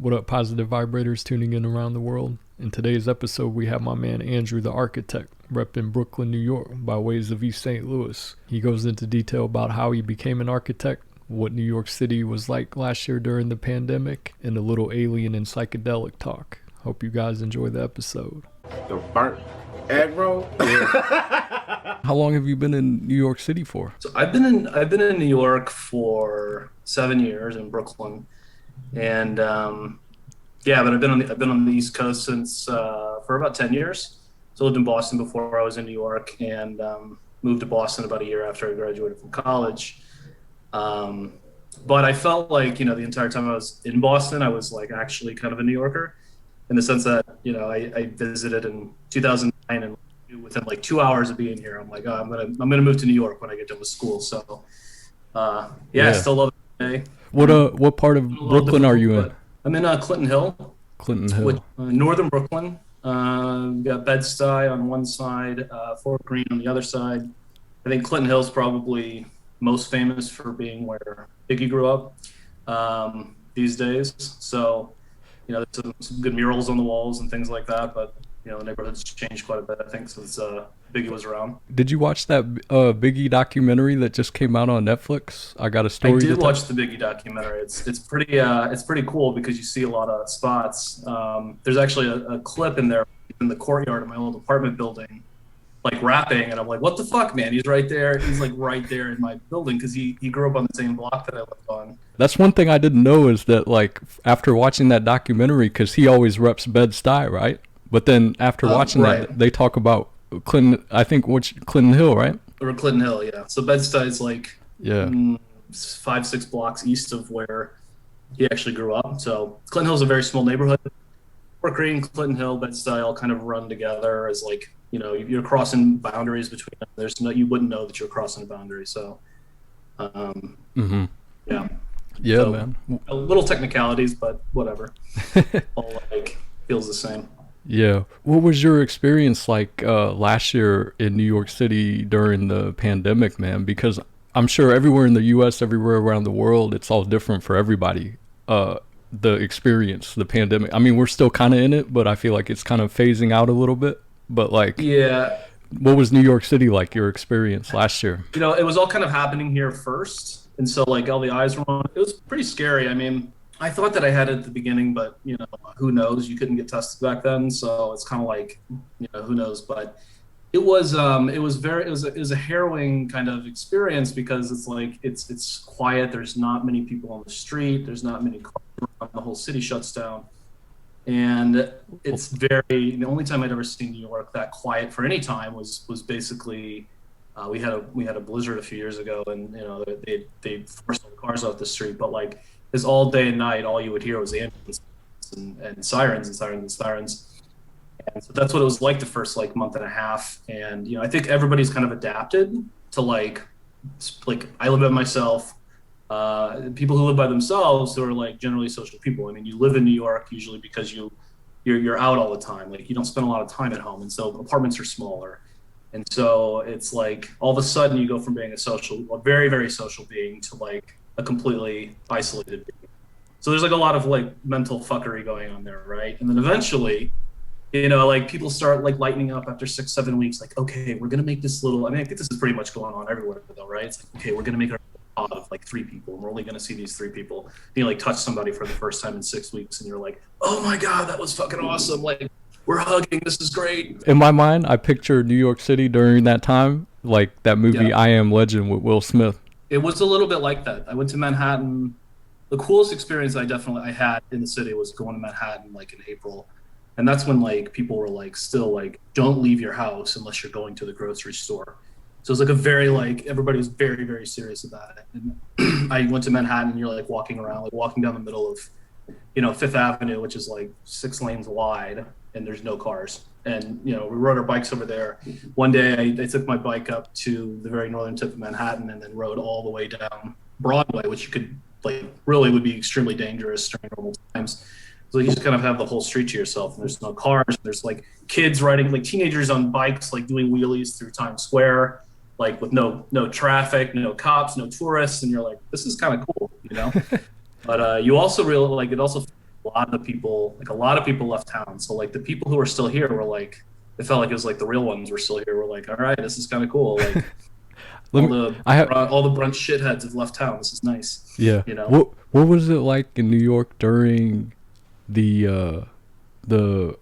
What up, positive vibrators tuning in around the world? In today's episode, we have my man Andrew, the architect, reppin Brooklyn, New York, by ways of East St. Louis. He goes into detail about how he became an architect, what New York City was like last year during the pandemic, and a little alien and psychedelic talk. Hope you guys enjoy the episode. The burnt egg roll. How long have you been in New York City for? So I've been in New York for 7 years in Brooklyn, and but I've been on the East Coast since for about 10 years. So I lived in Boston before I was in New York, and moved to Boston about a year after I graduated from college. But I felt like, the entire time I was in Boston, I was like actually kind of a New Yorker, in the sense that, I visited in 2009, and within like 2 hours of being here, I'm like, oh, I'm gonna move to New York when I get done with school. So I still love it today. What part of Brooklyn are you in? I'm in Clinton Hill. Clinton Hill. Northern Brooklyn. Got Bed-Stuy on one side, Fort Greene on the other side. I think Clinton Hill's probably most famous for being where Biggie grew up these days. So, there's some good murals on the walls and things like that. But, the neighborhood's changed quite a bit, I think, since Biggie was around. Did you watch that Biggie documentary that just came out on Netflix? I got a story. I did watch the Biggie documentary. It's pretty cool because you see a lot of spots. There's actually a clip in there in the courtyard of my old apartment building, like rapping, and I'm like, what the fuck, man? He's right there. He's like right there in my building because he grew up on the same block that I lived on. That's one thing I didn't know, is that like after watching that documentary, because he always reps Bed-Stuy, right? But then after watching that, they talk about Clinton, I think, Clinton Hill, right? Or Clinton Hill, yeah. So Bed-Stuy is like 5-6 blocks east of where he actually grew up. So Clinton Hill is a very small neighborhood. Fort Greene, Clinton Hill, Bed-Stuy all kind of run together as like, you're crossing boundaries between them. You wouldn't know that you're crossing a boundary. So, Yeah, so, man. A little technicalities, but whatever. All like feels the same. Yeah. What was your experience like last year in New York City during the pandemic, man? Because I'm sure everywhere in the U.S., everywhere around the world, it's all different for everybody. The experience, the pandemic. I mean, we're still kind of in it, but I feel like it's kind of phasing out a little bit. But like, what was New York City like, your experience last year? It was all kind of happening here first. And so like all the eyes were on. It was pretty scary. I mean, I thought that I had it at the beginning, but who knows? You couldn't get tested back then, so it's kind of like, who knows? But it was a harrowing kind of experience because it's like it's quiet. There's not many people on the street. There's not many cars around. The whole city shuts down, and it's the only time I'd ever seen New York that quiet for any time was basically we had a blizzard a few years ago, and they forced all the cars off the street, but like. Is all day and night, all you would hear was ambulances and sirens and sirens and sirens. And so that's what it was like the first like month and a half. And, I think everybody's kind of adapted to like I live by myself, people who live by themselves who are like generally social people. I mean, you live in New York usually because you're out all the time. Like you don't spend a lot of time at home. And so apartments are smaller. And so it's like all of a sudden you go from being a very, very social being to like a completely isolated being. So there's like a lot of like mental fuckery going on there, right? And then eventually, like people start like lightening up after 6-7 weeks, like, okay, we're gonna make this little, I mean, I think this is pretty much going on everywhere though, right? It's like, okay, we're gonna make our pod of like 3 people, and we're only gonna see these 3 people. And you like touch somebody for the first time in 6 weeks, and you're like, oh my God, that was fucking awesome. Like, we're hugging, this is great. In my mind, I picture New York City during that time, like that movie I Am Legend with Will Smith. It was a little bit like that. I went to Manhattan. The coolest experience I had in the city was going to Manhattan like in April. And that's when like people were like still like, don't leave your house unless you're going to the grocery store. So it was like a very like, everybody was very, very serious about it. And I went to Manhattan, and you're like walking around, like walking down the middle of, Fifth Avenue, which is like 6 lanes wide, and there's no cars. And, we rode our bikes over there. One day I took my bike up to the very northern tip of Manhattan and then rode all the way down Broadway, which you could like really would be extremely dangerous during normal times. So you just kind of have the whole street to yourself, and there's no cars. There's like kids riding, like teenagers on bikes, like doing wheelies through Times Square, like with no traffic, no cops, no tourists. And you're like, this is kind of cool, But you also really like, it also a lot of people left town. So like the people who are still here were like, it felt like it was like the real ones were still here. We're like, all right, this is kind of cool. Like Let me. I have. all the brunch shitheads have left town. This is nice. Yeah. You know. What was it like in New York during the the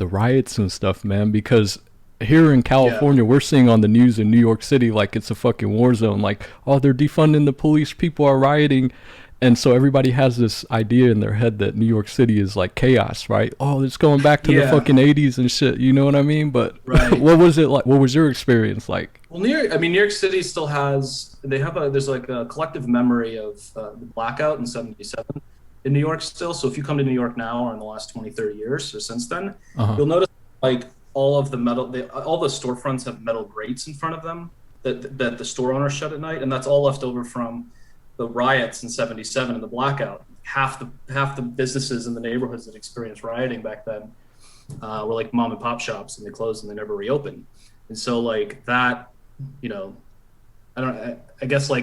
riots and stuff, man? Because here in California, we're seeing on the news in New York City like it's a fucking war zone. Like, oh, they're defunding the police, people are rioting, and so everybody has this idea in their head that New York City is like chaos, right? Oh, it's going back to the fucking 80s and shit. You know what I mean? But what was it like? What was your experience like? Well, New York City still has. There's like a collective memory of the blackout in '77 in New York still. So if you come to New York now or in the last 20, 30 years or since then, you'll notice like all of the all the storefronts have metal grates in front of them that the store owners shut at night, and that's all left over from the riots in '77 and the blackout. Half the businesses in the neighborhoods that experienced rioting back then were like mom and pop shops, and they closed and they never reopened. And so like that, you know, I guess my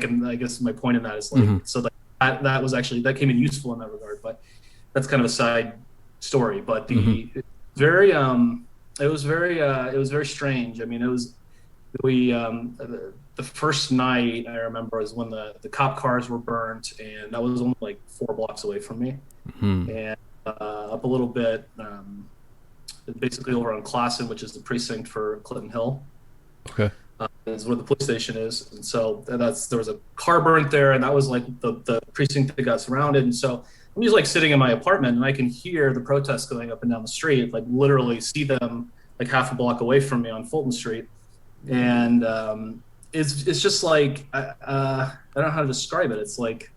point in that is like, so that was actually, that came in useful in that regard, but that's kind of a side story. But it was very strange. I mean, the first night I remember is when the cop cars were burnt, and that was only like 4 blocks away from me, and up a little bit, basically over on Classen, which is the precinct for Clinton Hill. Okay. Is where the police station is, and so there was a car burnt there, and that was like the precinct that got surrounded. And so I'm just like sitting in my apartment, and I can hear the protests going up and down the street, like literally see them like half a block away from me on Fulton Street, and it's just like I don't know how to describe it. It's like,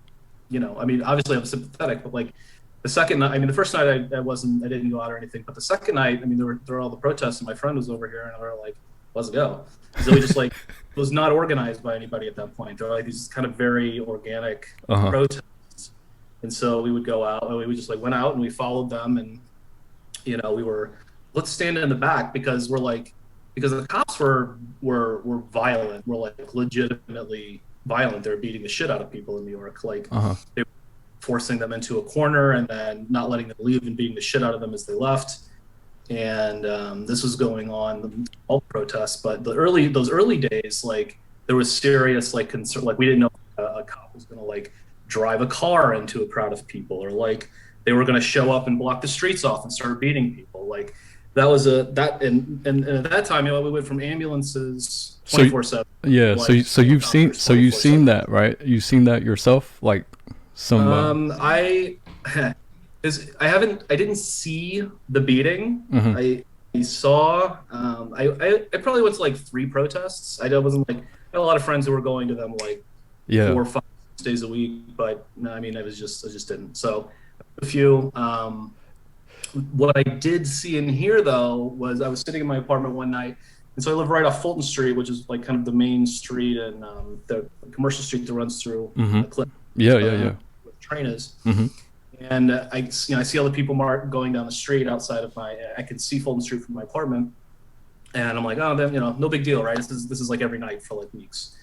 you know, I mean, obviously I'm sympathetic, but like the second night, I mean, the first night I didn't go out or anything, but the second night, I mean, there were all the protests, and my friend was over here, and we were like, let's go. So we just like, it was not organized by anybody at that point. There were like these kind of very organic protests. And so we would go out, and we just like went out and we followed them, and, you know, let's stand in the back because the cops were violent. Were like legitimately violent. They were beating the shit out of people in New York. Like they were forcing them into a corner and then not letting them leave and beating the shit out of them as they left. And this was going on, all the protests, but those early days, like there was serious like concern, like we didn't know a cop was going to like drive a car into a crowd of people, or like they were going to show up and block the streets off and start beating people. Like that was and at that time, you know, we went from ambulances 24/7. Yeah, like, so you've seen that, right? You've seen that yourself, like some. I didn't see the beating. I saw. I probably went to like 3 protests. I wasn't like, I had a lot of friends who were going to them like 4, 5, 6 days a week, but no, I mean, I just didn't. So a few. What I did see and hear though was I was sitting in my apartment one night, and so I live right off Fulton Street, which is like kind of the main street and the commercial street that runs through Clinton. Where the train is. And I see all the people going down the street outside of I can see Fulton Street from my apartment, and I'm like, oh, then, you know, no big deal, right? This is like every night for like weeks,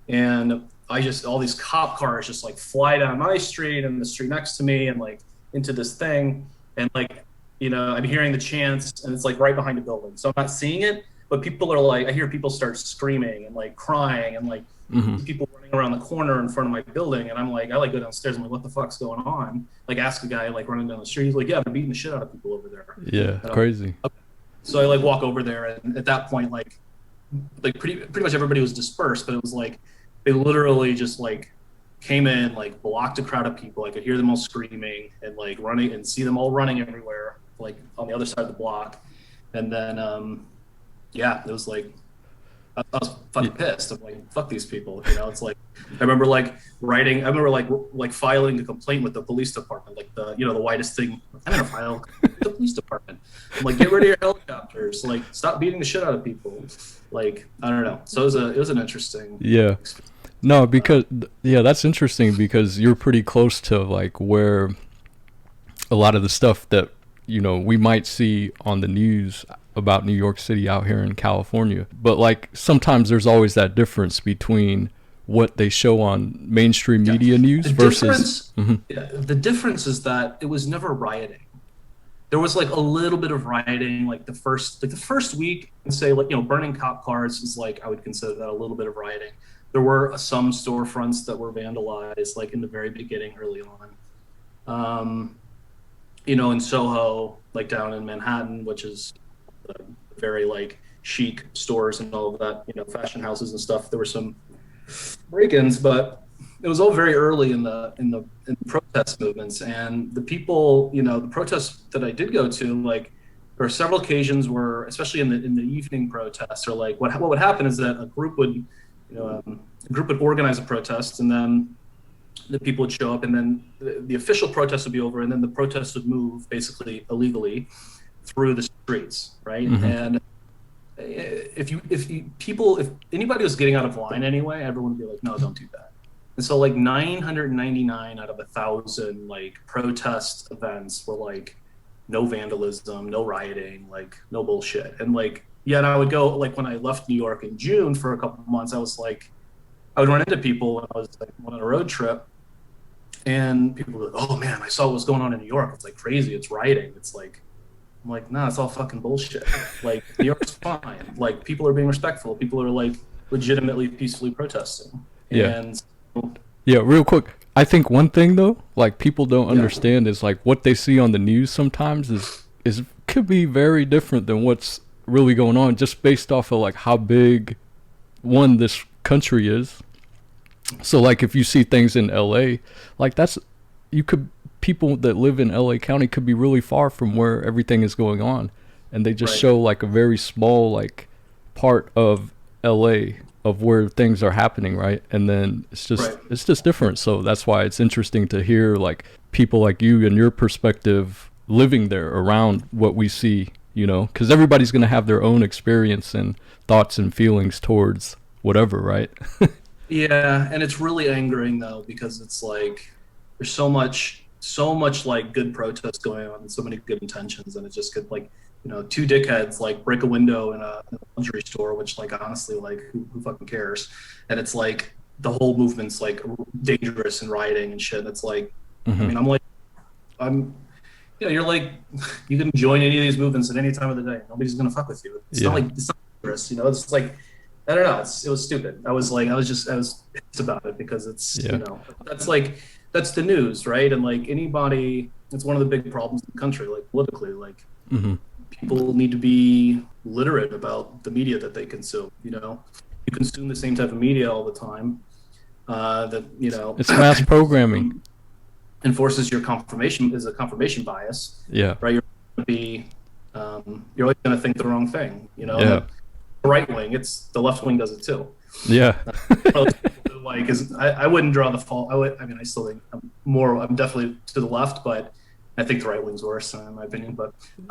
and all these cop cars just like fly down my street and the street next to me and like into this thing, and like, you know, I'm hearing the chants, and it's like right behind a building, so I'm not seeing it, but people are like, I hear people start screaming and like crying and like people running around the corner in front of my building, and I'm like, I like go downstairs. I'm like, what the fuck's going on? Like, ask a guy like running down the street. He's like, yeah, they're beating the shit out of people over there. Yeah, crazy. Okay. So I like walk over there, and at that point, like pretty much everybody was dispersed, but it was like they literally just like came in, like blocked a crowd of people. I could hear them all screaming and like running, and see them all running everywhere, like on the other side of the block. And then it was like, I was fucking pissed. I'm like, fuck these people, you know. It's like I remember filing a complaint with the police department, like the widest thing. I'm gonna file with the police department. I'm like, get rid of your helicopters, like stop beating the shit out of people. Like, I don't know. So it was an interesting experience. No, because that's interesting because you're pretty close to like where a lot of the stuff that, you know, we might see on the news about New York City out here in California. But like sometimes there's always that difference between what they show on mainstream Yeah. media news The versus. difference, Mhm. yeah, the difference is that it was never rioting. There was like a little bit of rioting, like the first week, and say like burning cop cars is like I would consider that a little bit of rioting. There were some storefronts that were vandalized, like in the very beginning, early on. Um, in Soho, like down in Manhattan, which is very like chic stores and all of that, fashion houses and stuff. There were some break-ins, but it was all very early in the protest movements. And the people, the protests that I did go to, like there were several occasions where, especially in the evening protests, or like what would happen is that a group would organize a protest, and then the people would show up, and then the official protest would be over, and then the protest would move basically illegally through the streets, right? Mhm. And if anybody was getting out of line anyway, everyone would be like, no, don't do that. And so like 999 out of 1,000 like protest events were like no vandalism, no rioting, like no bullshit. And like yeah, and I would go, like when I left New York in June for a couple of months, I would run into people when I was like on a road trip, and people were like, oh man, I saw what was going on in New York. It's like crazy, it's rioting. It's like, I'm like, nah, it's all fucking bullshit. Like, New York's fine. Like, people are being respectful. People are like legitimately peacefully protesting. Yeah. And Yeah, real quick. I think one thing though, like people don't yeah, understand is like what they see on the news sometimes is could be very different than what's really going on just based off of like how big one this country is. So like if you see things in LA, like that's you could people that live in LA County could be really far from where everything is going on, and they just right, show like a very small like part of LA of where things are happening, right? And then right, it's just different. So that's why it's interesting to hear like people like you and your perspective living there around what we see, because everybody's going to have their own experience and thoughts and feelings towards whatever, right? yeah. And it's really angering though, because it's like there's so much like good protest going on and so many good intentions, and it just could like two dickheads like break a window in a luxury store, which like honestly, like who fucking cares? And it's like the whole movement's like dangerous and rioting and shit. It's like, I Hmm. mean, I'm you're like, you can join any of these movements at any time of the day. Nobody's gonna fuck with you. Yeah. It's not dangerous. It's like, I don't know. It was stupid. I was pissed about it, because it's Yeah. that's the news, right? And like anybody, it's one of the big problems in the country, like politically, like Hmm. people need to be literate about the media that they consume. You consume the same type of media all the time, that It's mass programming. enforces your confirmation, is a confirmation bias, Yeah. right? You're always going to think the wrong thing, and Yeah. the right wing, it's the left wing does it too. Yeah. Like, I wouldn't draw the fault. I mean, I still think I'm definitely to the left, but I think the right wing's worse, in my opinion.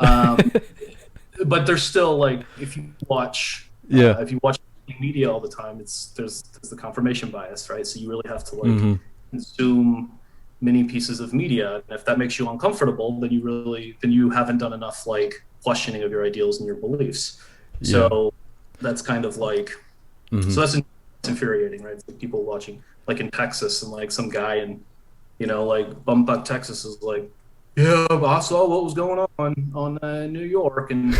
Um, but there's still like, Yeah. if you watch media all the time, there's the confirmation bias, right? So you really have to like Hmm. consume many pieces of media, and if that makes you uncomfortable, then you haven't done enough like questioning of your ideals and your beliefs. Yeah. So that's kind of like, Hmm. so that's infuriating, right? It's like people watching, like in Texas, and like some guy in, like Bumfuck, Texas is like, yeah, I saw what was going on New York, and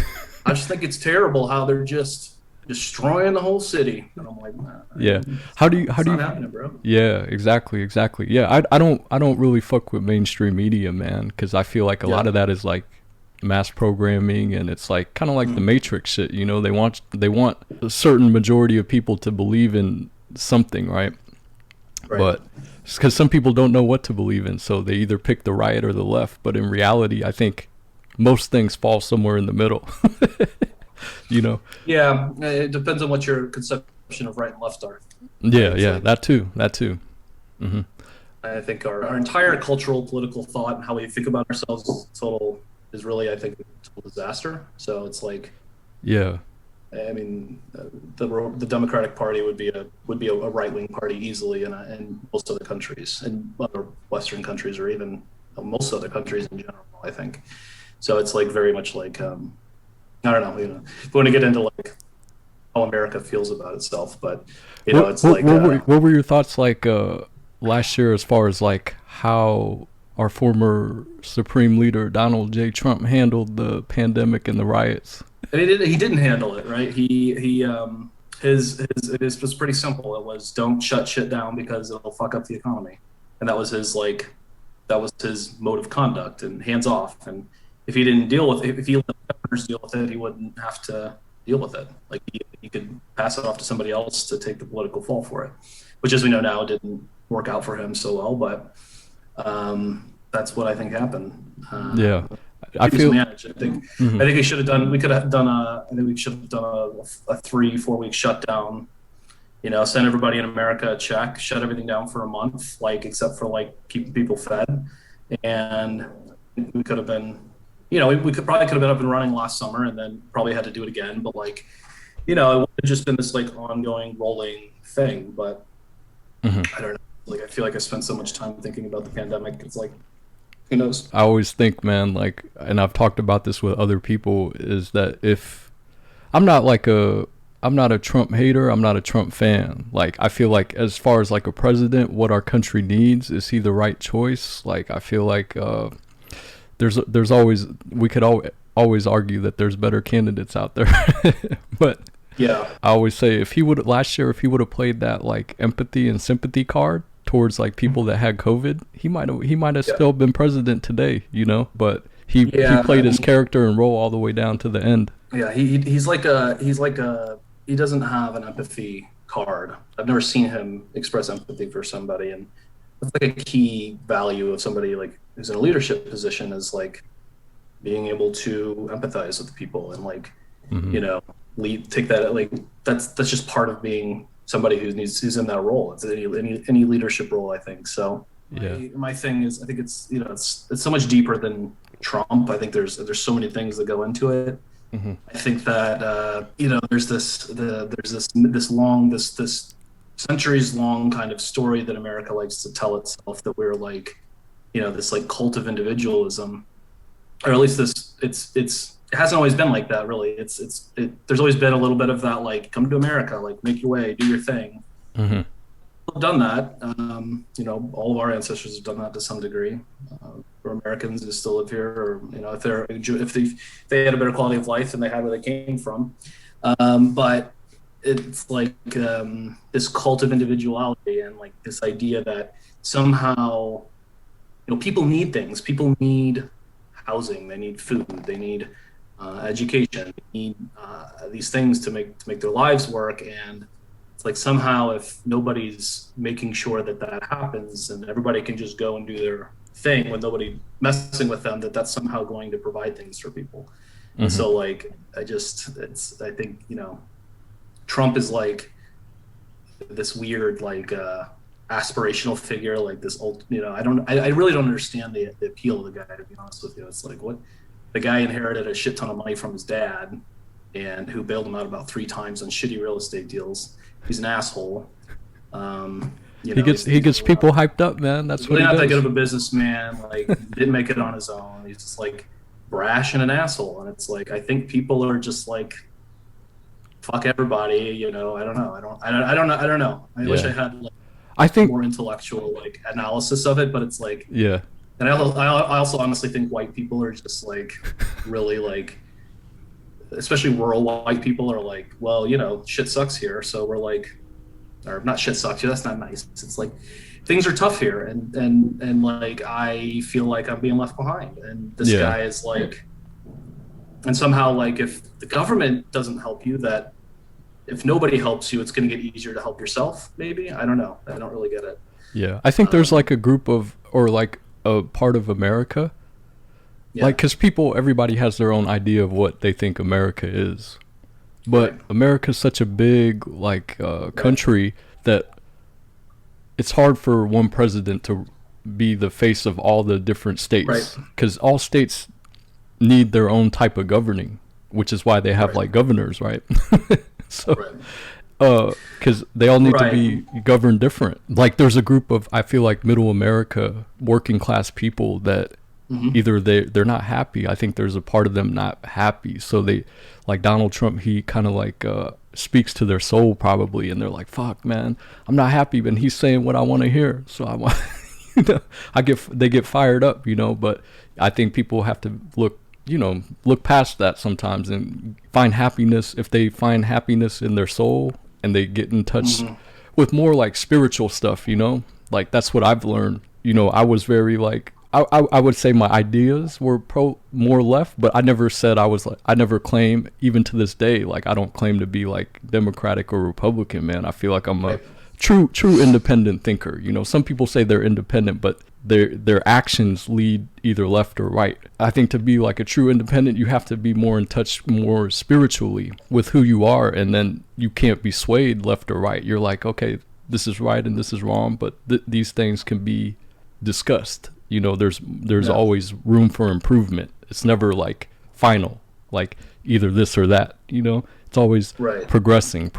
I just think it's terrible how they're just destroying the whole city. And I'm like, nah, Yeah. How it's do not you happening, bro. Yeah, exactly. Yeah, I don't really fuck with mainstream media, man, because I feel like a Yeah. lot of that is like mass programming, and it's like kind of like the Mm. Matrix shit. They want a certain majority of people to believe in something, right? Right. But because some people don't know what to believe in, so they either pick the right or the left. But in reality, I think most things fall somewhere in the middle. you know? Yeah, it depends on what your conception of right and left are, right? Yeah, It's yeah, like, that too, that too. Hmm. I think our entire cultural political thought and how we think about ourselves is really, I think, a total disaster. So it's like, Yeah, I mean, the Democratic Party would be a right wing party easily in most other countries, and other Western countries, or even most other countries in general, I think. So it's like very much like, I don't know, if you want to get into like how America feels about itself. But What it's like what were your thoughts like last year as far as like how our former Supreme Leader Donald J. Trump handled the pandemic and the riots? and he didn't handle it right. His it was pretty simple. It was don't shut shit down because it'll fuck up the economy, and that was his mode of conduct and hands off. And if he didn't deal with it, if he let the governors deal with it, he wouldn't have to deal with it. Like he could pass it off to somebody else to take the political fall for it, which, as we know now, didn't work out for him so well. But that's what I think happened. Yeah, I feel. Managed. I think we should have done. We could have done a. I think we should have done a 3-4 week shutdown. Send everybody in America a check, shut everything down for a month, like except for like keeping people fed, and we could have been. We could have been up and running last summer, and then probably had to do it again. But like, it would have just been this like ongoing rolling thing. But I don't know. Like, I feel like I spent so much time thinking about the pandemic. It's like, who knows? I always think, man, like, and I've talked about this with other people, is that if I'm not a Trump hater, I'm not a Trump fan. Like, I feel like as far as like a president, what our country needs, is he the right choice? Like, I feel like there's always, we could always argue that there's better candidates out there. But yeah, I always say if he would have played that like empathy and sympathy card towards like people that had COVID, he might have still been president today, but he played his character and role all the way down to the end. Yeah, he's like a he doesn't have an empathy card. I've never seen him express empathy for somebody, and that's like a key value of somebody like who's in a leadership position, is like being able to empathize with people and like take that, like that's just part of being somebody who's in that role. It's any leadership role, I think. So my thing is, I think it's it's so much deeper than Trump. I think there's so many things that go into it. I think that there's this centuries long kind of story that America likes to tell itself, that we're like this like cult of individualism, or at least it hasn't always been like that, really. There's always been a little bit of that, like, come to America, like make your way, do your thing. We've done that. All of our ancestors have done that to some degree. For Americans who still live here, or if they had a better quality of life than they had where they came from. But it's like this cult of individuality, and like this idea that somehow people need things. People need housing. They need food. They need education. They need these things to make their lives work. And it's like somehow if nobody's making sure that happens, and everybody can just go and do their thing with nobody messing with them, that's somehow going to provide things for people. And so like I think Trump is like this weird like aspirational figure, like this old I really don't understand the appeal of the guy, to be honest with you. It's like, what, the guy inherited a shit ton of money from his dad, and who bailed him out about 3 times on shitty real estate deals. He's an asshole. He gets people hyped up, man. That's what he does. Not that good of a businessman. Like, didn't make it on his own. He's just like brash and an asshole. And it's like, I think people are just like, fuck everybody. I don't know. I don't know. I wish I had like more intellectual like analysis of it, but it's like, yeah. And I also honestly think white people are just like really like, especially rural white people are like, well, shit sucks here, so we're like, or not shit sucks here, that's not nice. It's like things are tough here, and like I feel like I'm being left behind, and this guy is like, and somehow like if the government doesn't help you, that if nobody helps you, it's going to get easier to help yourself. Maybe, I don't know. I don't really get it. Yeah, I think there's like a group of, or like a part of America. Yeah. Like, because everybody has their own idea of what they think America is. But America's such a big, like, country that it's hard for one president to be the face of all the different states. Because all states need their own type of governing, which is why they have, like, governors, right? So, because they all need to be governed different. Like, there's a group of, I feel like, middle America, working class people that either they're not happy. I think there's a part of them not happy. So they, like Donald Trump, he kind of like speaks to their soul probably, and they're like, fuck man, I'm not happy, but he's saying what I want to hear, so I want you know, they get fired up, you know. But I think people have to look past that sometimes and find happiness. If they find happiness in their soul and they get in touch with more like spiritual stuff, you know, like that's what I've learned. You know, I was very like, I would say my ideas were more left, but I never said I was like, I never claim, even to this day, like I don't claim to be like Democratic or Republican, man. I feel like I'm a true independent thinker. You know, some people say they're independent, but their actions lead either left or right. I think to be like a true independent, you have to be more in touch, more spiritually with who you are, and then you can't be swayed left or right. You're like, okay, this is right and this is wrong, but these things can be discussed. You know, there's always room for improvement. It's never like final, like either this or that. You know, it's always progressing.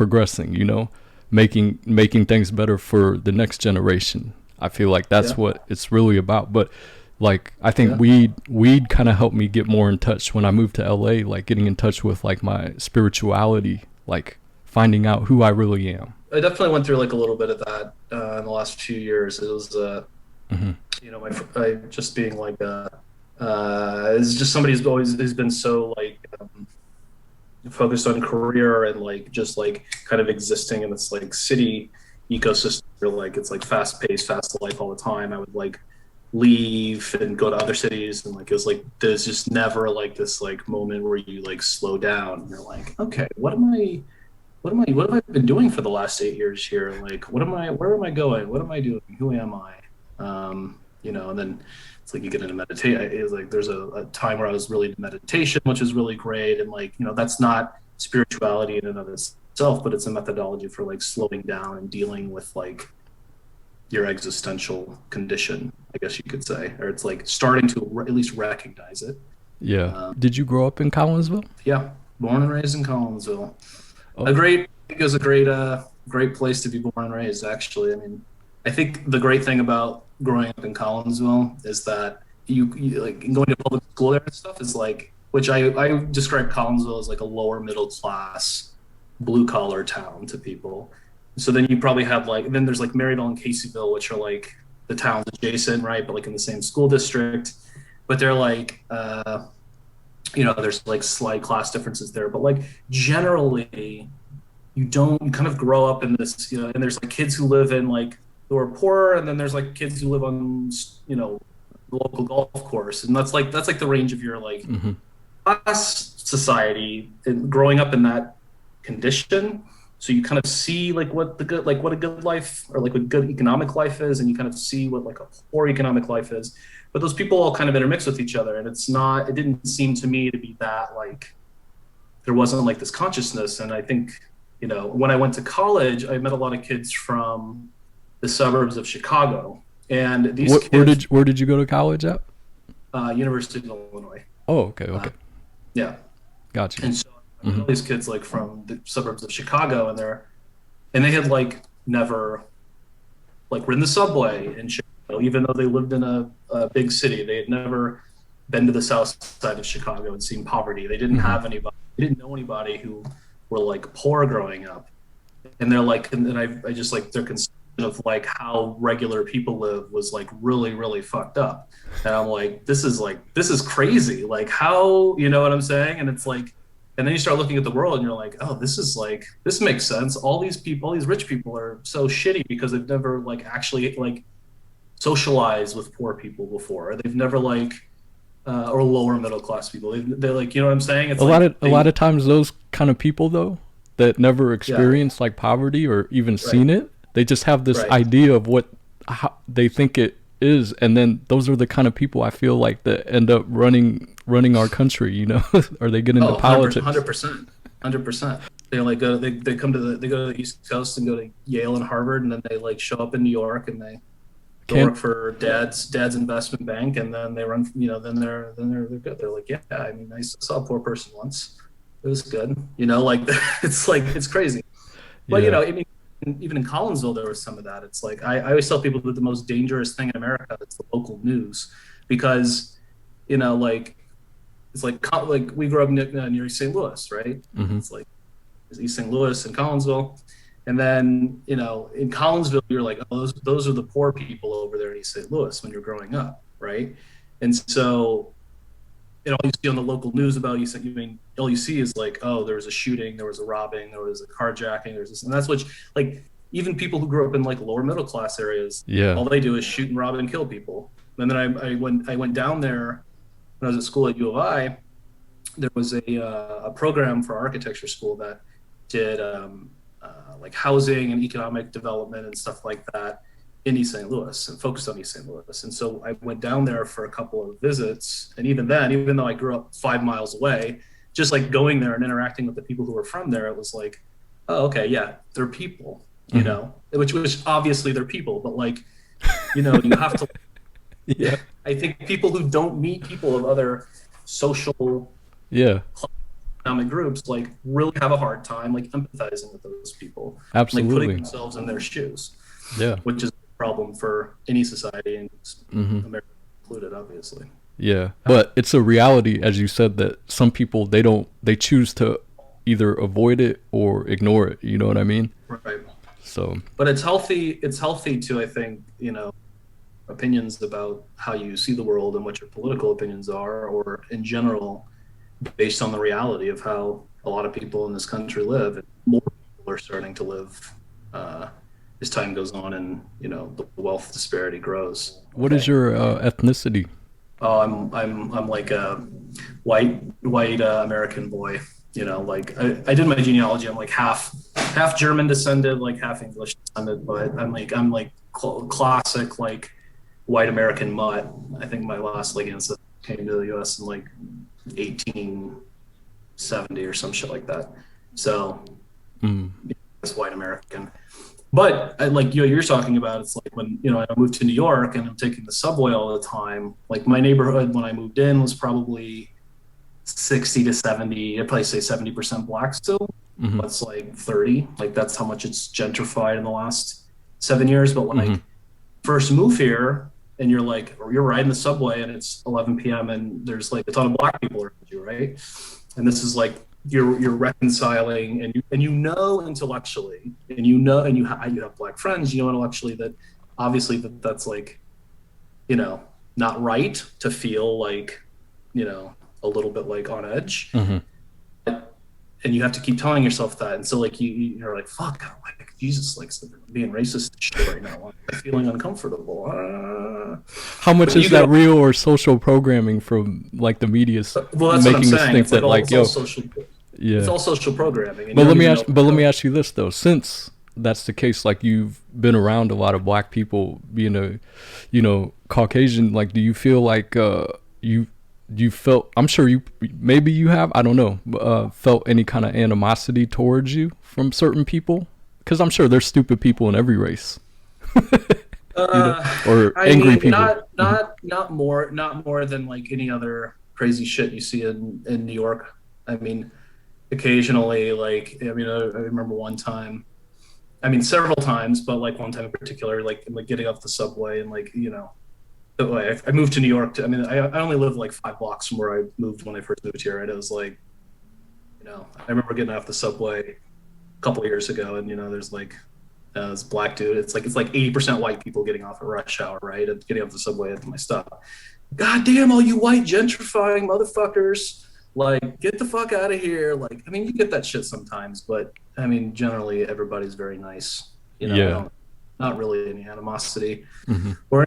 You know, making things better for the next generation. I feel like that's what it's really about. But like, I think weed kind of helped me get more in touch when I moved to LA, like getting in touch with like my spirituality, like finding out who I really am. I definitely went through like a little bit of that in the last few years. It was, you know, I just being like, it's just somebody who's been so like focused on career and like just like kind of existing in this like city ecosystem where like it's like fast paced, fast life all the time. I would like leave and go to other cities, and like it was like there's just never like this like moment where you like slow down and you're like, okay, what have I been doing for the last 8 years here? Like where am I going? What am I doing? Who am I? You know, and then it's like you get into meditation. It was like there's a time where I was really into meditation, which is really great, and like, you know, that's not spirituality in and of itself, but it's a methodology for like slowing down and dealing with like your existential condition, I guess you could say, or it's like starting to at least recognize it. Did you grow up in Collinsville? Yeah, born and raised in Collinsville. Oh. I think it was a great place to be born and raised, actually. I mean, I think the great thing about growing up in Collinsville is that you like going to public school there and stuff is like, which I describe Collinsville as like a lower middle class, blue collar town to people. So then you probably have like, then there's like Maryville and Caseyville, which are like the towns adjacent, right? But like in the same school district, but they're like, you know, there's like slight class differences there, but like generally you kind of grow up in this, you know, and there's like kids who live in like, who are poorer, and then there's like kids who live on, you know, the local golf course, and that's like the range of your like class society, and growing up in that condition. So you kind of see like what a good life, or like what good economic life is, and you kind of see what like a poor economic life is. But those people all kind of intermix with each other, and it didn't seem to me to be that like there wasn't like this consciousness. And I think, you know, when I went to college, I met a lot of kids from the suburbs of Chicago, and these kids, where did you go to college at? University of Illinois. Oh, okay. Yeah, gotcha. And so all these kids like from the suburbs of Chicago, and they had like never like ridden the subway in Chicago, even though they lived in a big city. They had never been to the south side of Chicago and seen poverty. They didn't have anybody. They didn't know anybody who were like poor growing up, and they're like, and I just like their concern of like how regular people live was like really, really fucked up. And I'm like, this is crazy. Like how, you know what I'm saying? And it's like, and then you start looking at the world and you're like, oh, this makes sense. All these people, all these rich people are so shitty because they've never like actually like socialized with poor people before. They've never like, or lower middle class people. They're like, you know what I'm saying? It's a lot of times those kind of people though, that never experienced like poverty or even seen it, they just have this idea of how they think it is, and then those are the kind of people I feel like that end up running our country, you know, or they get into politics. 100%. They like they go to the East Coast and go to Yale and Harvard, and then they like show up in New York and they work for dad's investment bank, and then they run, you know, then they're good. They're like, yeah, I mean, I saw a poor person once. It was good, you know, like it's crazy. But you know, I mean, even in Collinsville, there was some of that. It's like I always tell people that the most dangerous thing in America is the local news, because, you know, like it's like we grew up near St. Louis, right? It's like there's East St. Louis and Collinsville. And then, in Collinsville, you're like, oh, those are the poor people over there in East St. Louis when you're growing up, right? And so, all you see on the local news about East St. Louis, all you see is like, oh, there was a shooting, there was a robbing, there was a carjacking, there's this, and that's what, like, even people who grew up in like lower middle class areas, Yeah. all they do is shoot and rob and kill people. And then I went down there when I was at school at U of I. There was a program for architecture school that did like housing and economic development and stuff like that in East St. Louis, and focused on East St. Louis. And so I went down there for a couple of visits. And even then, even though I grew up 5 miles away, just like going there and interacting with the people who were from there, it was like, oh, okay, yeah, they're people, which obviously they're people, but like, you have to, Yeah. I think people who don't meet people of other social Yeah. economic groups like really have a hard time like empathizing with those people, Absolutely. like putting themselves in their shoes, Yeah. which is a problem for any society, and America included, obviously. Yeah. But it's a reality, as you said, that some people, they choose to either avoid it or ignore it. You know what I mean? Right. So, But it's healthy to, I think, opinions about how you see the world and what your political opinions are, or in general, based on the reality of how a lot of people in this country live, and more people are starting to live as time goes on, and the wealth disparity grows. what is your ethnicity? Oh, I'm like a white American boy. Like I did my genealogy. I'm like half German descended, like half English descended, but I'm like classic like white American mutt. I think my last like ancestor came to the U.S. in like 1870 or some shit like that. So it's white American. But like you're talking about, it's like when I moved to New York and I'm taking the subway all the time. Like my neighborhood when I moved in was probably 60 to 70. I'd probably say 70% black still. That's like 30. Like that's how much it's gentrified in the last 7 years. But when I first move here, and you're riding the subway and it's 11 p.m. and there's like a ton of black people around you, right? And this is like you're reconciling, and intellectually, and you have black friends, intellectually that obviously that's like not right to feel like a little bit like on edge. And you have to keep telling yourself that. And so like you're like, fuck, like Jesus, like being racist and shit right now. I'm feeling uncomfortable. How much is that real or social programming from like the media making us think that like yo, yeah, it's all social programming. But let me ask you this though, since that's the case, like you've been around a lot of black people, being a Caucasian, like do you feel like you felt, I'm sure maybe you have, I don't know, felt any kind of animosity towards you from certain people? Because I'm sure there's stupid people in every race. Or angry people. Not more than like any other crazy shit you see in New York. I mean, occasionally, like, I remember one time, several times, but like one time in particular, like getting off the subway and like, I moved to New York. I only lived like 5 blocks from where I moved when I first moved here. And it was like, I remember getting off the subway a couple of years ago, and there's like this black dude. It's like 80% white people getting off at rush hour, right? And getting off the subway at my stop. God damn, all you white gentrifying motherfuckers! Like, get the fuck out of here! Like, you get that shit sometimes, but generally everybody's very nice. Yeah. Not really any animosity or.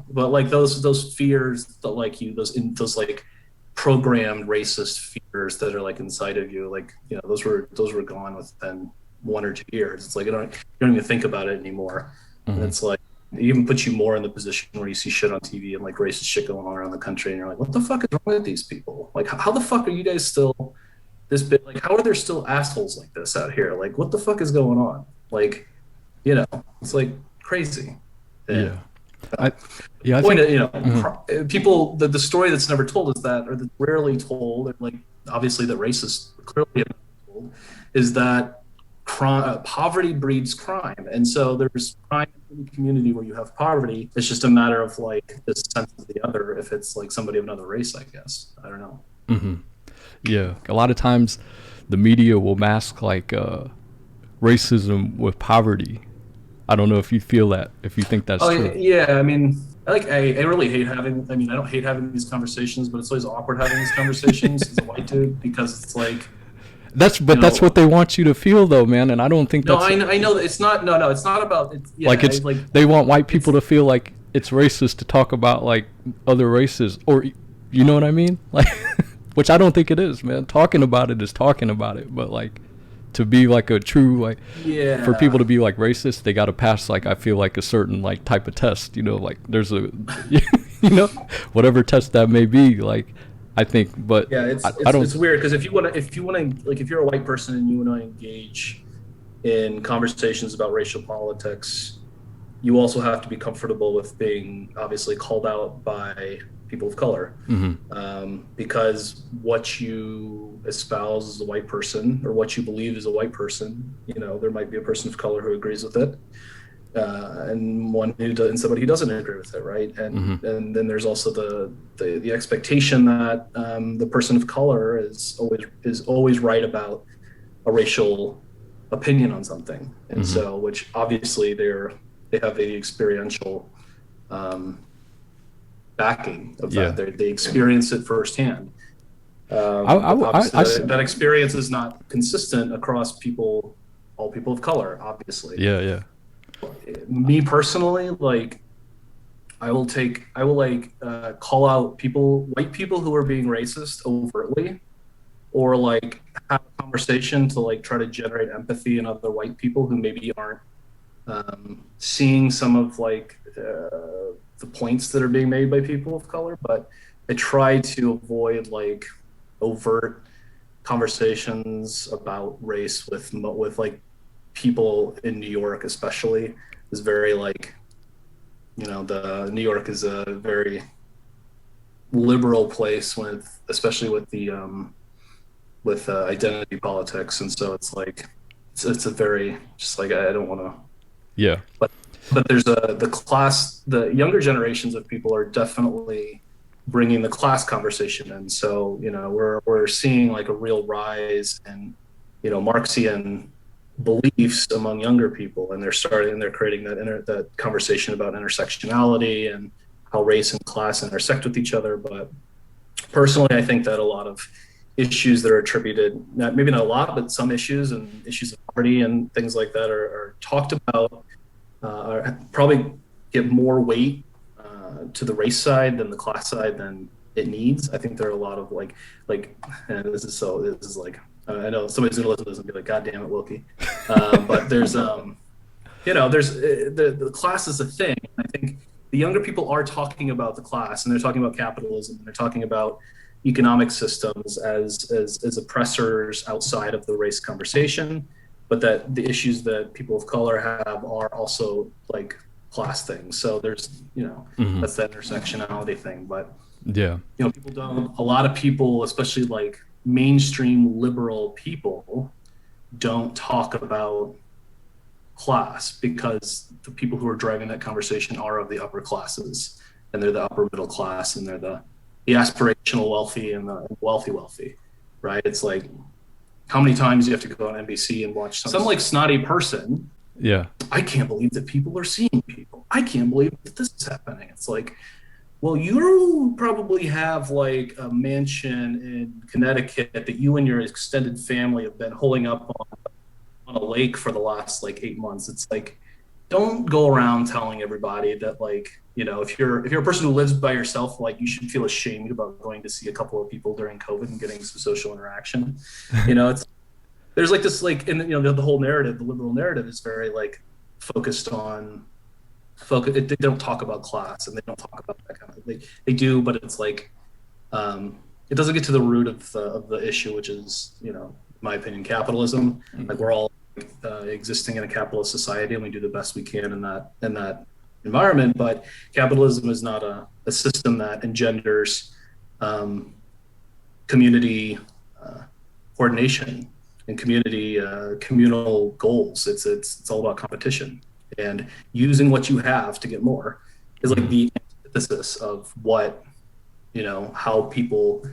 But like those fears that like those like programmed racist fears that are like inside of you, like those were gone within 1 or 2 years. It's like you don't even think about it anymore. And it's like it even puts you more in the position where you see shit on TV and like racist shit going on around the country, and you're like, what the fuck is wrong with these people? Like, how the fuck are you guys still this bit? Like, how are there still assholes like this out here? Like, what the fuck is going on? Like, it's like crazy. Yeah. People. The story that's never told is that, or that's rarely told, or like obviously that racists clearly have told, is that poverty breeds crime, and so there's crime in the community where you have poverty. It's just a matter of like the sense of the other. If it's like somebody of another race, I guess I don't know. Yeah, a lot of times the media will mask like racism with poverty. I don't know if you feel that, if you think that's Oh true. yeah, I mean, I really hate having. I mean, I don't hate having these conversations, but it's always awkward having these conversations as a white dude because it's like, That's you but that's what know, they want you to feel though, man. And I don't think no, that's I know that it's not. No, no, it's not about. It's like yeah, it's like they want white people it's to feel like it's racist to talk about like other races or you know what I mean? Like which I don't think it is, man. Talking about it is talking about it, but like to be like a true like for people yeah, to be like racist, they got to pass like I feel like a certain like type of test, you know, like there's a you know, whatever test that may be, like I think, but yeah. I don't. It's weird because if you want to like if you're a white person and you want to engage in conversations about racial politics, you also have to be comfortable with being obviously called out by people of color, Mhm. because what you espouse as a white person or what you believe as a white person, there might be a person of color who agrees with it, and and somebody who doesn't agree with it, right? Mhm. And then there's also the expectation that the person of color is always right about a racial opinion on something, and Mhm. so which obviously they have a experiential um, backing of Yeah. that. They experience it firsthand, I, but I, obviously I, that experience is not consistent across all people of color. Obviously, yeah, yeah. me personally, like I will like call out white people who are being racist overtly, or like have a conversation to like try to generate empathy in other white people who maybe aren't seeing some of like the points that are being made by people of color. But I try to avoid like overt conversations about race with like people in New York, especially. Is very like, the New York is a very liberal place especially with the with identity politics, and so it's like it's a very just like I don't want to, Yeah. but there's the younger generations of people are definitely bringing the class conversation in. So we're seeing like a real rise in Marxian beliefs among younger people, and they're creating that conversation about intersectionality and how race and class intersect with each other. But personally, I think that a lot of issues that are attributed, maybe not a lot, but some issues and issues of poverty and things like that are talked about, probably get more weight to the race side than the class side than it needs. I think there are a lot of and this is like, I know somebody's gonna listen to this and be like, God damn it, Wilkie. But the class is a thing. I think the younger people are talking about the class, and they're talking about capitalism, and they're talking about economic systems as oppressors outside of the race conversation, but that the issues that people of color have are also like class things. So there's, Mhm. that's that intersectionality thing. But Yeah. people don't, a lot of people, especially like mainstream liberal people, don't talk about class because the people who are driving that conversation are of the upper classes, and they're the upper middle class, and they're the aspirational wealthy and the wealthy, right? It's like, how many times do you have to go on NBC and watch some like snotty person? Yeah. I can't believe that people are seeing people. I can't believe that this is happening. It's like, well, you probably have like a mansion in Connecticut that you and your extended family have been holding up on a lake for the last like 8 months. It's like, don't go around telling everybody that, like, if you're a person who lives by yourself, like, you should feel ashamed about going to see a couple of people during COVID and getting some social interaction. It's there's like this like, and the whole narrative, the liberal narrative, is very like focused on they don't talk about class, and they don't talk about that kind of, they do, but it's like, it doesn't get to the root of the issue, which is, in my opinion, capitalism. Like, we're all existing in a capitalist society, and we do the best we can in that environment. But capitalism is not a system that engenders community coordination and communal goals. It's all about competition, and using what you have to get more is like Mhm. the antithesis of what, how people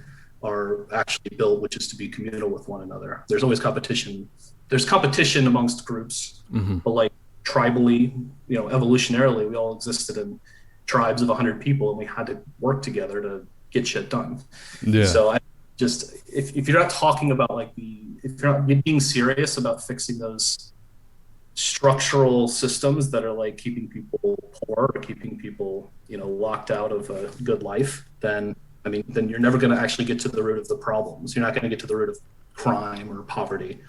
are actually built, which is to be communal with one another. There's always competition. There's competition amongst groups, but like tribally, evolutionarily, we all existed in tribes of 100 people, and we had to work together to get shit done. Yeah. So I just, if you're not talking about like if you're not being serious about fixing those structural systems that are like keeping people poor or keeping people, locked out of a good life, then you're never going to actually get to the root of the problems. You're not going to get to the root of crime or poverty.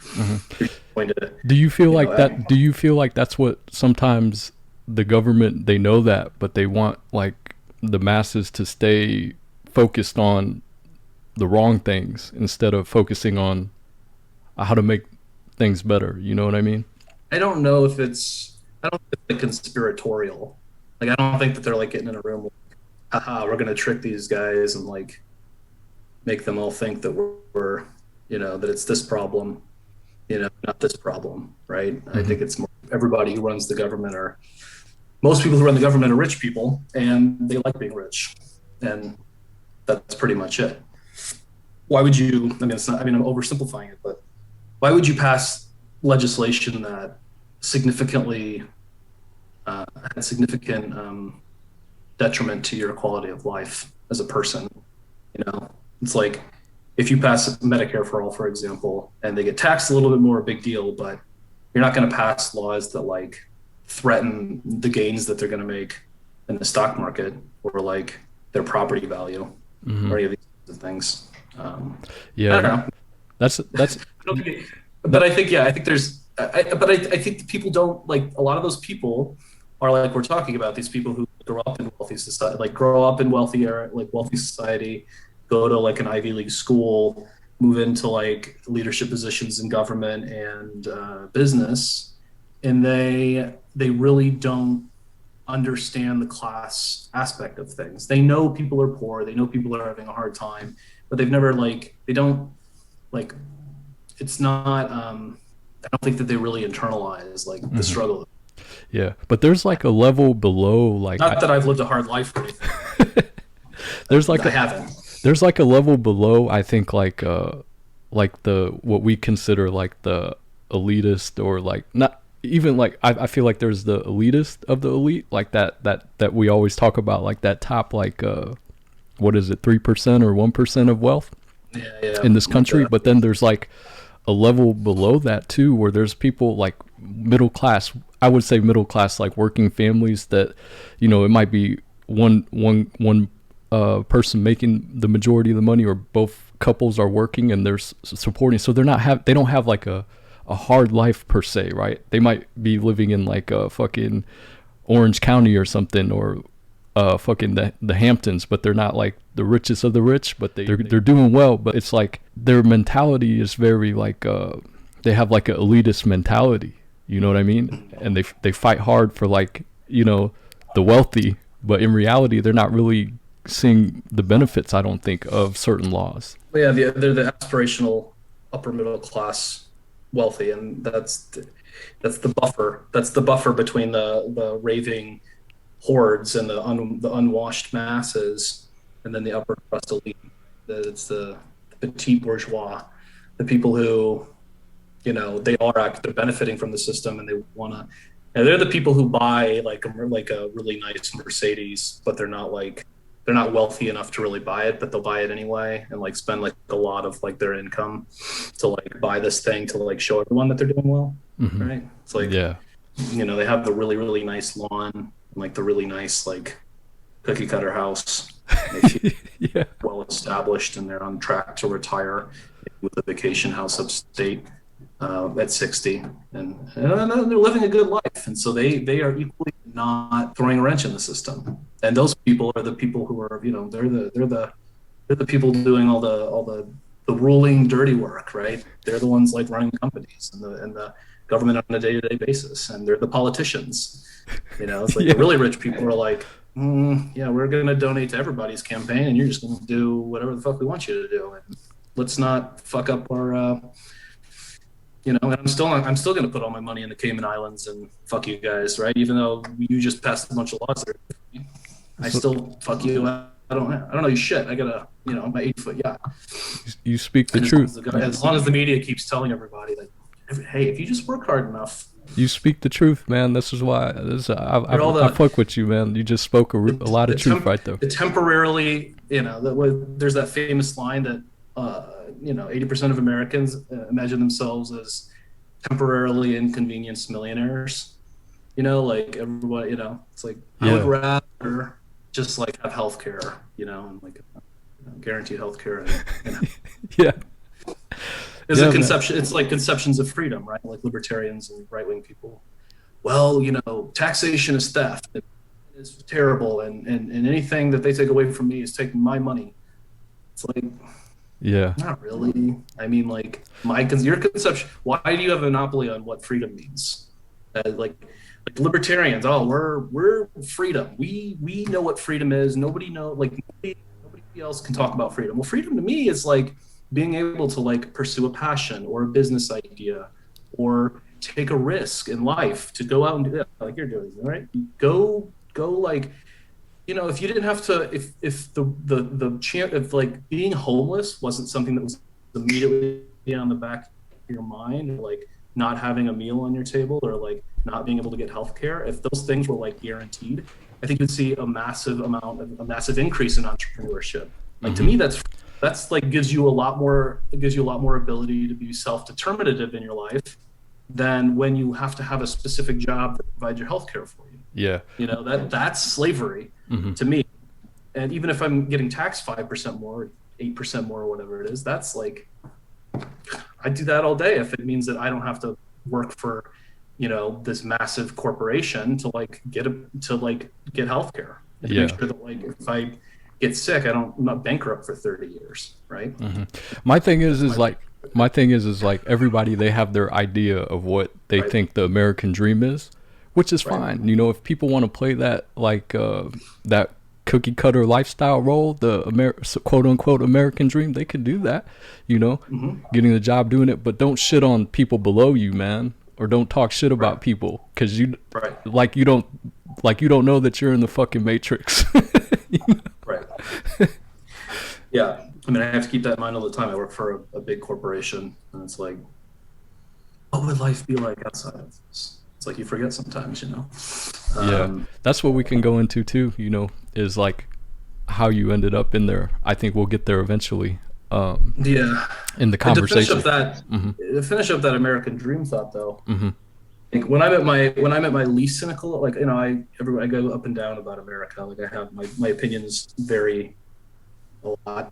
You're going to, do you feel like that? Do you feel like that's what sometimes the government, they know that, but they want like the masses to stay focused on the wrong things instead of focusing on how to make things better? You know what I mean? I don't know if it's like conspiratorial. Like, I don't think that they're like getting in a room like, haha, we're going to trick these guys and like make them all think that we're that it's this problem, not this problem, right? I think it's more everybody who runs the government, or most people who run the government, are rich people, and they like being rich, and that's pretty much it. Why would you? It's not. I'm oversimplifying it, but why would you pass legislation that significantly had significant detriment to your quality of life as a person? It's like if you pass Medicare for all, for example, and they get taxed a little bit more, a big deal, but you're not going to pass laws that like threaten the gains that they're going to make in the stock market or like their property value or any of these things. Yeah, I don't know. That's. But I think there's. I think people don't like, a lot of those people are like we're talking about, these people who grow up in wealthy society, like grow up in wealthy society, go to like an Ivy League school, move into like leadership positions in government and business, and they really don't understand the class aspect of things. They know people are poor, they know people are having a hard time, but they've never it's not I don't think that they really internalize like the struggle. Yeah, but there's like a level below, like, not that I've lived a hard life or anything. I haven't. There's like a level below, I think, like the what we consider like the elitist, or like not even like, I feel like there's the elitist of the elite, like that we always talk about, like that top, like what is it, 3% or 1% of wealth in this country. But then there's like a level below that too, where there's people like middle class, I would say middle class, like working families that, it might be one person making the majority of the money, or both couples are working and they're supporting. So they don't have like a hard life per se, right? They might be living in like a fucking Orange County or something, or fucking the Hamptons, but they're not like the richest of the rich, but they're doing well. But it's like their mentality is very like they have like an elitist mentality, you know what I mean? And they fight hard for like, the wealthy, but in reality they're not really seeing the benefits, I don't think, of certain laws. Yeah, they're the aspirational upper middle class wealthy, and that's the buffer. That's the buffer between the raving hordes and the unwashed masses, and then the upper crust elite. It's the petit bourgeois, the people who, they're benefiting from the system, and they want to. And they're the people who buy like a really nice Mercedes, but they're not wealthy enough to really buy it, but they'll buy it anyway and like spend like a lot of like their income to like buy this thing to like show everyone that they're doing well, right? It's like, they have the really, really nice lawn and like the really nice like cookie cutter house, well established, and they're on track to retire with a vacation house upstate at 60, and they're living a good life, and so they are equally not throwing a wrench in the system. And those people are the people who are, they're the people doing all the ruling dirty work, right? They're the ones like running companies and the government on a day-to-day basis, and they're the politicians. It's like the really rich people are like, we're going to donate to everybody's campaign, and you're just going to do whatever the fuck we want you to do, and let's not fuck up our and I'm still going to put all my money in the Cayman Islands and fuck you guys, right? Even though you just passed a bunch of laws there, I still fuck you I don't know you shit. I got a, you know, my 8-foot yacht. You speak the And truth. as long as the media keeps telling everybody that, hey, if you just work hard enough, You speak the truth, man. This is why you're all I the fuck with you, man. You just spoke a lot of truth right there. the temporarily, you know, there's that famous line that, you know, 80% of Americans imagine themselves as temporarily inconvenienced millionaires. You know, like everybody, you know, it's like I would Yeah, rather just like have health care, you know, and like, you know, guaranteed health care. And, you know, yeah, there's a yeah, man. conception, it's like conceptions of freedom, right? Like libertarians and right wing people. Well, you know, taxation is theft. It's terrible. And anything that they take away from me is taking my money. It's like, Yeah, not really. I mean, like your conception. Why do you have a monopoly on what freedom means? Like libertarians. Oh, we're freedom. We know what freedom is. Nobody else can talk about freedom. Well, freedom to me is like being able to like pursue a passion or a business idea, or take a risk in life to go out and do that, like you're doing, right? Go like, you know, if you didn't have to, if the chance of like being homeless wasn't something that was immediately on the back of your mind, or like not having a meal on your table, or like not being able to get health care, if those things were like guaranteed, I think you'd see a massive increase in entrepreneurship. Like to hmm, me, that's like gives you a lot more, it gives you a lot more ability to be self-determinative in your life than when you have to have a specific job that provides your health care for you. yeah, You know, that's slavery hmm, to me. And even if I'm getting taxed 5% more, 8% more, or whatever it is, that's like, I do that all day if it means that I don't have to work for, you know, this massive corporation to like get healthcare, and to make yeah. sure that like if I get sick, I'm not bankrupt for 30 years, right? Hmm. My thing That's is my like everybody, they have their idea of what they right, think the American dream is, which is right. fine. You know, if people want to play that like that cookie cutter lifestyle role, the quote unquote American dream, they could do that. You know, Mm-hmm. getting the job doing it, but don't shit on people below you, man, or don't talk shit Right, about people because you right, like you don't you don't know that you're in the fucking matrix. right. Yeah. I mean, I have to keep that in mind all the time. I work for a big corporation, and it's like, what would life be like outside of this? It's like you forget sometimes, you know. Yeah, Um, that's what we can go into too. You know, is like how you ended up in there. I think we'll get there eventually. yeah, In the and conversation. Hmm. to finish up that American dream thought, though, Hmm. like when I'm at my least cynical, like you know, I go up and down about America. Like I have my opinions vary a lot,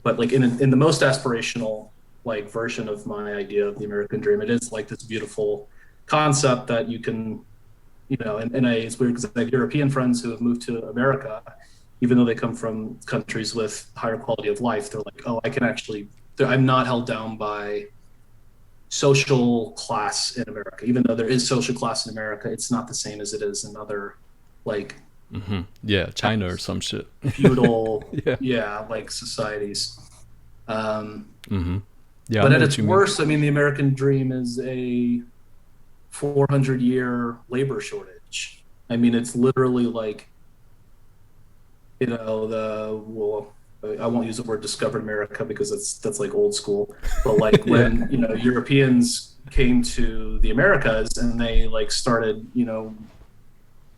but like in the most aspirational like version of my idea of the American dream, it is like this beautiful concept that you can, you know, it's weird because I have European friends who have moved to America, even though they come from countries with higher quality of life. They're like, oh, I can actually, I'm not held down by social class in America. Even though there is social class in America, it's not the same as it is in other like Hmm. Yeah, China or some shit. feudal, Yeah. yeah, like societies. Um, Hmm. Yeah, I but know at what its you mean. worst, I mean, the American dream is a 400-year labor shortage. I mean, it's literally like, you know, I won't use the word discovered America because that's like old school, but like Yeah. when, you know, Europeans came to the Americas and they like started, you know,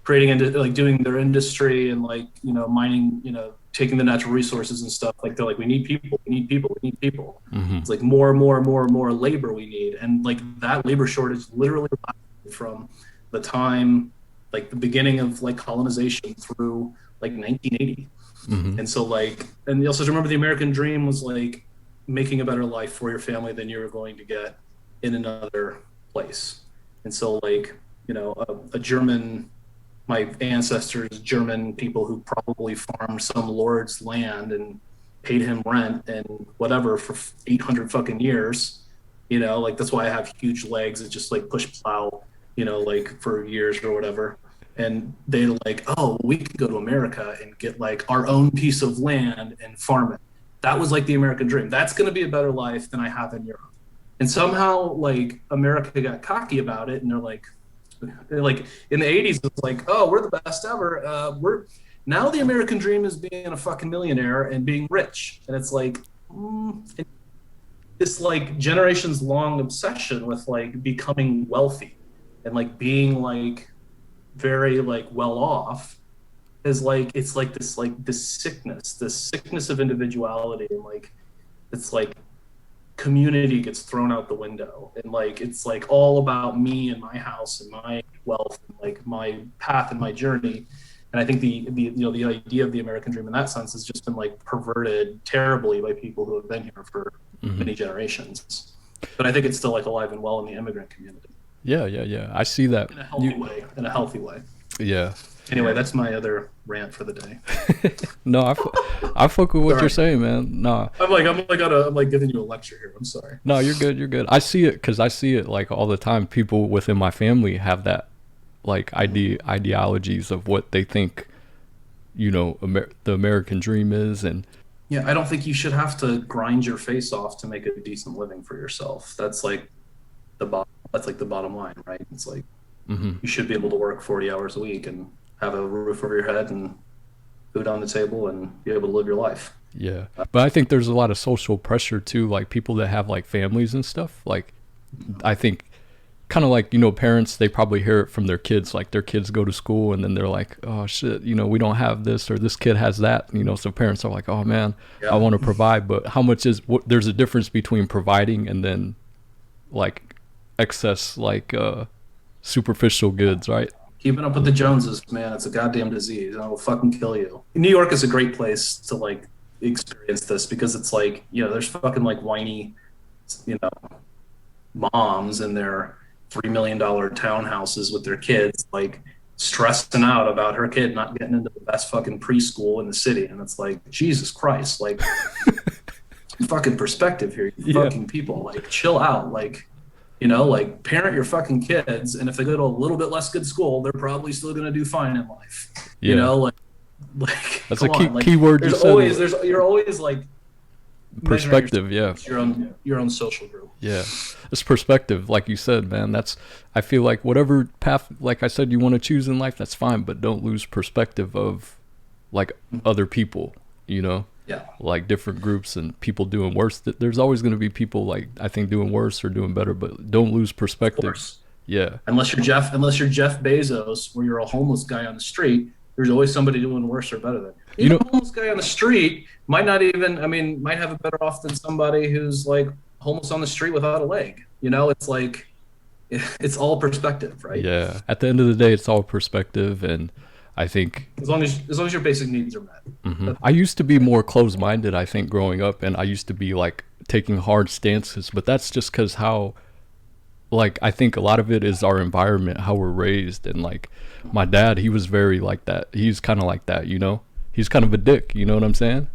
creating into like doing their industry and like, you know, mining, you know, taking the natural resources and stuff. Like they're like, we need people, we need people. Hmm. It's like more and more and more and more labor we need. And like that labor shortage literally lasted from the time, like the beginning of like colonization through like 1980. Hmm. And so like, and you also remember the American dream was like making a better life for your family than you were going to get in another place. And so like, you know, a German, my ancestors, German people who probably farmed some lord's land and paid him rent and whatever for 800 fucking years, you know, like that's why I have huge legs that just like push plow, you know, like for years or whatever. And they like, oh, we can go to America and get like our own piece of land and farm it. That was like the American dream. That's going to be a better life than I have in Europe. And somehow like America got cocky about it, and they're like in the 80s it's like, oh, we're the best ever, we're, Now the American dream is being a fucking millionaire and being rich, and it's like this like generations long obsession with like becoming wealthy and like being like very like well off is like it's like this sickness of individuality, and like it's like community gets thrown out the window, and like it's like all about me and my house and my wealth and like my path and my journey. And I think the you know the idea of the American dream in that sense has just been like perverted terribly by people who have been here for many generations. But I think it's still like alive and well in the immigrant community. Yeah, yeah, yeah. I see that. In a healthy way. In a healthy way. Yeah. Anyway, that's my other rant for the day. No, I fuck with what you're saying, man. No, I'm like giving you a lecture here. I'm sorry. no, you're good. You're good. I see it because I see it like all the time. People within my family have that like ideologies of what they think, you know, the American dream is, and Yeah, I don't think you should have to grind your face off to make a decent living for yourself. That's like that's like the bottom line, right? It's like you should be able to work 40 hours a week and have a roof over your head and food on the table and be able to live your life. yeah. But I think there's a lot of social pressure too, like people that have like families and stuff. Like, I think kind of like, you know, parents, they probably hear it from their kids, like their kids go to school and then they're like, oh shit, you know, we don't have this, or this kid has that, you know. So parents are like, oh man, I want to provide, but how much is what? There's a difference between providing and then like excess, like superficial goods, right? Keeping up with the Joneses, man, it's a goddamn disease. And it'll fucking kill you. New York is a great place to like experience this because it's like, you know, there's fucking like whiny, you know, moms in their $3 million townhouses with their kids, like stressing out about her kid not getting into the best fucking preschool in the city. And it's like, Jesus Christ, like some fucking perspective here, you fucking people, like chill out. Like, you know, like parent your fucking kids, and if they go to a little bit less good school, they're probably still going to do fine in life. You know, like that's a key word. You're always like perspective. Yeah, your own social group. Yeah, it's perspective, like you said, man. That's, I feel like whatever path, like I said, you want to choose in life, that's fine, but don't lose perspective of like other people, you know. Yeah. Like different groups and people doing worse. There's always going to be people like, I think, doing worse or doing better, but don't lose perspective. Yeah. Unless you're Jeff Bezos, where you're a homeless guy on the street, there's always somebody doing worse or better than you. Even a homeless guy on the street might not even, I mean, might have it better off than somebody who's like homeless on the street without a leg. You know, it's like, it's all perspective, right? Yeah. At the end of the day, it's all perspective, and I think as long as your basic needs are met. I used to be more closed-minded, I think, growing up, and I used to be like taking hard stances, but that's just because how, like, I think a lot of it is our environment, how we're raised. And like my dad, he was very like that. He's kind of like that, you know. He's kind of a dick, you know what I'm saying?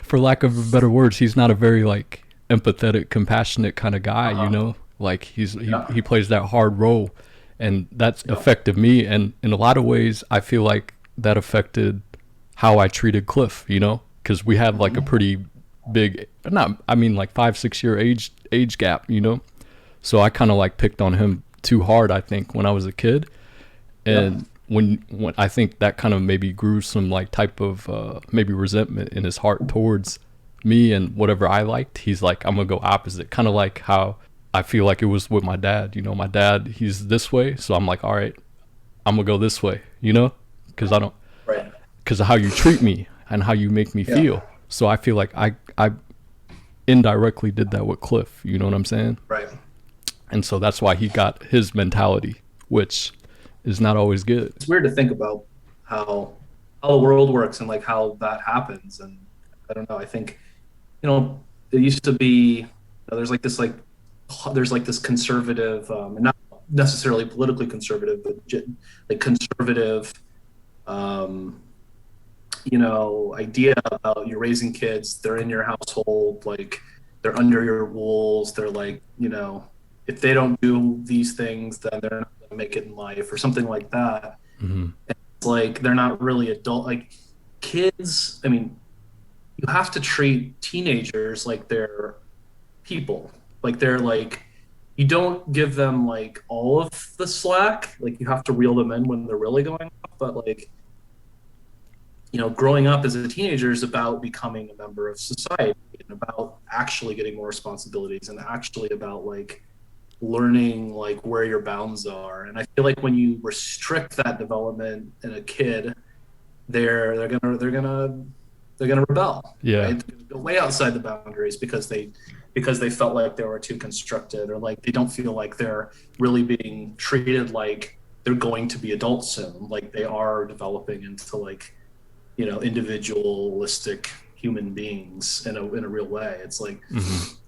For lack of better words, he's not a very like empathetic, compassionate kind of guy, you know. Like he plays that hard role. And that's affected me. And in a lot of ways, I feel like that affected how I treated Cliff, you know, because we had like a pretty big, I mean like 5-6 year age gap, you know. So I kind of like picked on him too hard, I think, when I was a kid. And when I think that kind of maybe grew some like type of maybe resentment in his heart towards me and whatever I liked. He's like, I'm going to go opposite. Kind of like how I feel like it was with my dad. You know, my dad, he's this way, so I'm like, all right, I'm gonna go this way, you know, because I don't, because of how you treat me and how you make me feel. So I feel like I indirectly did that with Cliff. You know what I'm saying? Right. And so that's why he got his mentality, which is not always good. It's weird to think about how the world works and like how that happens. And I don't know. I think, you know, it used to be, you know, there's like this conservative, not necessarily politically conservative, but like conservative, you know, idea about you're raising kids, they're in your household, like they're under your rules, they're like, you know, if they don't do these things, then they're not going to make it in life or something like that. And it's like, they're not really adult, like kids. I mean, you have to treat teenagers like they're people. Like they're like, you don't give them like all of the slack. Like you have to reel them in when they're really going off. But like, growing up as a teenager is about becoming a member of society and about actually getting more responsibilities and actually about like learning like where your bounds are. And I feel like when you restrict that development in a kid, they're gonna rebel, Yeah. right? They're gonna go way outside the boundaries because they felt like they were too constricted, or like they don't feel like they're really being treated like they're going to be adults soon, like they are developing into like individualistic human beings in a real way. It's like, Hmm.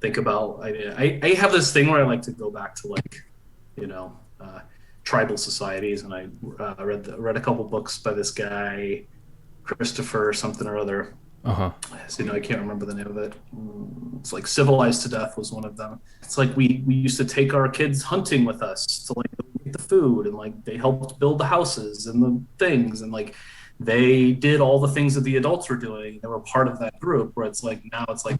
think about, I have this thing where I like to go back to like you know uh, tribal societies, and I read a couple books by this guy Christopher something or other. Uh-huh. So, I can't remember the name of it. It's like Civilized to Death was one of them. It's like we used to take our kids hunting with us to like get the food, and like they helped build the houses and the things, and like they did all the things that the adults were doing. They were part of that group. Where it's like now it's like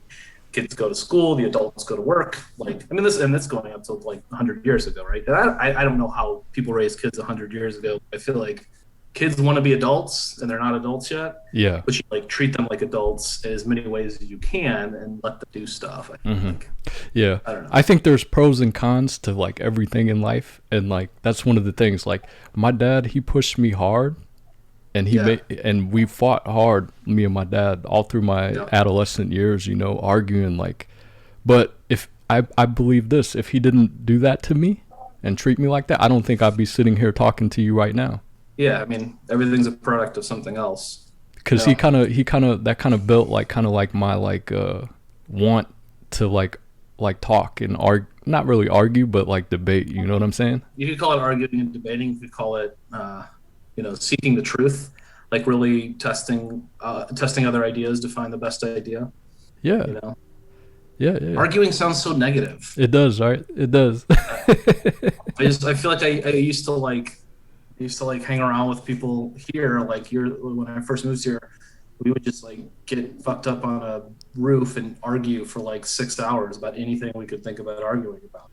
kids go to school, the adults go to work. Like, I mean, this going up to like 100 years ago, right? And I don't know how people raised kids 100 years ago. I feel like kids want to be adults and they're not adults yet, Yeah. but you like treat them like adults in as many ways as you can and let them do stuff. I Hmm. think. Yeah. I don't know. I think there's pros and cons to like everything in life, and like that's one of the things. Like my dad, he pushed me hard, and Yeah. we fought hard, me and my dad, all through my Yeah. adolescent years, arguing like. But if I believe this, if he didn't do that to me and treat me like that, I don't think I'd be sitting here talking to you right now. Yeah. I mean, everything's a product of something else. You Because know? that kind of built like kind of like my like want to like talk and argue, not really argue, but like debate. You know what I'm saying? You could call it arguing and debating. You could call it, seeking the truth, like really testing other ideas to find the best idea. Yeah, You know, yeah, yeah. arguing sounds so negative. It does, right? It does. I feel like I used to like hang around with people here. Like when I first moved here, we would just like get fucked up on a roof and argue for like 6 hours about anything we could think about arguing about.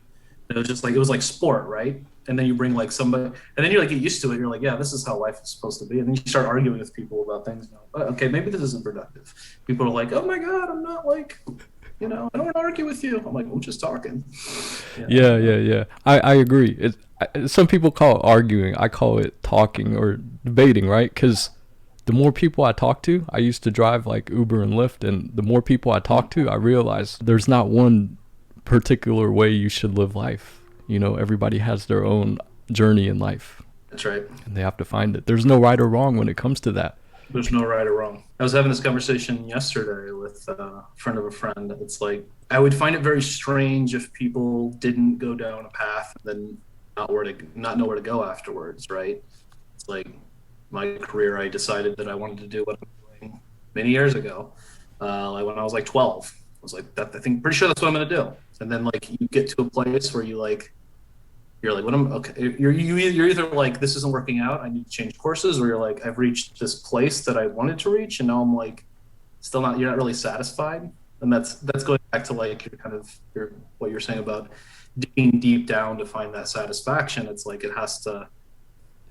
It was just like, it was like sport, right? And then you bring like somebody, and then you like get used to it. You're like, yeah, this is how life is supposed to be. And then you start arguing with people about things. Okay, maybe this isn't productive. People are like, oh my god, I'm not like, I don't want to argue with you. I'm like, we're just talking. Yeah, yeah, yeah. I agree. Some people call it arguing. I call it talking or debating, right? Because the more people I talk to, I used to drive like Uber and Lyft, and the more people I talk to, I realize there's not one particular way you should live life. Everybody has their own journey in life, That's right. and they have to find it. There's no right or wrong when it comes to that. There's no right or wrong. I was having this conversation yesterday with a friend of a friend. It's like I would find it very strange if people didn't go down a path and then not know where to go afterwards, right? It's like my career. I decided that I wanted to do what I'm doing many years ago. Like when I was like 12, I was like, that I think pretty sure that's what I'm going to do. And then like you get to a place where you're like, what am okay? You're either like, this isn't working out, I need to change courses, or you're like, I've reached this place that I wanted to reach, and now I'm like, you're not really satisfied. And that's going back to like what you're saying about digging deep down to find that satisfaction. It's like you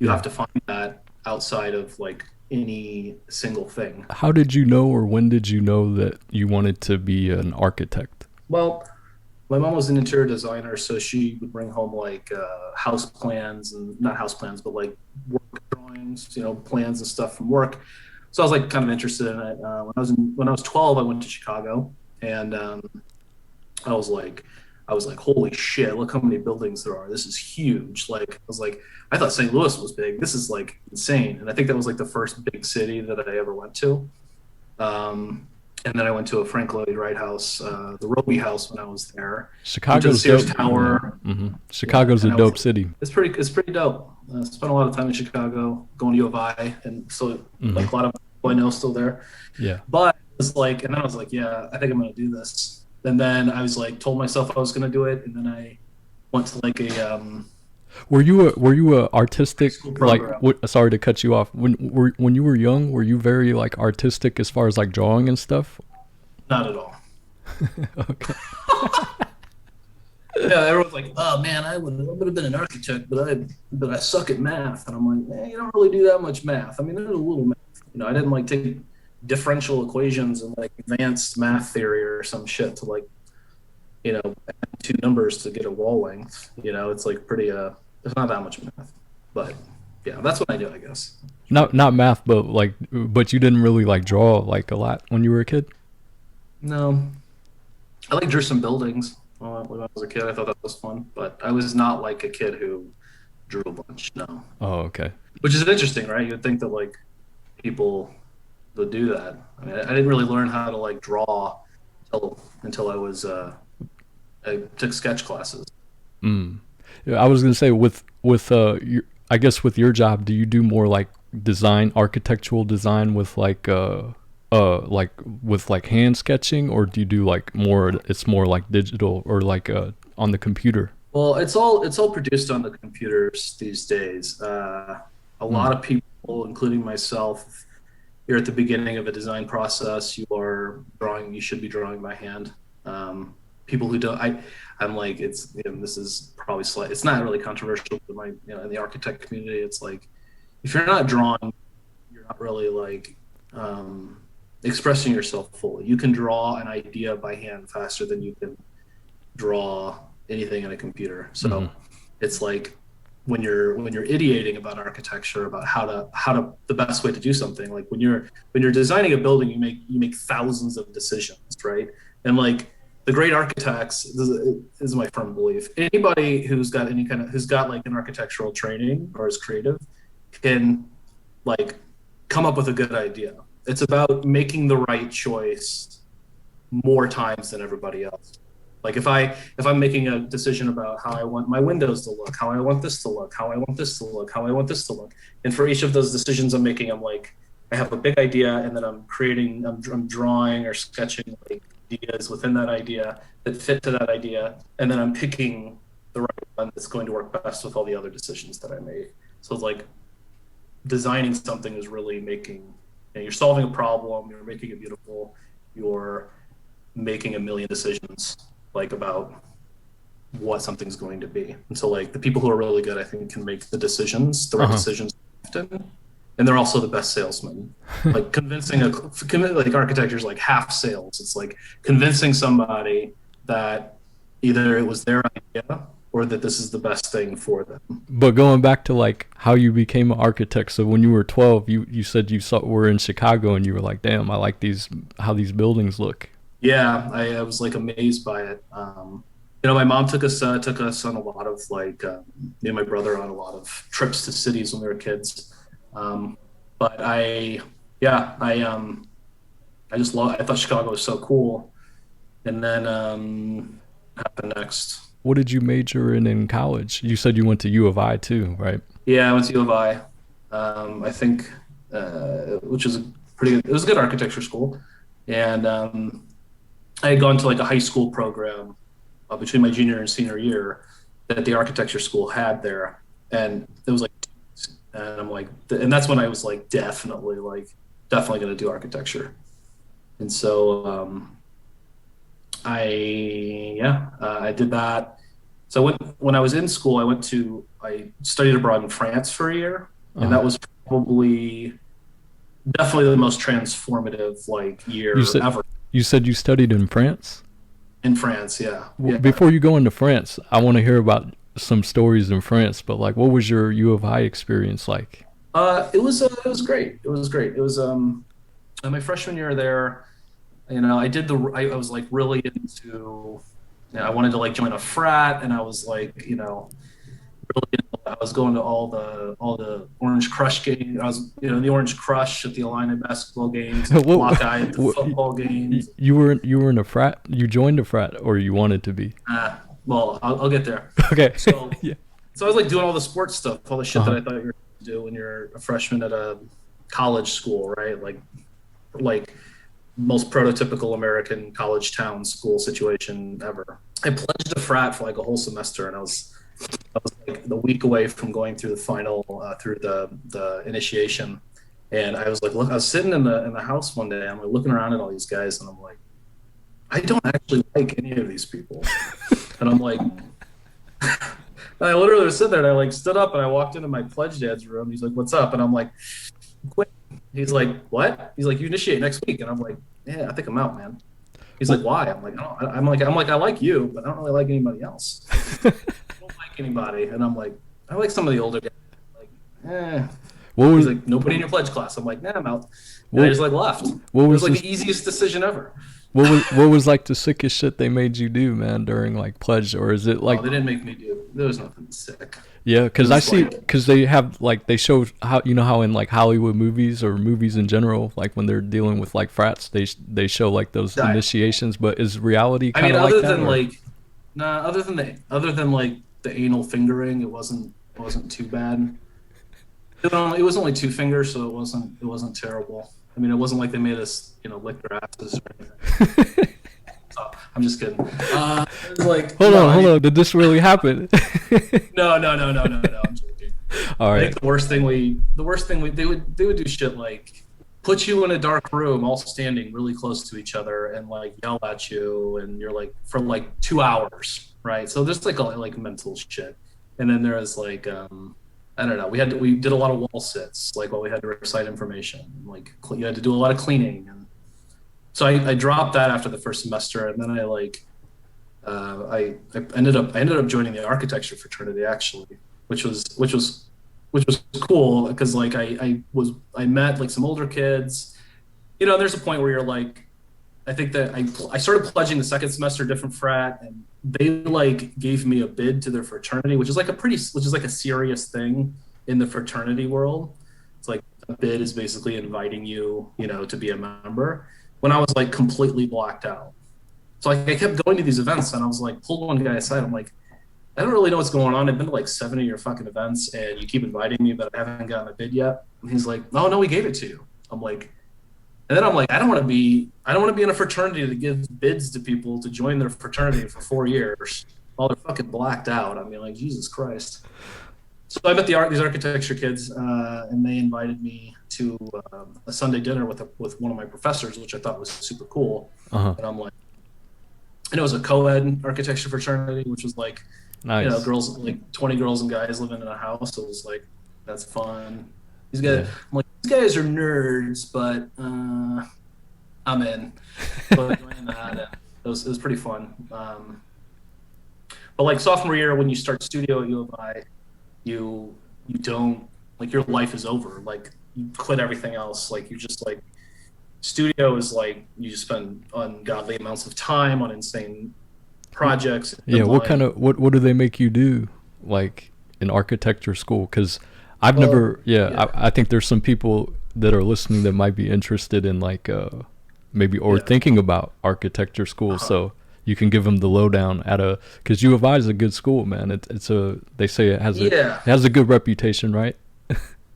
Yeah. have to find that outside of like any single thing. How did you know, or when did you know that you wanted to be an architect? Well, my mom was an interior designer, so she would bring home like house plans, and not house plans, but like work drawings, plans and stuff from work. So I was like kind of interested in it. When I was 12, I went to Chicago, and I was like, holy shit, look how many buildings there are. This is huge. Like, I was like, I thought St. Louis was big. This is like insane. And I think that was like the first big city that I ever went to. And then I went to a Frank Lloyd Wright house, the Roby House, when I was there. Went to the Chicago's Sears dope. Tower. Hmm. Chicago's And a I was dope city. It's pretty dope. I spent a lot of time in Chicago, going to U of I, and so like a lot of people I know still there. Yeah. But it's like, and then I was like, yeah, I think I'm gonna do this. And then I was like, told myself I was gonna do it, and then I went to like a Were you a artistic, school like program. sorry to cut you off. When you were young, were you very like artistic as far as like drawing and stuff? Not at all. Okay. Yeah, everyone's like, "Oh man, I would have been an architect, but I suck at math." And I'm like, "Man, you don't really do that much math. I mean, there's a little math. I didn't like take differential equations and like advanced math theory or some shit to like, add two numbers to get a wall length. It's like pretty there's not that much math, but yeah, that's what I do, I guess. Not math, but like, but you didn't really like draw like a lot when you were a kid. No, I like drew some buildings when I was a kid. I thought that was fun, but I was not like a kid who drew a bunch. No, Oh, okay. which is interesting, right? You'd think that like people would do that. I mean, I didn't really learn how to like draw until I took sketch classes. Mm. Yeah, I was gonna say I guess with your job, do you do more like design, architectural design with like with like hand sketching, or do you do like more? It's more like digital or like on the computer. Well, it's all produced on the computers these days. A Mm. lot of people, including myself, you're at the beginning of a design process. You should be drawing by hand. People who don't, I'm like, this is probably it's not really controversial, but in the architect community, it's like, if you're not drawing, you're not really like, expressing yourself fully. You can draw an idea by hand faster than you can draw anything in a computer. Hmm. So it's like when you're ideating about architecture, about how to the best way to do something. Like when you're designing a building, you make thousands of decisions, right? And like the great architects, this is my firm belief. Anybody who's got like an architectural training or is creative can like come up with a good idea. It's about making the right choice more times than everybody else. Like if I'm making a decision about how I want my windows to look, how I want this to look, how I want this to look, how I want this to look, and for each of those decisions I'm making, I'm like, I have a big idea, and then I'm drawing or sketching like ideas within that idea that fit to that idea, and then I'm picking the right one that's going to work best with all the other decisions that I make. So it's like designing something is really you're solving a problem, you're making it beautiful, you're making a million decisions like about what something's going to be. And so like the people who are really good, I think, can make the Uh right huh. decisions often. And they're also the best salesmen. Like like architecture is like half sales. It's like convincing somebody that either it was their idea or that this is the best thing for them. But going back to like how you became an architect, so when you were 12, you said you saw were in Chicago and you were like, damn, I like these how these buildings look. Yeah, I was like amazed by it. My mom took us on a lot of like me and my brother on a lot of trips to cities when we were kids. Um, but yeah, I thought Chicago was so cool. And then happened next? What did you major in college? You said you went to U of I too, right? Yeah, I went to U of I. I think, which is it was a good architecture school, and I had gone to like a high school program between my junior and senior year that the architecture school had there, and it was like, and I'm like, and that's when I was like definitely going to do architecture, and so I did that. So when I was in school, I studied abroad in France for a year, and Uh, that was probably definitely the most transformative like you year said ever you said you studied in France. in France. Yeah, yeah. Before you go into France, I want to hear about some stories in France. But like, what was your U of I experience like? It was great. It was great. It was my freshman year there. I was like really into. I wanted to like join a frat, and I was like, really, I was going to all the Orange Crush games. I was, the Orange Crush at the Illini basketball games, and what, Block Eye at the football games. you were in a frat? You joined a frat, or you wanted to be? Well, I'll get there. Okay. So, Yeah. so I was like doing all the sports stuff, all the Uh shit that huh. I thought you were going to do when you're a freshman at a college school, right? Like most prototypical American college town school situation ever. I pledged a frat for like a whole semester, and I was like the week away from going through the final, through the initiation, and I was like, look, I was sitting in the house one day, I'm like looking around at all these guys, and I'm like, I don't actually like any of these people, and I'm like, I literally was sitting there and I like stood up and I walked into my pledge dad's room. He's like, "What's up?" And I'm like, "Quit." He's like, "What?" He's like, "You initiate next week." And I'm like, "Yeah, I think I'm out, man." He's like, Well, "Why?" I'm like, "I don't, I'm like, I like you, but I don't really like anybody else. I don't like anybody." And I'm like, "I like some of the older guys." Like, eh. what He's was like, "Nobody in your pledge class." I'm like, "Nah, I'm out." And I what just like left. It what was was like this? the easiest decision ever. What was like the sickest shit they made you do, man, during like pledge, or is it Oh, like they didn't make me do. There was nothing sick. yeah? It Because I was see like, because they have like they show how you know how in like Hollywood movies or movies in general, like when they're dealing with like frats, they show like those initiations. But is reality I kind mean, of like other that, than or like, nah, other than like the anal fingering, it wasn't too bad. It was only two fingers, so it wasn't terrible. I mean, it wasn't like they made us, lick their asses or anything. So, I'm just kidding. It was like no, I hold mean, on, did this really happen? no, no, no, no, no, no. I'm joking. All I right, think the worst thing they would do shit like put you in a dark room, all standing really close to each other, and like yell at you, and you're like for like 2 hours, right? So there's like like mental shit, and then there is like I don't know. We did a lot of wall sits, like while we had to recite information. Like you had to do a lot of cleaning, and so I dropped that after the first semester, and then I ended up joining the architecture fraternity actually, which was cool because like I met like some older kids. There's a point where you're like, I think that I started pledging the second semester, different frat, and they like gave me a bid to their fraternity, which is like a serious thing in the fraternity world. It's like a bid is basically inviting you, to be a member. When I was like completely blacked out, so like I kept going to these events, and I was like, pulled one guy aside. I'm like, I don't really know what's going on. I've been to like 7 of your fucking events, and you keep inviting me, but I haven't gotten a bid yet. And he's like, "Oh no, we gave it to you." I'm like, and then I'm like, I don't want to be in a fraternity that gives bids to people to join their fraternity for 4 years while they're fucking blacked out. I mean, like Jesus Christ. So I met these architecture kids, and they invited me to a Sunday dinner with one of my professors, which I thought was super cool. uh huh, And I'm like, and it was a co-ed architecture fraternity, which was like, nice, girls, like 20 girls and guys living in a house. So it was like, that's fun. I'm yeah. like, these guys are nerds, but I'm in. So I joined that, and it was pretty fun. But like sophomore year, when you start studio at U of I, you don't like your life is over. Like you quit everything else. Like you just like studio is like you just spend ungodly amounts of time on insane projects and Yeah, what kind deadlines. of what do they make you do, like in architecture school? Because I've Well, never. Yeah, yeah, I think there's some people that are listening that might be interested in like maybe or yeah, thinking about architecture school. uh-huh. So you can give them the lowdown at a because U of I is a good school, man. It's a they say it Yeah, has a good reputation, right?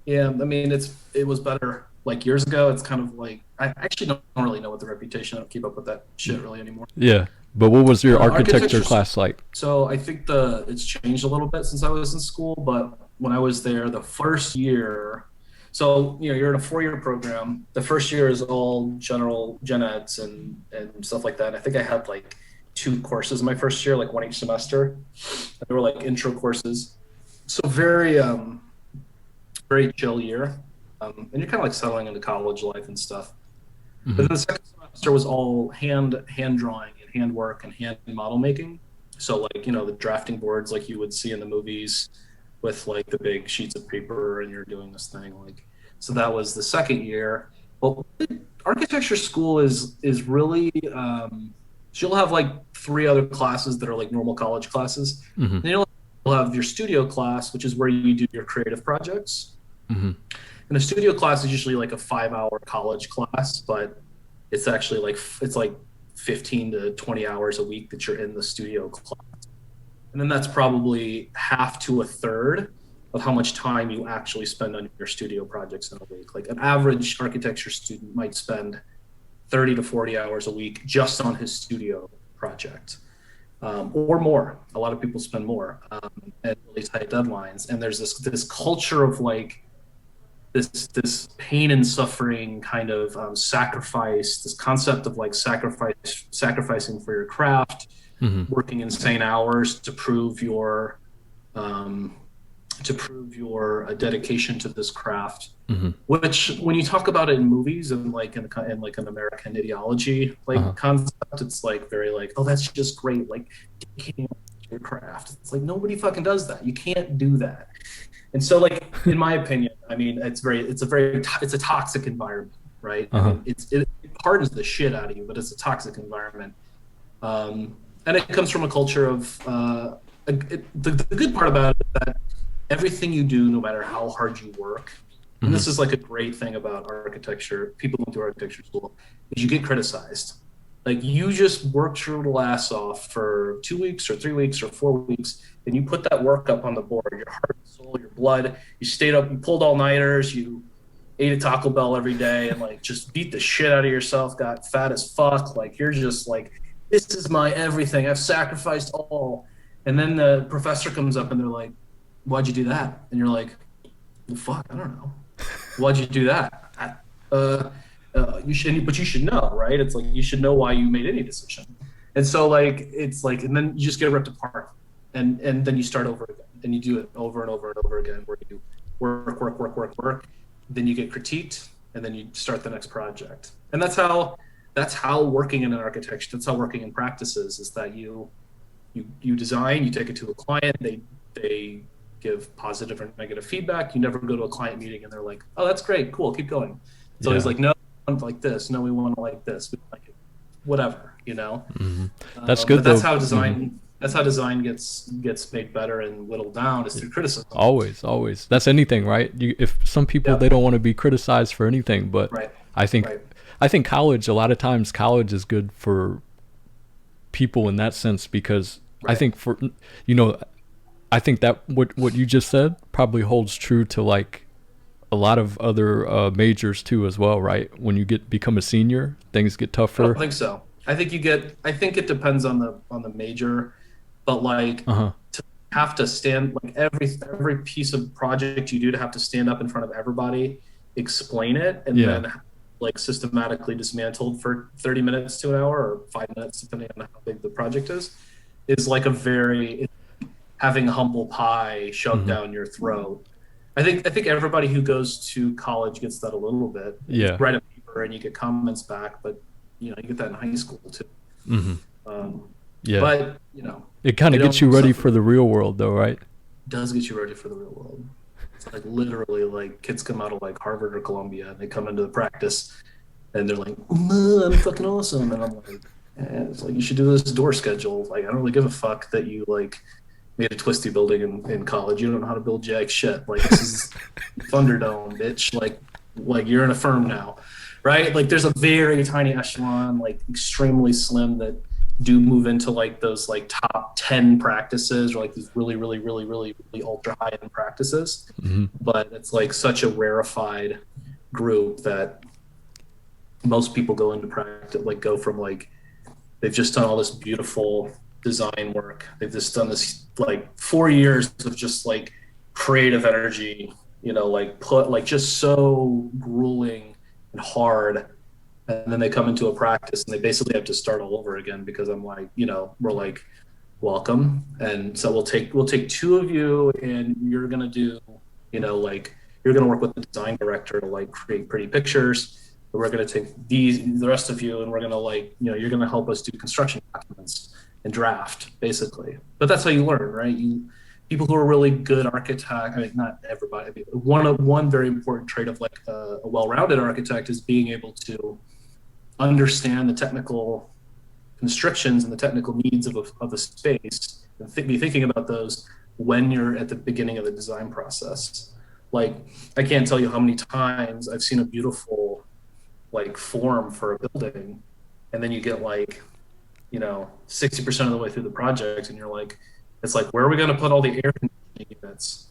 yeah. I mean, it was better like years ago. It's kind of like I actually don't really know what the reputation. I don't keep up with that shit really anymore. Yeah, but what was your architecture Architecture. class like? So I think it's changed a little bit since I was in school, but when I was there, the first year, so you're in a 4 year program. The first year is all general gen eds and stuff like that. I think I had like two courses my first year, like one each semester. They were like intro courses. So very chill year. And you're kind of like settling into college life and stuff. But Hmm. then the second semester was all hand drawing and hand work and hand model making. So like the drafting boards like you would see in the movies with like the big sheets of paper and you're doing this thing like so that was the second year. Well, architecture school is really so you'll have like three other classes that are like normal college classes. Hmm. Then you'll have your studio class, which is where you do your creative projects. Hmm. And the studio class is usually like a 5 hour college class, but it's like 15 to 20 hours a week that you're in the studio class. And then that's probably half to a third of how much time you actually spend on your studio projects in a week. Like an average architecture student might spend 30 to 40 hours a week just on his studio project. Or more. A lot of people spend more at really tight deadlines. And there's this culture of like this pain and suffering kind of sacrifice, this concept of like sacrificing for your craft, working insane hours to prove your um, dedication to this craft. Which, when you talk about it in movies and like in like an American ideology like concept, it's like very like, oh, that's just great, like dedicating to your craft. It's like nobody fucking does that. You can't do that. And so, like, in my opinion, I mean, it's a toxic environment, right? I mean, it hardens the shit out of you, but it's a toxic environment. And it comes from a culture of the good part about it is that everything you do, no matter how hard you work, and this is like a great thing about architecture, people who go to architecture school, is you get criticized. Like, you just worked your little ass off for 2 weeks or 3 weeks or 4 weeks, and you put that work up on the board, your heart, soul, your blood. You stayed up, you pulled all-nighters, you ate a Taco Bell every day, and like just beat the shit out of yourself, got fat as fuck. Like, you're just like, this is my everything. I've sacrificed all. And then the professor comes up and they're like, why'd you do that? And you're like, well, fuck, I don't know. Why'd you do that? You should know, right? It's like, you should know why you made any decision. And so, like, it's like, and then you just get ripped apart, and then you start over again, and you do it over and over and over again, where you work. Then you get critiqued, and then you start the next project. And that's how working in an architecture, that's how working in practices is that you design, you take it to a client, they give positive or negative feedback. You never go to a client meeting and they're like, oh, that's great, cool, keep going. It's always like, no, we want it like this. No, we want it like this. We like it. Whatever, you know. That's good. That's how design. That's how design gets made better and whittled down, is through criticism. Always. That's anything, right? If some people, they don't want to be criticized for anything, but I think college, a lot of times college is good for people in that sense, because I think I think that what you just said probably holds true to like a lot of other majors too as well, right? When you become a senior, things get tougher. I don't think so. I think it depends on the major, but like to have to stand, like every piece of project you do, to have to stand up in front of everybody, explain it, and then like systematically dismantled for 30 minutes to an hour or 5 minutes, depending on how big the project is like having humble pie shoved down your throat. I think everybody who goes to college gets that a little bit. You write a paper and you get comments back, but you get that in high school too. But it kind of gets you ready for the real world, though, right? It does get you ready for the real world. It's like literally, like, kids come out of like Harvard or Columbia and they come into the practice and they're like, I'm fucking awesome, and I'm like, it's like, you should do this door schedule. Like, I don't really give a fuck that you like made a twisty building in college. You don't know how to build jack shit. Like, this is Thunderdome, bitch. Like you're in a firm now, right? Like, there's a very tiny echelon, like extremely slim, that do move into like those like top 10 practices, or like these really, really, really, really, really ultra high end practices. But it's like such a rarefied group that most people go into practice, like go from like, they've just done all this beautiful design work. They've just done this like 4 years of just like creative energy, like put like just so grueling and hard. And then they come into a practice and they basically have to start all over again, because I'm like, we're like, welcome. And so we'll take 2 of you, and you're going to do, like, you're going to work with the design director to like create pretty pictures. We're going to take the rest of you, and we're going to like, you're going to help us do construction documents and draft, basically. But that's how you learn, right? People who are really good architects, I mean, not everybody. I mean, one very important trait of like a well-rounded architect is being able to understand the technical constrictions and the technical needs of a space, and be thinking about those when you're at the beginning of the design process. Like, I can't tell you how many times I've seen a beautiful like form for a building, and then you get like 60% of the way through the project, and you're like, it's like, where are we going to put all the air conditioning units?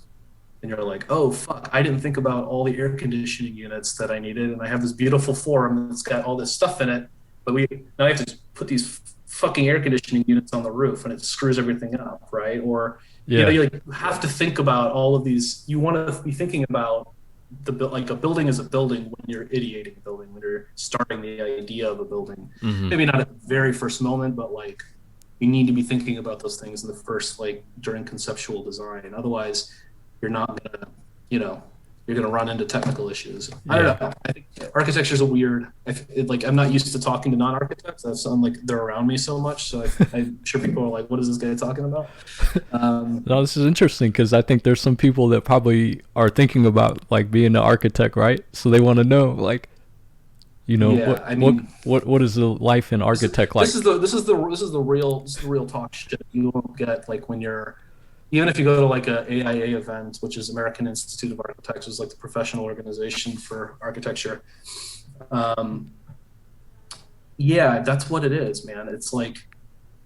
And you're like, oh fuck, I didn't think about all the air conditioning units that I needed, and I have this beautiful form that's got all this stuff in it, but now I have to put these fucking air conditioning units on the roof, and it screws everything up, right? Or you have to think about all of these. You want to be thinking about like a building is a building when you're ideating a building, when you're starting the idea of a building. Maybe not at the very first moment, but like you need to be thinking about those things in the first, like during conceptual design. Otherwise, you're not gonna, you know, you're gonna run into technical issues. I Yeah. don't know. I think architecture is a weird. Like I'm not used to talking to non-architects. That's like they're around me so much. So I'm sure people are like, "What is this guy talking about?" No, this is interesting because I think there's some people that probably are thinking about like being an architect, right? So they want to know, like, Yeah, I mean, what is the life in architect this is like? the real talk shit you won't get like when you're even if you go to like a AIA event, which is American Institute of Architects, which is like the professional organization for architecture. Um, yeah, that's what it is, man. It's like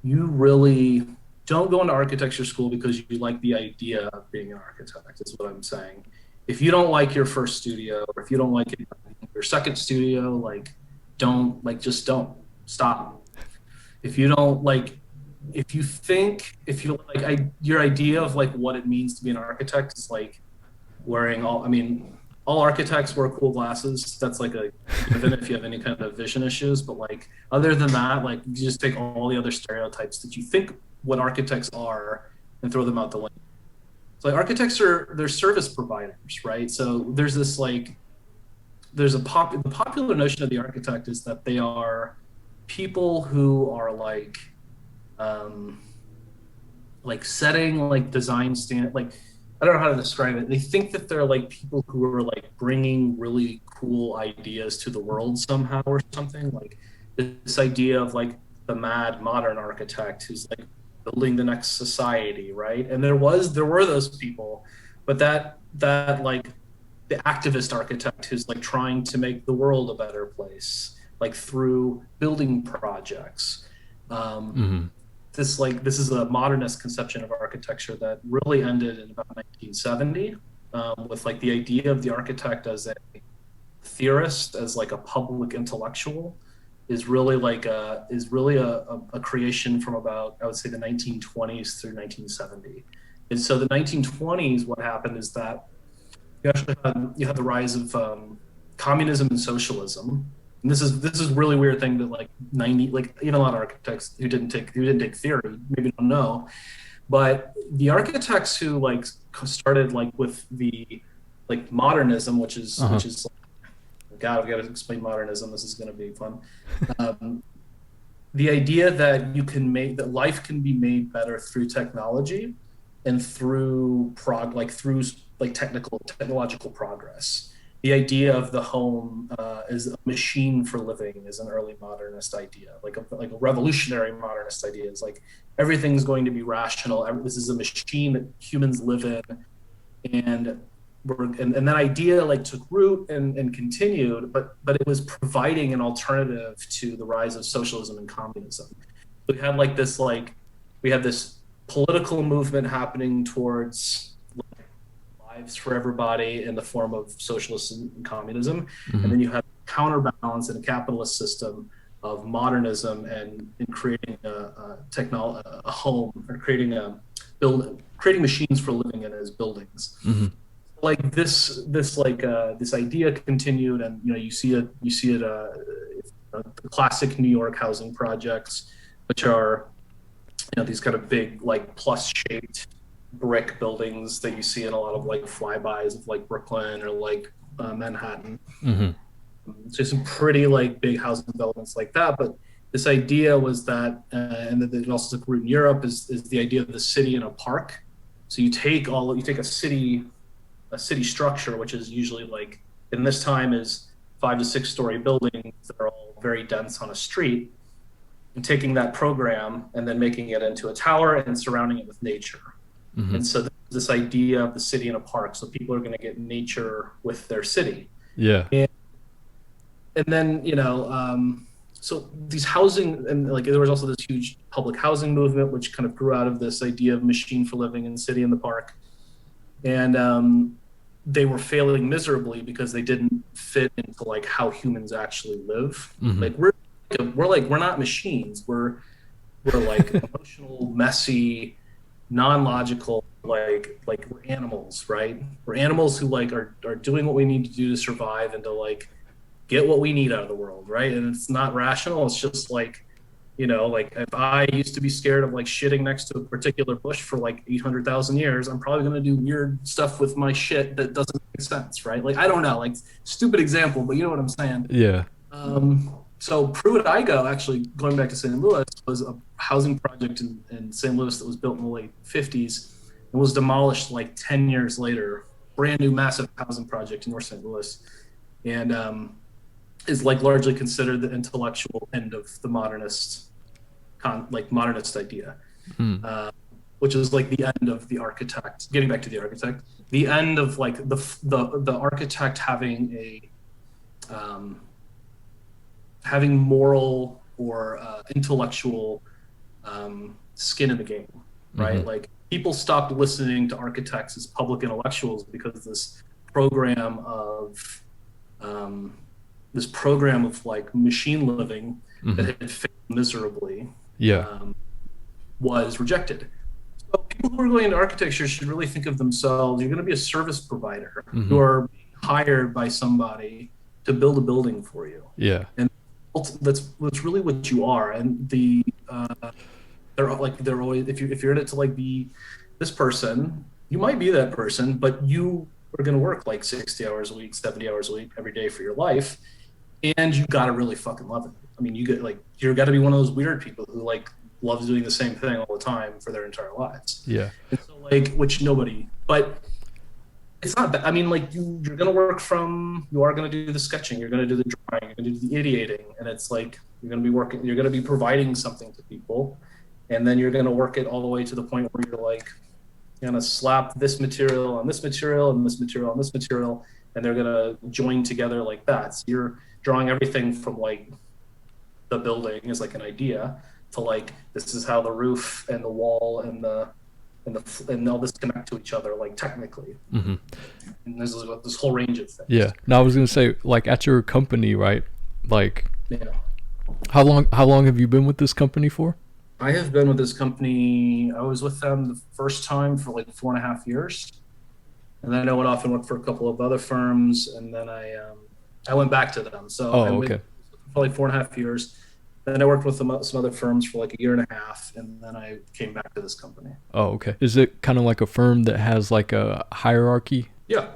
you really don't go into architecture school because you like the idea of being an architect, is what I'm saying. If you don't like your first studio, or if you don't like your second studio, like don't like just don't stop. If you don't like if you like your idea of like what it means to be an architect is like wearing all I mean all architects wear cool glasses. That's like a given if you have any kind of vision issues. But like other than that, like you just take all the other stereotypes that you think what architects are and throw them out the window. So like architects they're service providers, right? So there's this like the popular notion of the architect is that they are people who are um, like setting like design stand like I don't know how to describe it. They think that they're like people who are like bringing really cool ideas to the world somehow or something. Like this idea of like the mad modern architect who's like building the next society, right? And there were those people, but that like the activist architect who's like trying to make the world a better place, like through building projects. Um, Hmm. this is a modernist conception of architecture that really ended in about 1970 with like the idea of the architect as a theorist, as like a public intellectual, is really a creation from about I would say the 1920s through 1970. And so the 1920s, what happened is that you had the rise of communism and socialism. And this is really weird thing that like 90 like even a lot of architects who didn't take theory maybe don't know, but the architects who like started like with the like modernism, Uh-huh. which is God, I've got to explain modernism. This is going to be fun. Um, the idea that you can make that life can be made better through technology and through like technological progress. The idea of the home as a machine for living is an early modernist idea, like a revolutionary modernist idea. Is like everything's going to be rational. This is a machine that humans live in, and and that idea like took root and continued, but it was providing an alternative to the rise of socialism and communism. We had we had this political movement happening towards like, lives for everybody in the form of socialism and communism, and Hmm. then you had counterbalance in a capitalist system of modernism and creating a home or creating machines for living in as buildings. Hmm. Like this idea continued, and you see it the classic New York housing projects, which are these kind of big like plus shaped brick buildings that you see in a lot of like flybys of like Brooklyn or like Manhattan. Hmm. So some pretty like big housing developments like that. But this idea was that, and that it also took root in Europe, is the idea of the city in a park. So you take a city structure, which is usually like in this time is 5 to 6 story buildings that are all very dense on a street, and taking that program and then making it into a tower and surrounding it with nature. Hmm. And so this idea of the city in a park, so people are going to get nature with their city. Yeah. And then so these housing and like there was also this huge public housing movement which kind of grew out of this idea of machine for living in the city in the park, and they were failing miserably because they didn't fit into like how humans actually live. Hmm. Like we're not machines. We're like emotional, messy, non-logical, like we're animals, right? We're animals who like are doing what we need to do to survive and to like get what we need out of the world, right? And it's not rational. It's just like Like if I used to be scared of like shitting next to a particular bush for like 800,000 years, I'm probably going to do weird stuff with my shit that doesn't make sense, right? Like, I don't know, like stupid example, but you know what I'm saying? Yeah. So Pruitt-Igoe, actually going back to St. Louis, was a housing project in St. Louis that was built in the late 50s and was demolished like 10 years later. Brand new massive housing project in North St. Louis. And is like largely considered the intellectual end of the modernist idea, Mm. which is like the end of the architect. Getting back to the architect, the end of like the architect having a having moral or intellectual skin in the game, right? Mm-hmm. Like people stopped listening to architects as public intellectuals because this program of like machine living that Mm-hmm. had failed miserably Yeah. um, was rejected. So people who are going into architecture should really think of themselves. You're going to be a service provider. Mm-hmm. You are hired by somebody to build a building for you, Yeah. and that's really what you are. And they're always, if you're in it to like be this person, you might be that person, but you are going to work like 60 hours a week, 70 hours a week every day for your life, and you got to really fucking love it. I mean, you're got to be one of those weird people who like loves doing the same thing all the time for their entire lives. Yeah. And so like, which nobody, but it's not bad. I mean, like you're going to you are going to do the sketching, you're going to do the drawing, you're going to do the ideating. And it's like, you're going to be providing something to people. And then you're going to work it all the way to the point where you're like, you're going to slap this material on this material and this material on this material, and they're going to join together like that. So you're drawing everything from like the building is like an idea to like, this is how the roof and the wall and all this connect to each other, like technically. Mm-hmm. And there's this whole range of things. Yeah. Now I was gonna say, like at your company, right? Like, Yeah. how long have you been with this company for? I have been with this company. I was with them the first time for like 4.5 years. And then I went off and worked for a couple of other firms. And then I went back to them. So Oh, I went okay. for like 4.5 years. Then I worked with some other firms for like a year and a half. And then I came back to this company. Oh, okay. Is it kind of like a firm that has like a hierarchy? Yeah.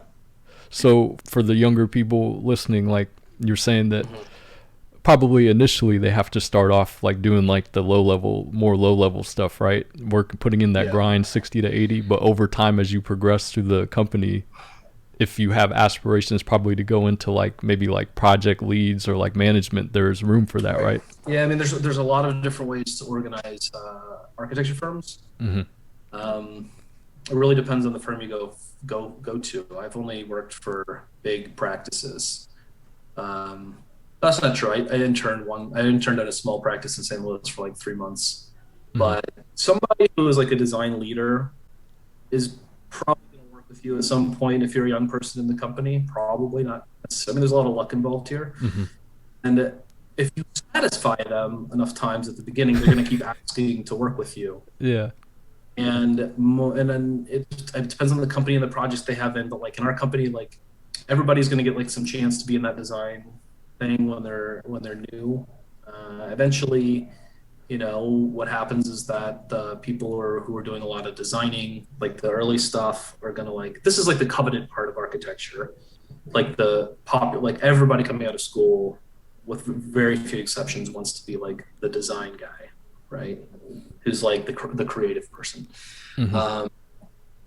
So for the younger people listening, like you're saying that Mhm. probably initially they have to start off like doing like the more low level stuff, right? Putting in that Yeah. grind 60 to 80, but over time as you progress through the company, if you have aspirations probably to go into like maybe like project leads or like management, there's room for that, right? Yeah, I mean, there's a lot of different ways to organize architecture firms. Mm-hmm. It really depends on the firm you go to. I've only worked for big practices. That's not true. I interned at a small practice in St. Louis for like 3 months. Mm-hmm. But somebody who is like a design leader is probably going to work with you at some point if you're a young person in the company. Probably not. I mean, there's a lot of luck involved here. Mm-hmm. And if you satisfy them enough times at the beginning, they're going to keep asking to work with you. Yeah. And then it depends on the company and the projects they have in. But like in our company, like everybody's going to get like some chance to be in that design thing when they're new. Eventually, what happens is that the people who are doing a lot of designing, like the early stuff, are going to like, this is like the coveted part of architecture, like like everybody coming out of school, with very few exceptions, wants to be like the design guy, right? Who's like the creative person. Mm-hmm.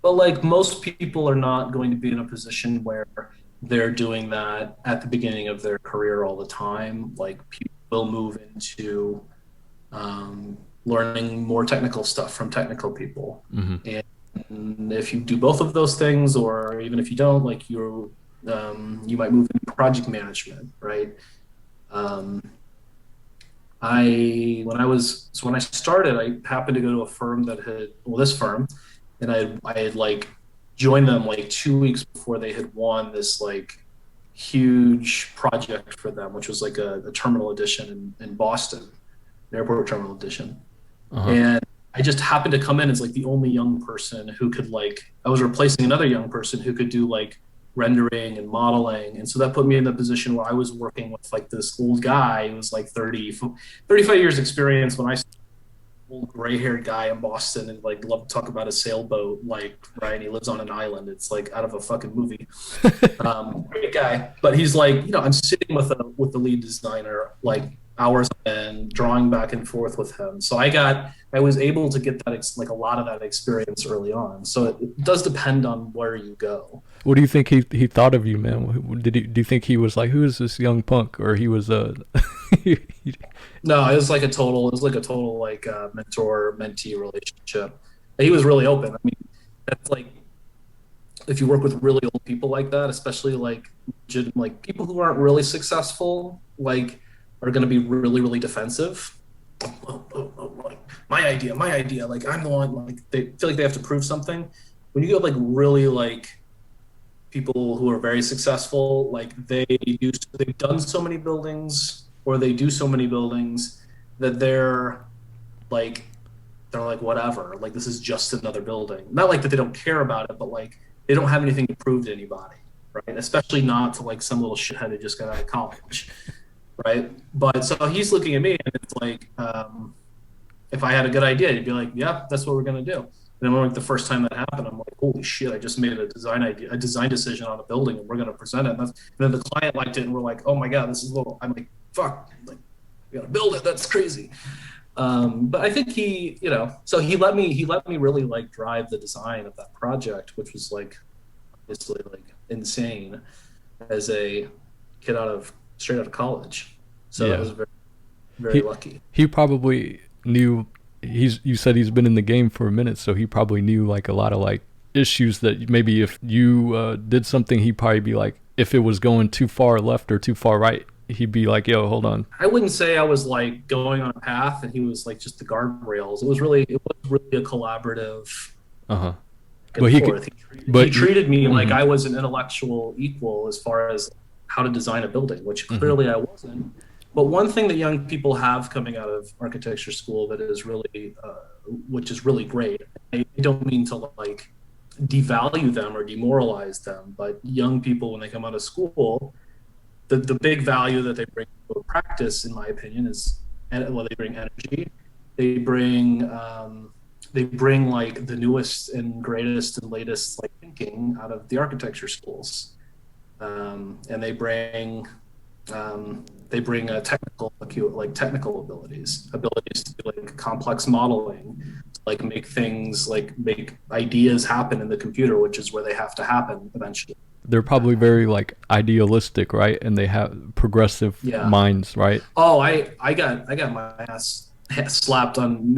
But like most people are not going to be in a position where they're doing that at the beginning of their career all the time. Like people will move into learning more technical stuff from technical people. Mm-hmm. And if you do both of those things, or even if you don't, like you might move into project management, right? When I started, I happened to go to a firm that this firm, and I had like joined them like 2 weeks before they had won this like huge project for them, which was like a terminal edition in Boston, an airport terminal edition. Uh-huh. And I just happened to come in as like the only young person who could I was replacing another young person who could do like rendering and modeling. And so that put me in the position where I was working with like this old guy who was like 35 years experience when I old gray-haired guy in Boston and like love to talk about a sailboat, like right. He lives on an island. It's like out of a fucking movie. Great guy, but he's like, I'm sitting with the lead designer like hours and drawing back and forth with him. So I was able to get that like a lot of that experience early on. So it does depend on where you go. What do you think he thought of you, man? Do you think he was like, who is this young punk, or he was No, it was like a total like mentor mentee relationship. He was really open. I mean, that's like if you work with really old people like that, especially like people who aren't really successful, like are going to be really, really defensive. Like my idea. Like I'm the one. Like they feel like they have to prove something. When you get like really like people who are very successful, like they've done so many buildings or they do so many buildings that they're like whatever. Like this is just another building. Not like that they don't care about it, but like they don't have anything to prove to anybody, right? Especially not to like some little shithead who just got out of college. Right. But so he's looking at me and it's like, if I had a good idea, he'd be like, yeah, that's what we're going to do. And then like the first time that happened, I'm like, holy shit, I just made a design decision on a building and we're going to present it. And then the client liked it and we're like, oh my God, this is I'm like, fuck, like we got to build it. That's crazy. But I think so he let me really like drive the design of that project, which was like, obviously like insane as a kid straight out of college. So I was very, very lucky. He probably knew you said he's been in the game for a minute, so he probably knew like a lot of like issues that maybe if you did something, he'd probably be like, if it was going too far left or too far right, he'd be like, yo, hold on. I wouldn't say I was like going on a path and he was like just the guardrails. It was really a collaborative. But he treated me like I was an intellectual equal as far as how to design a building, which clearly I wasn't. But one thing that young people have coming out of architecture school that is really, which is really great. I don't mean to like devalue them or demoralize them, but young people, when they come out of school, the big value that they bring to a practice, in my opinion, is, well, they bring energy. They bring like the newest and greatest and latest like thinking out of the architecture schools. And they bring technical abilities to do like complex modeling, to like make ideas happen in the computer, which is where they have to happen eventually. They're probably very like idealistic, right? And they have progressive minds, right? Oh, I got my ass slapped on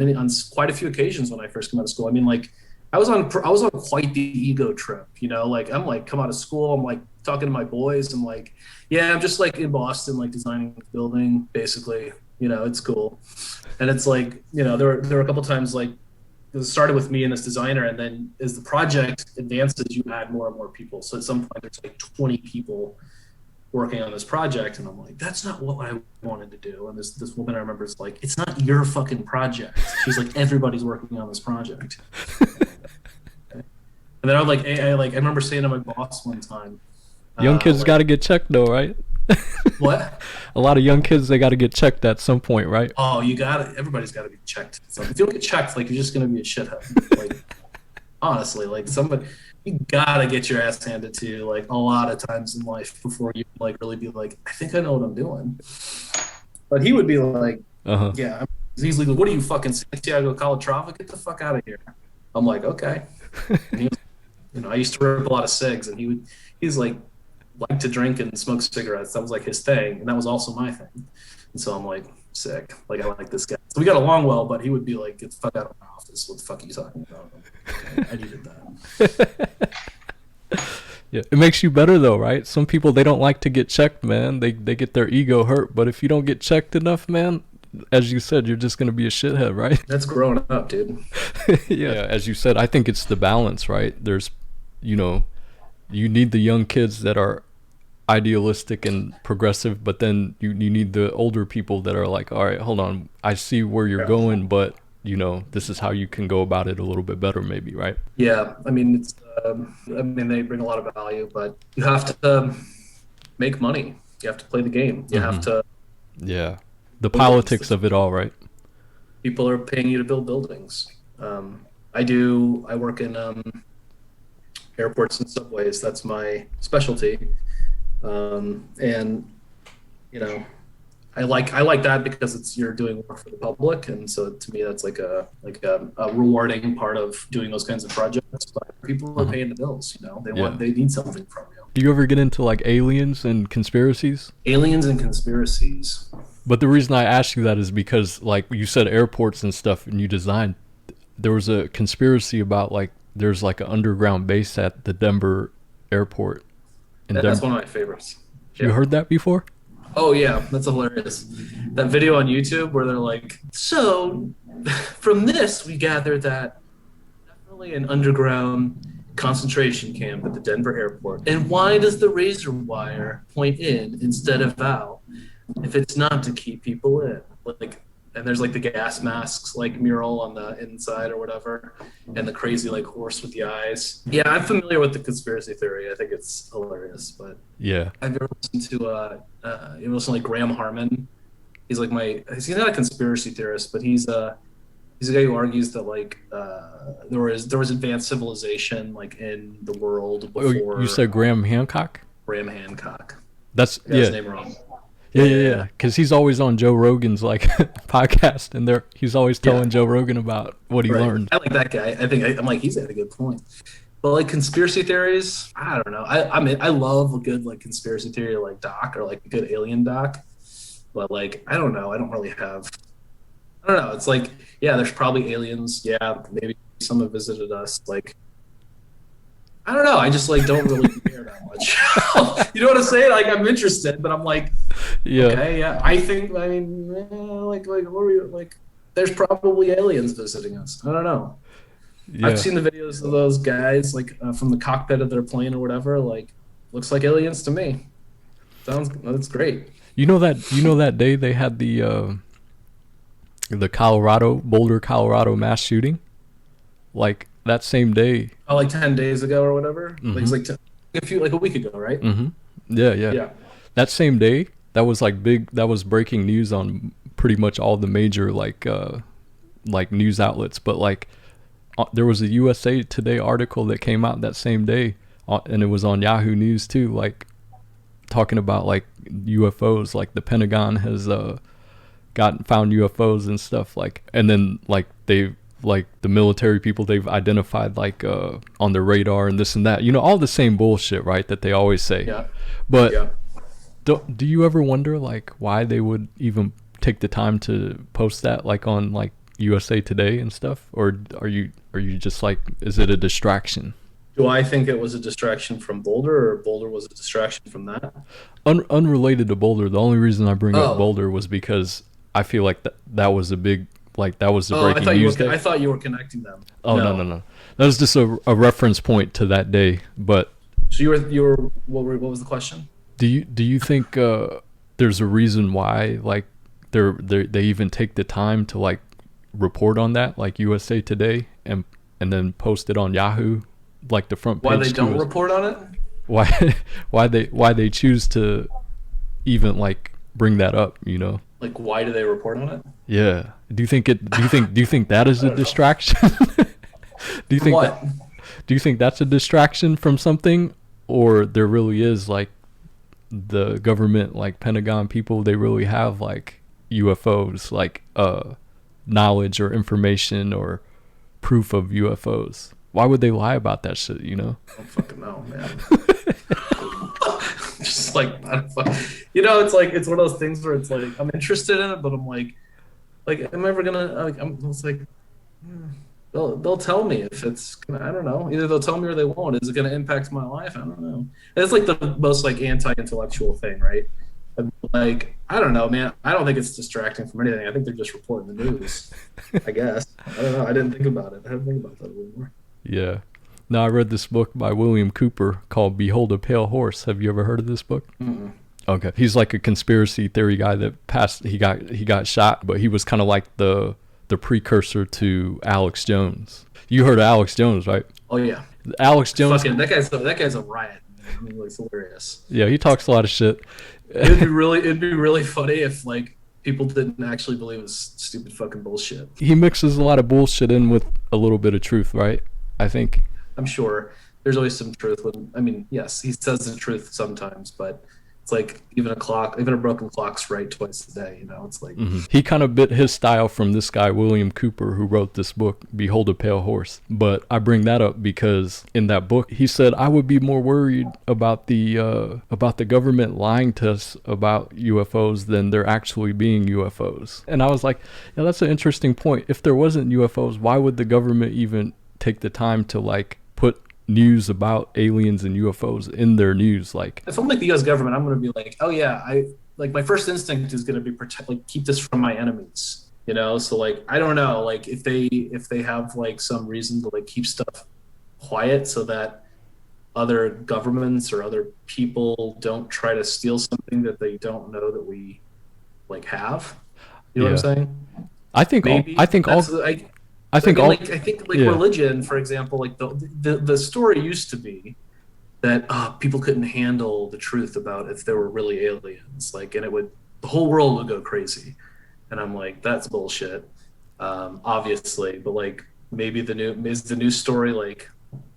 quite a few occasions when I first came out of school. I mean, like I was on quite the ego trip, like I'm like come out of school, I'm like talking to my boys, I'm like, yeah, I'm just like in Boston, like designing a building, basically, it's cool. And it's like, there were a couple times like it started with me and this designer, and then as the project advances, you add more and more people. So at some point there's like 20 people working on this project, and I'm like, that's not what I wanted to do. And this woman I remember is like, it's not your fucking project. She's like, everybody's working on this project. And then I remember saying to my boss one time, young kids got to get checked though, right? What? A lot of young kids, they got to get checked at some point, right? Oh, everybody's got to be checked. So if you don't get checked, like you're just going to be a shithead. Like honestly, like you got to get your ass handed to you like a lot of times in life before you like really be like, I think I know what I'm doing. But he would be like, yeah, he's like, what are you, fucking Santiago Calatrava? Get the fuck out of here. I'm like, okay. And he was, I used to rip a lot of cigs, and he's like to drink and smoke cigarettes. That was like his thing, and that was also my thing. And so I'm like, sick. Like I like this guy. So we got along well, but he would be like, get the fuck out of my office. What the fuck are you talking about? Okay, I needed that. Yeah, it makes you better though, right? Some people, they don't like to get checked, man. They get their ego hurt, but if you don't get checked enough, man, as you said, you're just gonna be a shithead, right? That's growing up, dude. Yeah, as you said, I think it's the balance, right? There's, you need the young kids that are idealistic and progressive, but then you need the older people that are like, all right, hold on, I see where you're going, but you know, this is how you can go about it a little bit better, maybe, right? Yeah, I mean, they bring a lot of value, but you have to make money. You have to play the game. You have to. Yeah, the build things. politics of it all, right? People are paying you to build buildings. I work in airports and subways. That's my specialty. And you know, I like that because you're doing work for the public, and so to me that's like a rewarding part of doing those kinds of projects. But people are paying the bills. You know, they need something from you. Do you ever get into like aliens and conspiracies? Aliens and conspiracies. But the reason I asked you that is because, like you said, airports and stuff, and you designed. There was a conspiracy about like there's like an underground base at the Denver airport. That's one of my favorites. You heard that before? Oh yeah, that's hilarious. That video on YouTube where they're like, so from this we gathered that definitely an underground concentration camp at the Denver airport. And why does the razor wire point in instead of out if it's not to keep people in? Like, and there's like the gas masks like mural on the inside or whatever, and the crazy like horse with the eyes. Yeah, I'm familiar with the conspiracy theory. I think it's hilarious. But yeah, have you ever listened to you ever listen to like Graham Harmon? He's like he's not a conspiracy theorist, but he's a guy who argues that like there was advanced civilization like in the world before. Oh, you said Graham Hancock? Graham Hancock. That's his name wrong. Yeah. Because he's always on Joe Rogan's like podcast, and he's always telling Joe Rogan about what he learned. I like that guy. I'm like, he's got a good point. But like conspiracy theories, I don't know. I love a good like conspiracy theory like doc or like a good alien doc. But like I don't know. I don't know. It's like, yeah, there's probably aliens. Yeah, maybe some have visited us. Like, I don't know. I just like don't really care that much. You know what I'm saying? Like I'm interested, but I'm like, okay, yeah. I mean, like what are we like? There's probably aliens visiting us. I don't know. Yeah. I've seen the videos of those guys like from the cockpit of their plane or whatever. Like, looks like aliens to me. That's great. You know that day they had the Boulder, Colorado mass shooting? Like that same day. Oh, like 10 days ago or whatever? Mm-hmm. Like a week ago, right? Mm-hmm. Yeah. That same day, that was like that was breaking news on pretty much all the major like news outlets. But like there was a USA Today article that came out that same day, and it was on Yahoo News too, like talking about like UFOs, like the Pentagon has found UFOs and stuff, like, and then like they've like the military people they've identified like on their radar and this and that, you know, all the same bullshit, right, that they always say. But do you ever wonder like why they would even take the time to post that like on like USA Today and stuff? Or are you just like, is it a distraction? Do I think it was a distraction from Boulder, or Boulder was a distraction from that? Unrelated to Boulder. The only reason I bring up Boulder was because I feel like that was a big, like that was the breaking news. I thought you were connecting them. Oh no. That was just a reference point to that day. But so you were what was the question? Do you think there's a reason why like they even take the time to like report on that, like USA Today, and then post it on Yahoo, like the front page? Why they don't report on it? Why they choose to even like bring that up, you know? Like, why do they report on it? Yeah. Do you think that is a distraction? Do you think what? Do you think that's a distraction from something, or there really is like the government, like Pentagon people, they really have like UFOs, like knowledge or information or proof of UFOs? Why would they lie about that shit, you know? I don't fucking know, man. Just like, you know, it's like, it's one of those things where it's like, I'm interested in it, but I'm like, am I ever gonna, it's like, they'll tell me if it's gonna, I don't know, either they'll tell me or they won't. Is it gonna impact my life? I don't know. It's like the most like anti-intellectual thing, right? Like, I don't know, man. I don't think it's distracting from anything. I think they're just reporting the news, I guess. I don't know. I didn't think about it. I haven't think about that a little more. Yeah. Now, I read this book by William Cooper called Behold a Pale Horse. Have you ever heard of this book? Mm-mm. Okay. He's like a conspiracy theory guy that he got shot, but he was kind of like the the precursor to Alex Jones. You heard of Alex Jones, right? Oh yeah, Alex Jones. fucking that guy's a riot. Man. I mean, it's hilarious. Yeah, he talks a lot of shit. It'd be really funny if like people didn't actually believe his stupid fucking bullshit. He mixes a lot of bullshit in with a little bit of truth, right? I think. I'm sure there's always some truth. I mean, yes, he says the truth sometimes, but it's like even a broken clock's right twice a day. You know, it's like He kind of bit his style from this guy William Cooper, who wrote this book, Behold a Pale Horse. But I bring that up because in that book he said I would be more worried about the government lying to us about UFOs than there actually being UFOs. And I was like, yeah, that's an interesting point. If there wasn't UFOs, why would the government even take the time to like put news about aliens and UFOs in their news? Like, if I'm like the U.S. government, I'm going to be like, oh yeah, my first instinct is going to be keep this from my enemies, you know. So like, I don't know, like if they have like some reason to like keep stuff quiet so that other governments or other people don't try to steal something that they don't know that we like have. You know what I'm saying? I think religion, for example, like the story used to be that people couldn't handle the truth about if there were really aliens, like, and the whole world would go crazy. And I'm like, that's bullshit, obviously. But like, maybe the new story, like,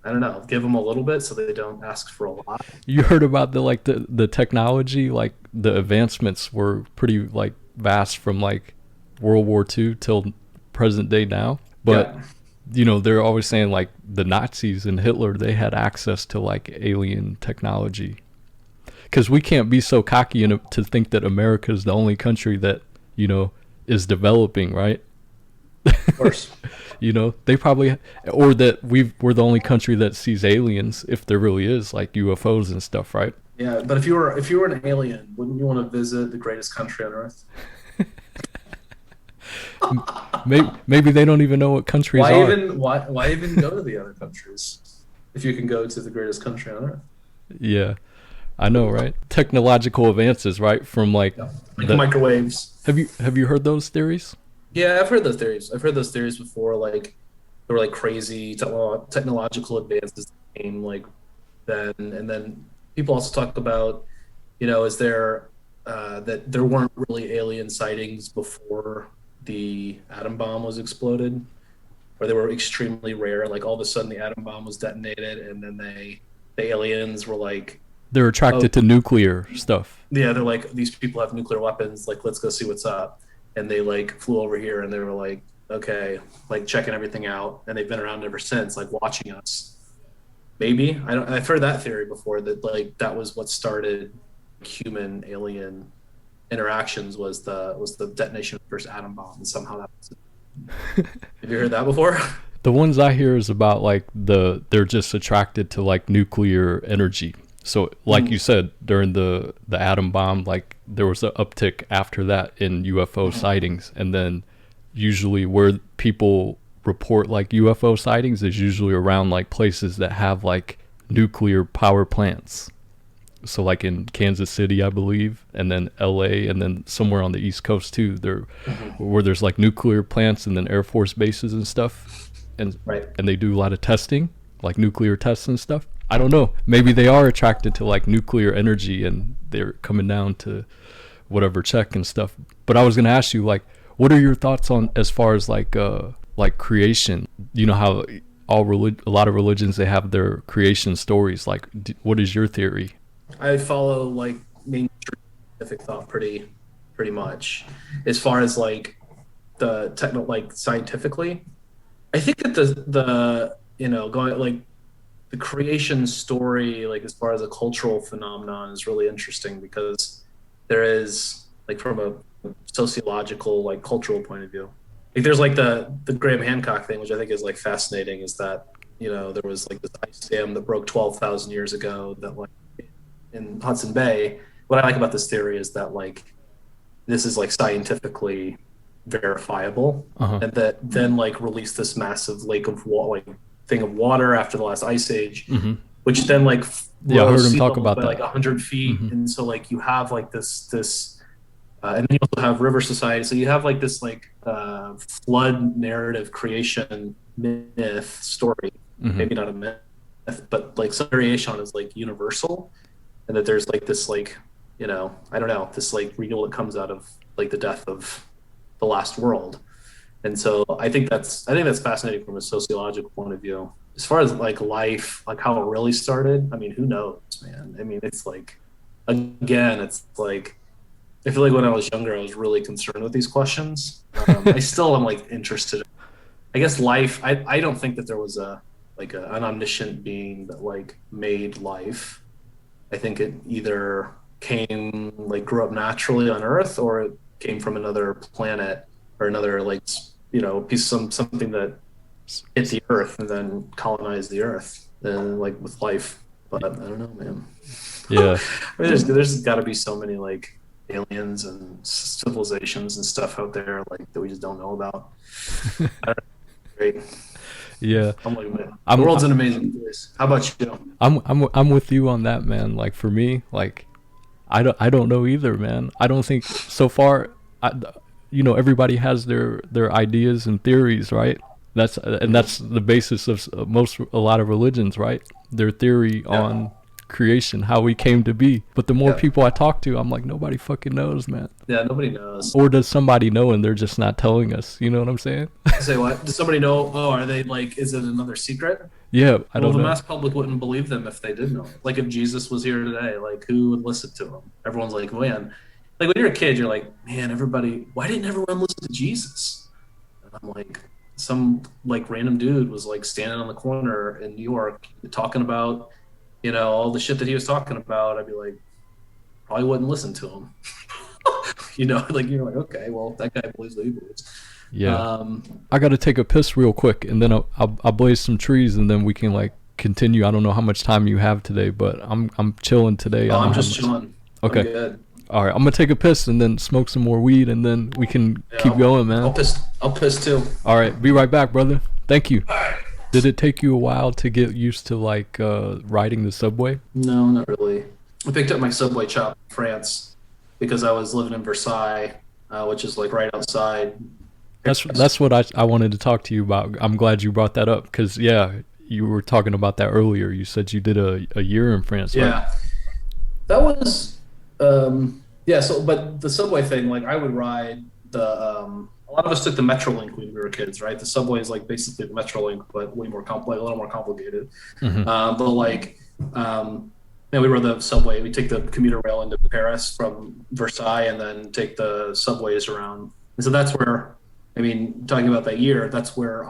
I don't know, give them a little bit so they don't ask for a lot. You heard about the technology, like the advancements were pretty like vast from like World War II till present day now. But you know, they're always saying like the Nazis and Hitler, they had access to like alien technology. Because we can't be so cocky to think that America is the only country that, you know, is developing, right? Of course. You know, they probably, or that we're the only country that sees aliens, if there really is, like UFOs and stuff, right? Yeah, but if you were an alien, wouldn't you want to visit the greatest country on Earth? Maybe they don't even know what countries are. Why even go to the other countries if you can go to the greatest country on Earth? Yeah, I know, right? Technological advances, right? From like microwaves. Have you heard those theories? Yeah, I've heard those theories. I've heard those theories before. Like, there were like crazy technological advances that came like then, and then people also talk about, you know, is there that there weren't really alien sightings before the atom bomb was exploded, or they were extremely rare. Like all of a sudden the atom bomb was detonated, and then the aliens were like, they're attracted to nuclear stuff. Yeah, they're like, these people have nuclear weapons, like let's go see what's up. And they like flew over here and they were like, okay, like checking everything out, and they've been around ever since, like watching us. Maybe I've heard that theory before, that like that was what started human alien interactions, was the detonation of the first atom bomb, and somehow that was it. Have you heard that before? The ones I hear is about like they're just attracted to like nuclear energy. So like you said, during the atom bomb, like there was an uptick after that in UFO sightings, and then usually where people report like UFO sightings is usually around like places that have like nuclear power plants. So like in Kansas City, I believe, and then LA, and then somewhere on the East Coast too, where there's like nuclear plants and then Air Force bases and stuff, and they do a lot of testing, like nuclear tests and stuff. I don't know. Maybe they are attracted to like nuclear energy and they're coming down to whatever check and stuff. But I was gonna ask you, like, what are your thoughts on as far as like creation? You know how a lot of religions, they have their creation stories. Like, what is your theory? I follow like mainstream scientific thought pretty much. As far as like the like scientifically, I think that the you know, going like the creation story, like as far as a cultural phenomenon, is really interesting, because there is like from a sociological, like cultural point of view, like there's like the Graham Hancock thing, which I think is like fascinating, is that, you know, there was like this ice dam that broke 12,000 years ago that like in Hudson Bay. What I like about this theory is that like this is like scientifically verifiable, and that then like released this massive lake of water, like thing of water after the last ice age, which then like I heard him talk about by that, like 100 feet, and so like you have like this And then you also have river society. So you have like this like flood narrative creation myth story, Hmm. maybe not a myth, but like some variation on is like universal, and that there's like this like I don't know, this like renewal that comes out of like the death of the last world. And so I think that's fascinating from a sociological point of view. As far as like life, like how it really started, I mean, who knows, man? I mean, it's like again, it's like I feel like when I was younger, I was really concerned with these questions. I still am like interested. I guess life. I don't think that there was an omniscient being that like made life. I think it either came like grew up naturally on Earth, or it came from another planet or another like piece something that hit the Earth and then colonized the Earth and like with life. But I don't know, man. I Yeah. mean, there's got to be so many like aliens and civilizations and stuff out there like that we just don't know about. I don't know. Great. Yeah. I'm like, man, the I'm world's an amazing place. How about you? I'm with you on that, man. Like for me, like I don't know either, man. I don't think so far. I, everybody has their ideas and theories, right? That's the basis of a lot of religions, right? Their theory Yeah, on creation, how we came to be. But the more yeah, people I talk to, I'm like, nobody fucking knows, man. yeah. Nobody knows. Or does somebody know and they're just not telling us? You know what I'm saying? Say what? Does somebody know? Oh, are they like? Is it another secret? Yeah, I Well, don't the know. mass public wouldn't believe them if they did know. Like if Jesus was here today, like who would listen to him? Everyone's like, man. Like when you're a kid, you're like, man, everybody. Why didn't everyone listen to Jesus? And I'm like, some like random dude was like standing on the corner in New York talking about, all the shit that he was talking about. I'd be like, probably wouldn't listen to him. Like you're like, okay, well, that guy believes what he believes. Yeah. Um, I got to take a piss real quick, and then I'll blaze some trees, and then we can like continue. I don't know how much time you have today, but I'm chilling today. I oh, don't I'm have just much. chilling. I'm Okay. good. All right. I'm gonna take a piss and then smoke some more weed, and then we can Yeah, keep going, I'll man. piss. I'll piss too. All right. Be right back, brother. Thank you. Did it take you a while to get used to like riding the subway? No, not really. I picked up my subway chop in France because I was living in Versailles, which is like right outside That's what I wanted to talk to you about. I'm glad you brought that up because yeah, you were talking about that earlier. You said you did a year in France, right? Yeah, that was yeah. So, but the subway thing, like I would ride a lot of us took the Metrolink when we were kids, right? The subway is like basically the Metrolink, but way more like a little more complicated. Hmm. But like, we rode the subway. We take the commuter rail into Paris from Versailles, and then take the subways around. And so that's where, I mean, talking about that year, that's where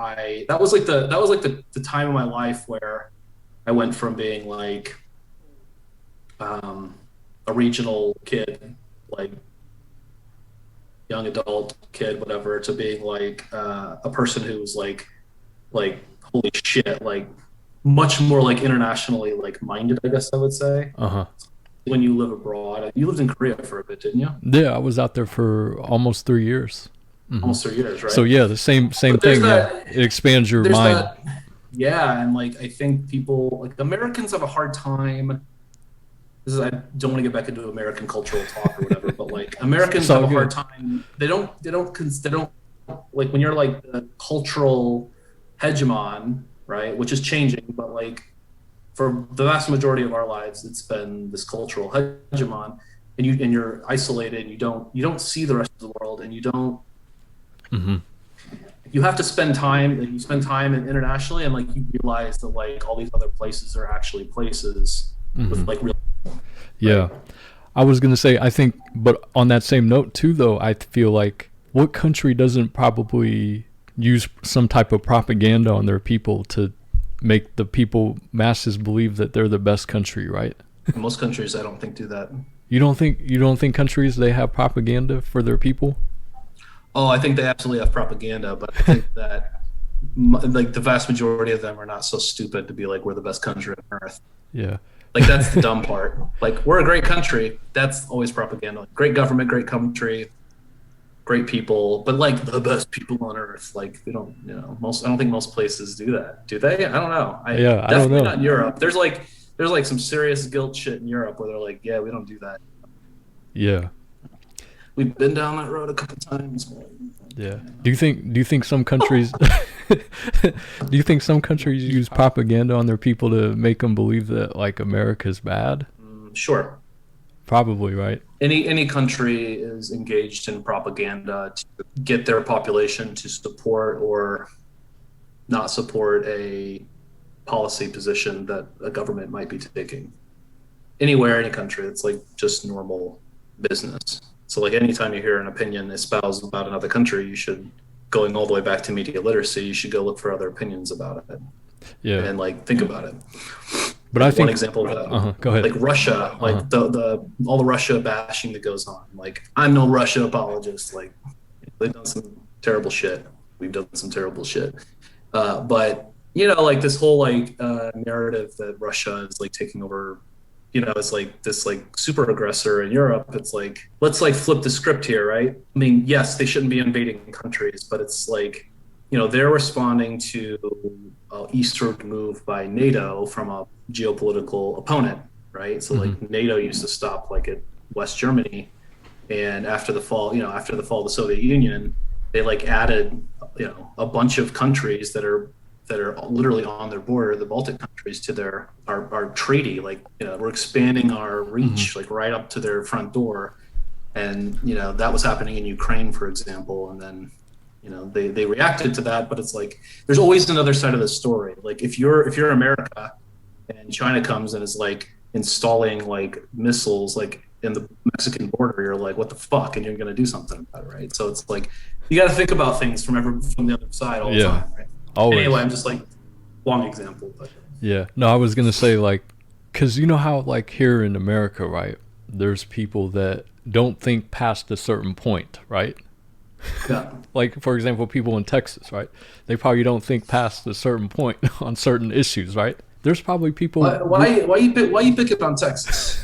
that was like the time of my life where I went from being like a regional kid, like young adult kid, whatever, to being like a person who's like holy shit, like much more like internationally like minded, I guess I would say. Uh huh. When you live abroad, you lived in Korea for a bit, didn't you? Yeah, I was out there for almost 3 years. Hmm. Almost 3 years, So right? yeah, the same But there's thing. Yeah, that. it expands your There's mind. that. Yeah, and like I think people like Americans have a hard time. I don't want to get back into American cultural talk or whatever, but like It's Americans have all a hard good. time. They don't like when you're like the cultural hegemon, right? Which is changing, but like for the vast majority of our lives, it's been this cultural hegemon, and you're isolated. And you don't see the rest of the world, and Hmm. you have to spend time. Like you spend time internationally, and like you realize that like all these other places are actually places Hmm. with like real, Yeah. right? I was gonna say I think, but on that same note too, though, I feel like what country doesn't probably use some type of propaganda on their people to make the people masses believe that they're the best country, right? In most countries, I don't think do that. You don't think countries they have propaganda for their people? Oh, I think they absolutely have propaganda, but I think that like the vast majority of them are not so stupid to be like we're the best country on earth. Yeah. Like that's the dumb part. Like we're a great country. That's always propaganda. Like, great government, great country, great people, but like the best people on earth. Like they don't, most. I don't think most places do that. Do they? I don't know. I Yeah, I don't definitely know. not in Europe. There's like some serious guilt shit in Europe where they're like, yeah, we don't do that. Yeah. we've been down that road a couple times. But, Yeah. Do you think some countries do you think some countries use propaganda on their people to make them believe that like America's bad? sure. Probably, right? Any country is engaged in propaganda to get their population to support or not support a policy position that a government might be taking. Anywhere, any country, it's like just normal business. So like anytime you hear an opinion espoused about another country, you should, going all the way back to media literacy, you should go look for other opinions about it Yeah. and like think about it. But I One think example of that, go ahead. like Russia, like the all the Russia bashing that goes on. Like I'm no Russia apologist. Like they've done some terrible shit. We've done some terrible shit. But you know, like this whole like narrative that Russia is like taking over. You know, it's like this like super aggressor in Europe. It's like let's like flip the script here, right? I mean, yes, they shouldn't be invading countries, but it's like, you know, they're responding to an eastward move by NATO from a geopolitical opponent, right? So like NATO used to stop like at West Germany, and after the fall, you know, after the fall of the Soviet Union, they like added, you know, a bunch of countries that are literally on their border, the Baltic countries, to their our treaty. Like, you know, we're expanding our reach like right up to their front door, and you know that was happening in Ukraine, for example, and then you know they reacted to that. But it's like there's always another side of the story. Like if you're America and China comes and is like installing like missiles like in the Mexican border, you're like, what the fuck? And you're going to do something about it, right? So it's like you got to think about things from the other side all the time, right? Always. Anyway, I'm just like long example, but Yeah. No, I was gonna say like, cause you know how like here in America, right? There's people that don't think past a certain point, right? yeah. Like for example, people in Texas, right? They probably don't think past a certain point on certain issues, right? There's probably people. Why you pick it on Texas?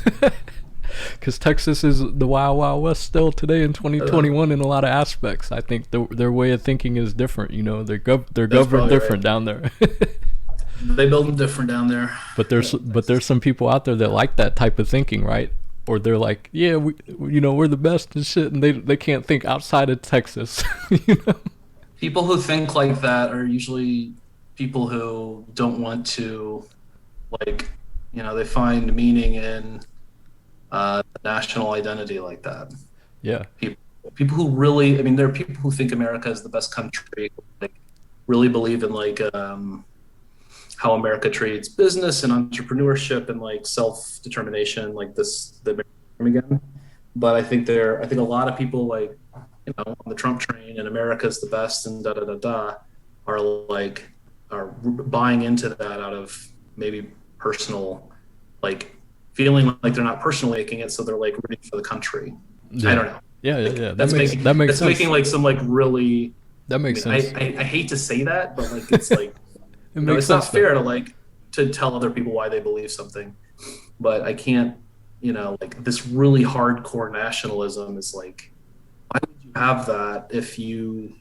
Because Texas is the wild, wild west still today in 2021 in a lot of aspects. I think their way of thinking is different. You know, they're governed different down there. They build them different down there. But there's some people out there that like that type of thinking, right? Or they're like, yeah, we're the best and shit, and they can't think outside of Texas. You know? People who think like that are usually people who don't want to, like, you know, they find meaning in national identity like that. Yeah. People who really, I mean, there are people who think America is the best country, like really believe in like how America treats business and entrepreneurship and like self-determination, like the again. But I think a lot of people like, you know, on the Trump train and America's the best and da da da da are buying into that out of maybe personal, like feeling like they're not personally making it, so they're like rooting for the country. Yeah. I don't know. Yeah. That makes sense. Making like some like really. That makes sense. I hate to say that, but like it's like it makes it's sense, not fair to tell other people why they believe something. But I can't, you know, like this really hardcore nationalism is like, why would you have that if you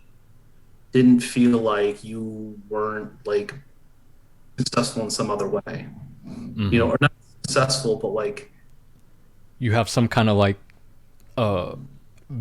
didn't feel like you weren't like successful in some other way? You know, or not successful, but like you have some kind of like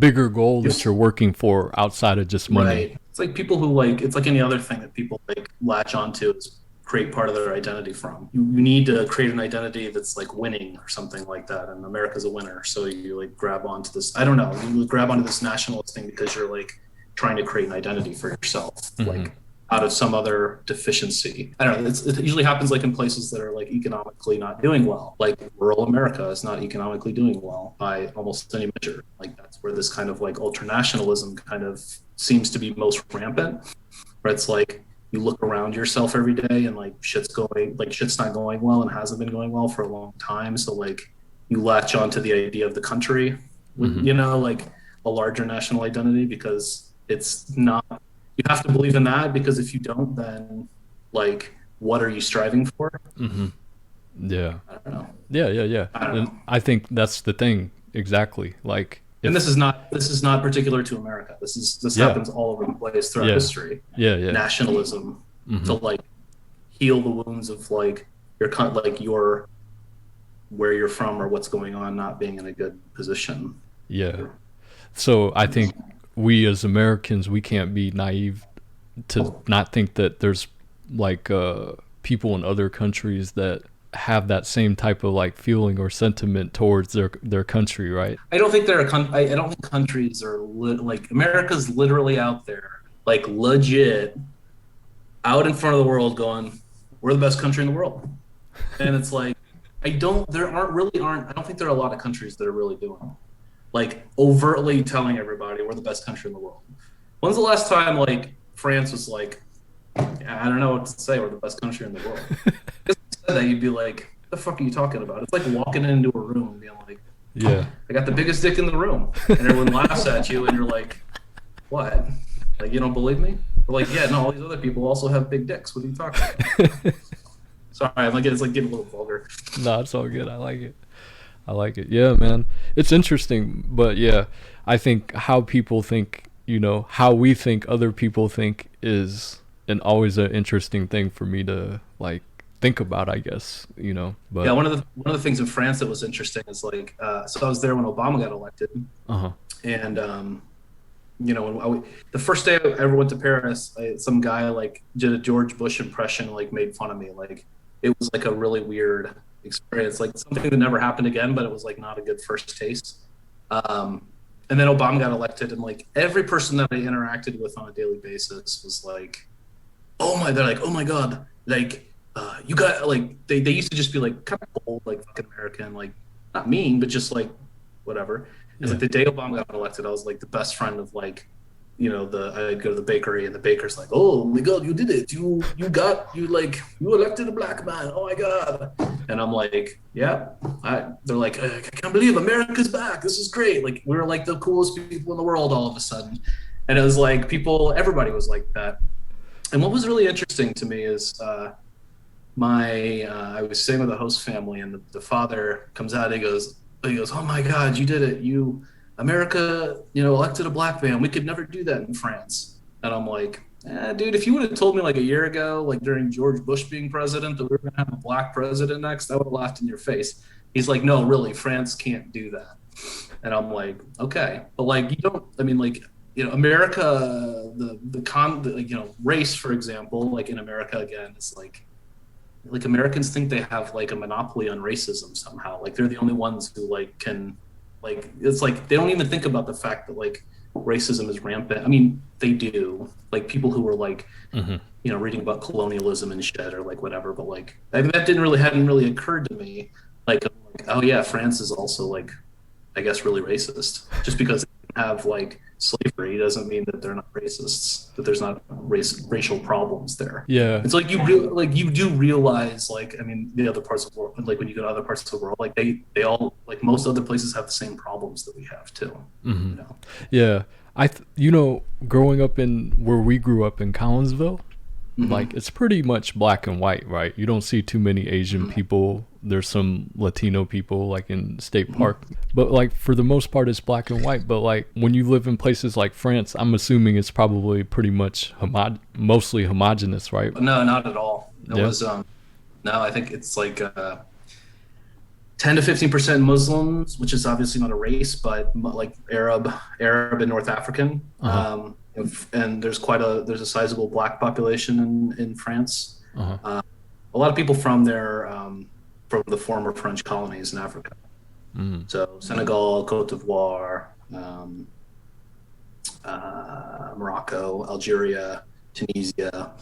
bigger goal that you're working for outside of just money. Right. It's like people who like, it's like any other thing that people like latch onto is create part of their identity from. You need to create an identity that's like winning or something like that. And America's a winner. So you like grab onto this, I don't know, you grab onto this nationalist thing because you're like trying to create an identity for yourself, like out of some other deficiency. I don't know. It usually happens like in places that are like economically not doing well. Like rural America is not economically doing well by almost any measure. Like that's where this kind of like ultranationalism kind of seems to be most rampant. Where it's like you look around yourself every day and like shit's not going well and hasn't been going well for a long time. So like you latch onto the idea of the country, you know, like a larger national identity, because it's not. You have to believe in that, because if you don't, then like, what are you striving for? Yeah. I don't know. Yeah. I think that's the thing. Exactly. Like, and this is not particular to America. This happens all over the place throughout history. Yeah. Nationalism to like heal the wounds of like your where you're from or what's going on not being in a good position. Yeah. So I think we as Americans, we can't be naive to not think that there's like people in other countries that have that same type of like feeling or sentiment towards their country, right? I don't think I don't think countries are like America's literally out there, like legit out in front of the world going, we're the best country in the world. And it's like, I don't think there are a lot of countries that are really doing it. Like overtly telling everybody we're the best country in the world. When's the last time like France was like, yeah, I don't know what to say, we're the best country in the world. If you said that, you'd be like, what the fuck are you talking about? It's like walking into a room and being like, Yeah. I got the biggest dick in the room. And everyone laughs at you and you're like, what? Like, you don't believe me? They're like, yeah, no, all these other people also have big dicks. What are you talking about? Sorry, it's like getting a little vulgar. No, it's all good. I like it. I like it. Yeah, man. It's interesting, but yeah, I think how people think, you know, how we think other people think is always an interesting thing for me to like think about, I guess, you know. But yeah, one of the things in France that was interesting is like, so I was there when Obama got elected, and you know, the first day I ever went to Paris, some guy like did a George Bush impression, like made fun of me. Like it was like a really weird experience, like something that never happened again, but it was like not a good first taste. And then Obama got elected, and like every person that I interacted with on a daily basis was like, they're like, oh my God, like you got like they used to just be like kind of cold, like fucking American, like not mean, but just like whatever. It's like the day Obama got elected, I was like the best friend of like, you know, I'd go to the bakery and the baker's like, oh my God, you did it. You elected a black man. Oh my God. And I'm like, yeah. They're like, I can't believe America's back. This is great. Like we were like the coolest people in the world all of a sudden. And it was like everybody was like that. And what was really interesting to me is I was staying with a host family, and the father comes out, he goes, oh my God, you did it. America, you know, elected a black man. We could never do that in France. And I'm like, dude, if you would have told me like a year ago, like during George Bush being president, that we were going to have a black president next, I would have laughed in your face. He's like, no, really, France can't do that. And I'm like, okay. But like, you don't, I mean, like, you know, America, you know, race, for example, like in America, again, it's like Americans think they have like a monopoly on racism somehow. Like they're the only ones who like can, like, it's like they don't even think about the fact that like racism is rampant. I mean, they do, like people who were like, you know, reading about colonialism and shit or like whatever, but like I mean, that hadn't really occurred to me. Like, oh yeah, France is also like, I guess, really racist. Just because they have like slavery doesn't mean that they're not racists, that there's not racial problems there. yeah, it's like you do realize, like, I mean, the other parts of the world, like when you go to other parts of the world, like they all, like most other places have the same problems that we have too. You know? Yeah, you know, growing up in where we grew up in Collinsville, like it's pretty much black and white, right? You don't see too many Asian people. There's some Latino people like in State Park, but like for the most part it's black and white. But like when you live in places like France, I'm assuming it's probably pretty much mostly homogenous, right? No, not at all. It was no, I think it's like 10 to 15% Muslims, which is obviously not a race, but like Arab and North African. And there's a sizable black population in France. A lot of people from there, from the former French colonies in Africa. So Senegal, Cote d'Ivoire, Morocco, Algeria, Tunisia,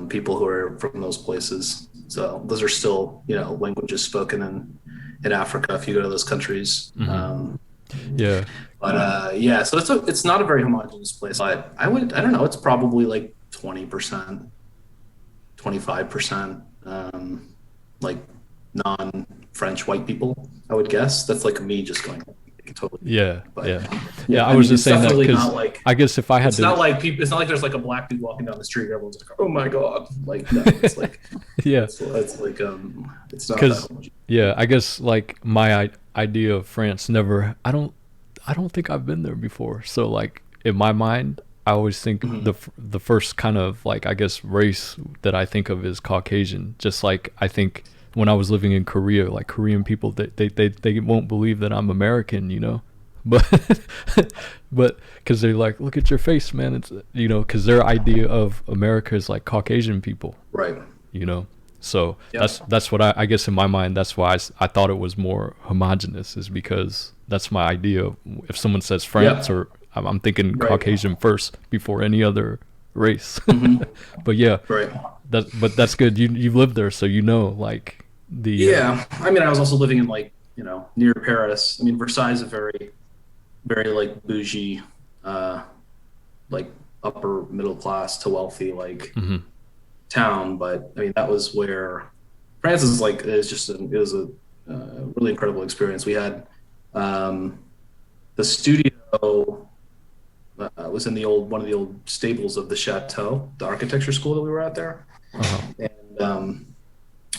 people who are from those places. So those are still, you know, languages spoken in Africa if you go to those countries. Yeah. But yeah, so it's not a very homogeneous place. But I don't know, it's probably like 20%, 25%, like non-French white people, I would guess. That's like me just going totally. Yeah, but, yeah. I was just saying that because like, I guess if I had it's not like there's like a black dude walking down the street, everyone's like, oh my God. Like, no, it's like, yeah, it's like, it's not because, that yeah, I guess like my idea of France I don't think I've been there before. So like in my mind, I always think the first kind of like, I guess, race that I think of is Caucasian. Just like I think when I was living in Korea, like Korean people, they won't believe that I'm American, you know, but but because they're like, look at your face, man. It's because their idea of America is like Caucasian people, Right. So Yep. that's what I guess in my mind, that's why I thought it was more homogenous, is because that's my idea. If someone says France, Yeah. or I'm thinking Right. Caucasian first before any other race. Hmm. But yeah, Right. but that's good. You've lived there, so like the Yeah. I mean, I was also living in like, near Paris. I mean, Versailles is a very, very like bougie, like upper middle class to wealthy, like mhm. town. But I mean, that was where France is like, it was a really incredible experience. We had the studio was in one of the old stables of the chateau, the architecture school that we were at there. Uh-huh. And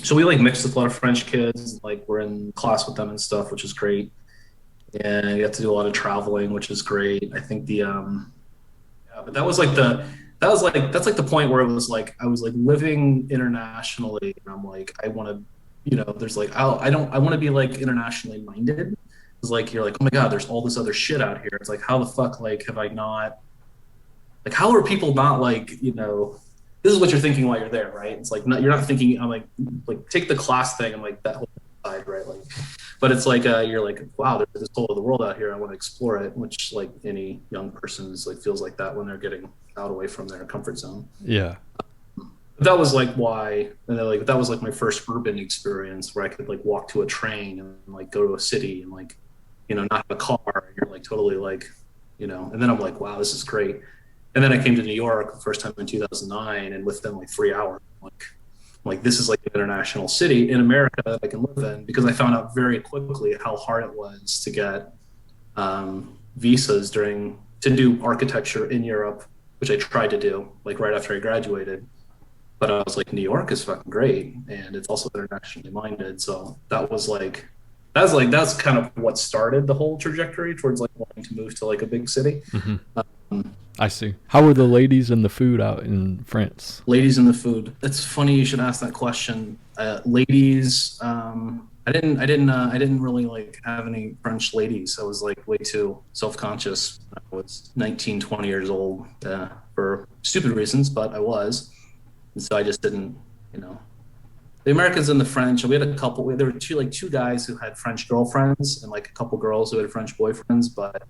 so we like mixed with a lot of French kids, like we're in class with them and stuff, which is great. And you have to do a lot of traveling, which is great. I think but that's like the point where it was like I was like living internationally, and I'm like I want to, there's like I want to be like internationally minded. It's like you're like, oh my god, there's all this other shit out here. It's like, how the fuck like have I not, like, how are people not like, this is what you're thinking while you're there, right? It's like you're not thinking. I'm like take the class thing and like that whole side, right? Like, but it's like you're like, wow, there's this whole other world out here. I want to explore it, which like any young person is like feels like that when they're getting out away from their comfort zone. Yeah. But that was like why, and then like that was like my first urban experience where I could like walk to a train and like go to a city and like, not have a car. And you're like totally like, and then I'm like, wow, this is great. And then I came to New York the first time in 2009, and within like 3 hours, like this is like an international city in America that I can live in, because I found out very quickly how hard it was to get visas to do architecture in Europe, which I tried to do like right after I graduated. But I was like, New York is fucking great, and it's also internationally minded. So that's kind of what started the whole trajectory towards like wanting to move to like a big city. Mm-hmm. I see. How were the ladies and the food out in France? Ladies and the food. It's funny you should ask that question. Ladies, I didn't really like have any French ladies. I was like way too self-conscious. I was 19, 20 years old for stupid reasons, but I was. And so I just didn't, the Americans and the French, we had a couple, there were two guys who had French girlfriends and like a couple girls who had French boyfriends, but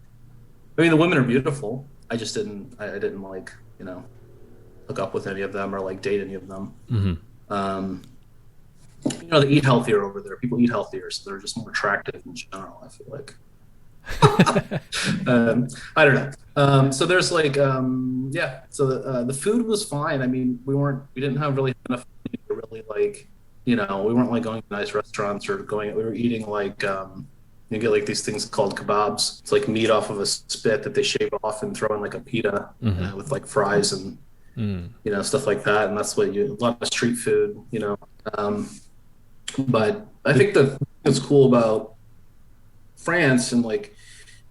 I mean, the women are beautiful. I just didn't, I didn't like, hook up with any of them or like date any of them. Mm-hmm. They eat healthier over there. People eat healthier, so they're just more attractive in general, I feel like. I don't know. So there's like, so the food was fine. I mean, we didn't have really enough money to really like, we weren't like going to nice restaurants or we were eating like, you get like these things called kebabs. It's like meat off of a spit that they shave off and throw in like a pita with like fries and, stuff like that. And that's a lot of street food, but I think what's cool about France and like,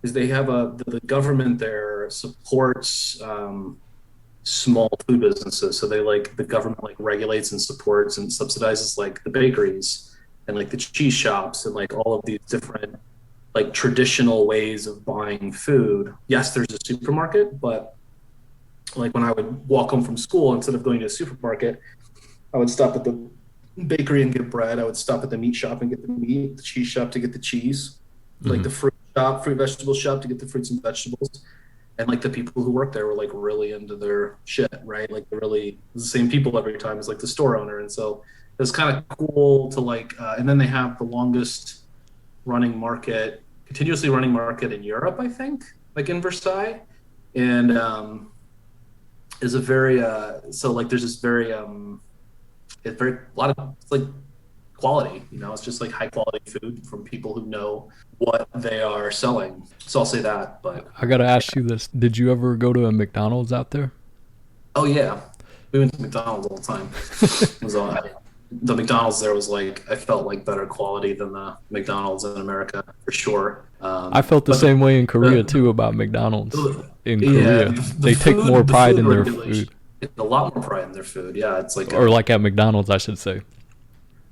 is they have the government there supports small food businesses. So the government like regulates and supports and subsidizes like the bakeries and like the cheese shops and like all of these different like traditional ways of buying food. Yes, there's a supermarket, but like when I would walk home from school, instead of going to a supermarket, I would stop at the bakery and get bread. I would stop at the meat shop and get the meat, the cheese shop to get the cheese, like the fruit vegetable shop to get the fruits and vegetables. And like the people who work there were like really into their shit, right? Like they're really the same people every time as like the store owner. And so it's kind of cool to like, and then they have the longest continuously running market in Europe, I think, like in Versailles. And is a very, so like there's this very, it's like quality, it's just like high quality food from people who know what they are selling. So I'll say that. But I gotta ask you this: did you ever go to a McDonald's out there? Oh yeah, we went to McDonald's all the time. The McDonald's there was like, I felt like better quality than the McDonald's in America for sure. I felt the same way in Korea too about McDonald's. In Korea, they take more pride in their food. A lot more pride in their food. Yeah, it's like or like at McDonald's, I should say.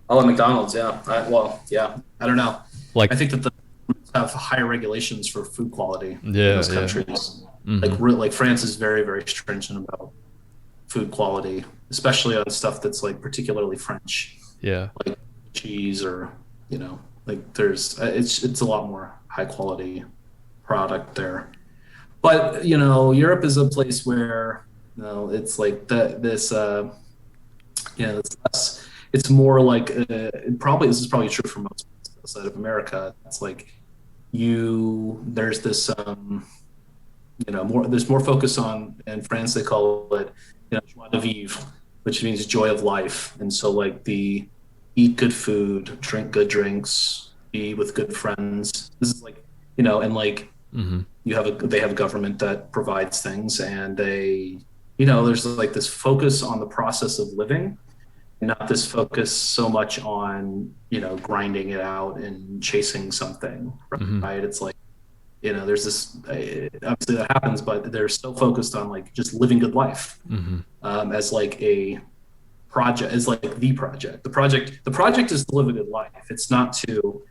Oh, at McDonald's, yeah. I don't know. Like, I think that have higher regulations for food quality in Yeah, those yeah. countries. Hmm. Like France is very, very stringent about food quality, especially on stuff that's like particularly French, Yeah. like cheese or like there's it's a lot more high quality product there. But Europe is a place where it's like that this it's less. It's more like probably this is probably true for most places outside of America. It's like there's this more there's more focus on, in France they call it joie de vivre, which means joy of life. And so like the eat good food, drink good drinks, be with good friends. This is like and like Hmm. they have a government that provides things, and there's like this focus on the process of living, not this focus so much on grinding it out and chasing something, Hmm. right? It's like there's this obviously that happens, but they're so focused on like just living good life, Hmm. as like a project, as like the project is to live a good life. It's not to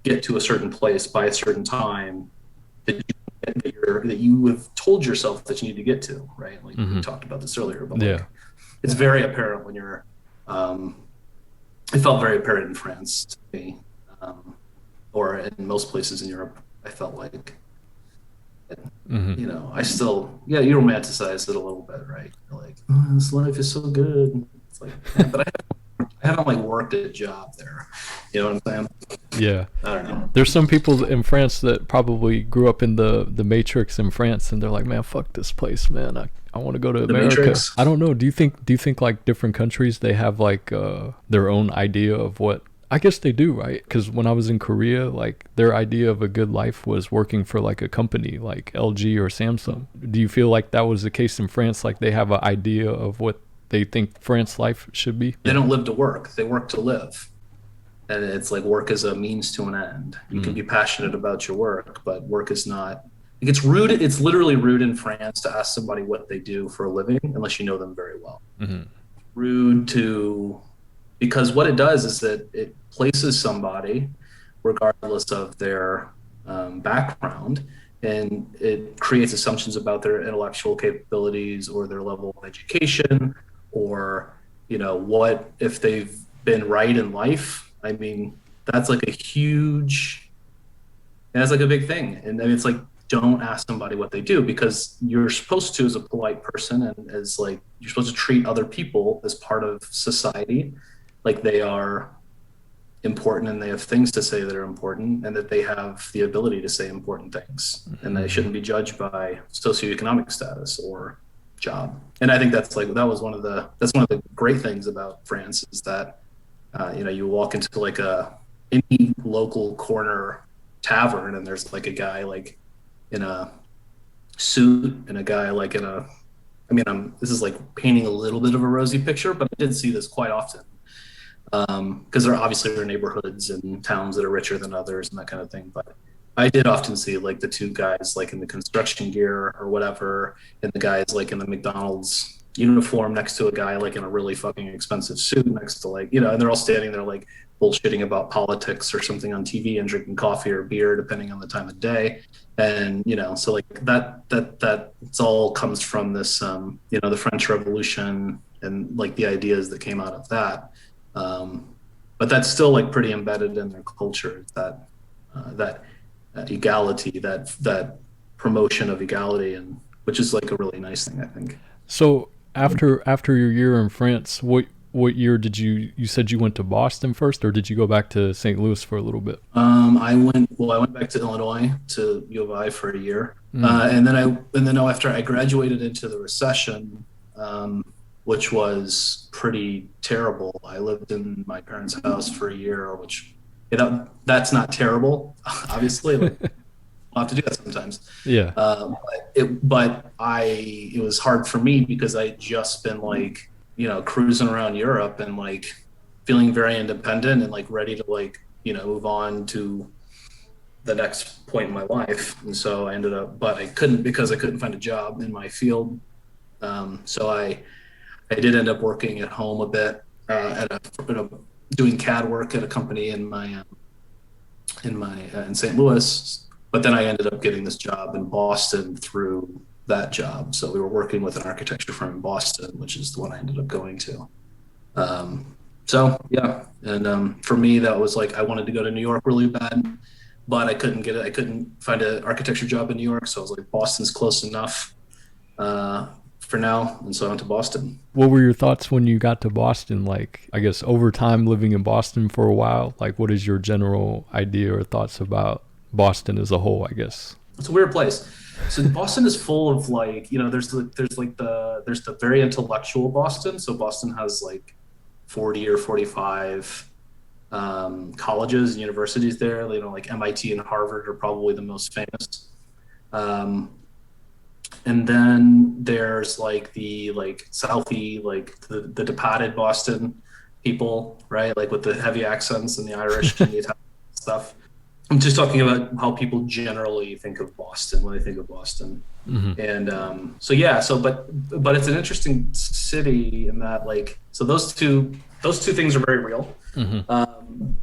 get to a certain place by a certain time that you have told yourself that you need to get to, right? Like we Hmm. talked about this earlier, but Yeah. like it's very apparent when you're um, it felt very apparent in France to me, um, or in most places in Europe. I felt like, Hmm. I still, yeah, you romanticize it a little bit, right? You're like, oh, this life is so good. It's like, yeah, but I haven't like worked a job there. You know what I'm saying? Yeah. I don't know. There's some people in France that probably grew up in the Matrix in France, and they're like, man, fuck this place, man. I want to go to The America. Matrix. I don't know. Do you think like different countries they have like their own idea of what? I guess they do, right? Because when I was in Korea, like their idea of a good life was working for like a company like LG or Samsung. Do you feel like that was the case in France? Like they have an idea of what they think France life should be? They don't live to work; they work to live. And it's like work is a means to an end. You can Mm. be passionate about your work, but work is not. Like it's rude. It's literally rude in France to ask somebody what they do for a living unless you know them very well. Hmm. Rude to Because what it does is that it places somebody, regardless of their background, and it creates assumptions about their intellectual capabilities or their level of education, or what if they've been right in life. I mean, that's like a huge, that's like a big thing. And then it's like, don't ask somebody what they do, because you're supposed to, as a polite person, and as like you're supposed to treat other people as part of society, like they are important and they have things to say that are important, and that they have the ability to say important things, and they Hmm. shouldn't be judged by socioeconomic status or job. And I think that's one of the great things about France, is that you walk into like any local corner tavern, and there's like a guy like in a suit and a guy like in a. I mean, this is like painting a little bit of a rosy picture, but I did see this quite often, because there obviously are neighborhoods and towns that are richer than others and that kind of thing. But I did often see like the two guys like in the construction gear or whatever, and the guys like in the McDonald's uniform next to a guy like in a really fucking expensive suit next to like, and they're all standing there like bullshitting about politics or something on TV and drinking coffee or beer depending on the time of day. And so like that it's all comes from this the French Revolution and like the ideas that came out of that. But that's still like pretty embedded in their culture, that equality, that promotion of equality, and which is like a really nice thing, I think. So after your year in France, what year did you said you went to Boston first, or did you go back to St. Louis for a little bit? I went back to Illinois, to U of I, for a year, Mm. and then after I graduated into the recession, which was pretty terrible. I lived in my parents' house for a year, which that's not terrible, obviously. Like, I'll have to do that sometimes. Yeah. It was hard for me because I had just been like, cruising around Europe and like feeling very independent and like ready to like, move on to the next point in my life. And so I ended up, but I couldn't, because I couldn't find a job in my field. So I did end up working at home a bit, doing CAD work at a company in my in St. Louis, but then I ended up getting this job in Boston through that job. So we were working with an architecture firm in Boston, which is the one I ended up going to. So yeah, and for me, that was like I wanted to go to New York really bad, but I couldn't get it. I couldn't find an architecture job in New York, so I was like, Boston's close enough uh, for now, and so I went to Boston. What were your thoughts when you got to Boston? Like, I guess over time living in Boston for a while, like what is your general idea or thoughts about Boston as a whole, I guess? It's a weird place. So Boston is full of like, there's the very intellectual Boston. So Boston has like 40 or 45 colleges and universities there. You know, like MIT and Harvard are probably the most famous. Um, and then there's like the like Southie, like the departed Boston people, right? Like with the heavy accents and the Irish and the Italian stuff. I'm just talking about how people generally think of Boston when they think of Boston. Mm-hmm. And so yeah, so but it's an interesting city in that like so those two things are very real. Mm-hmm.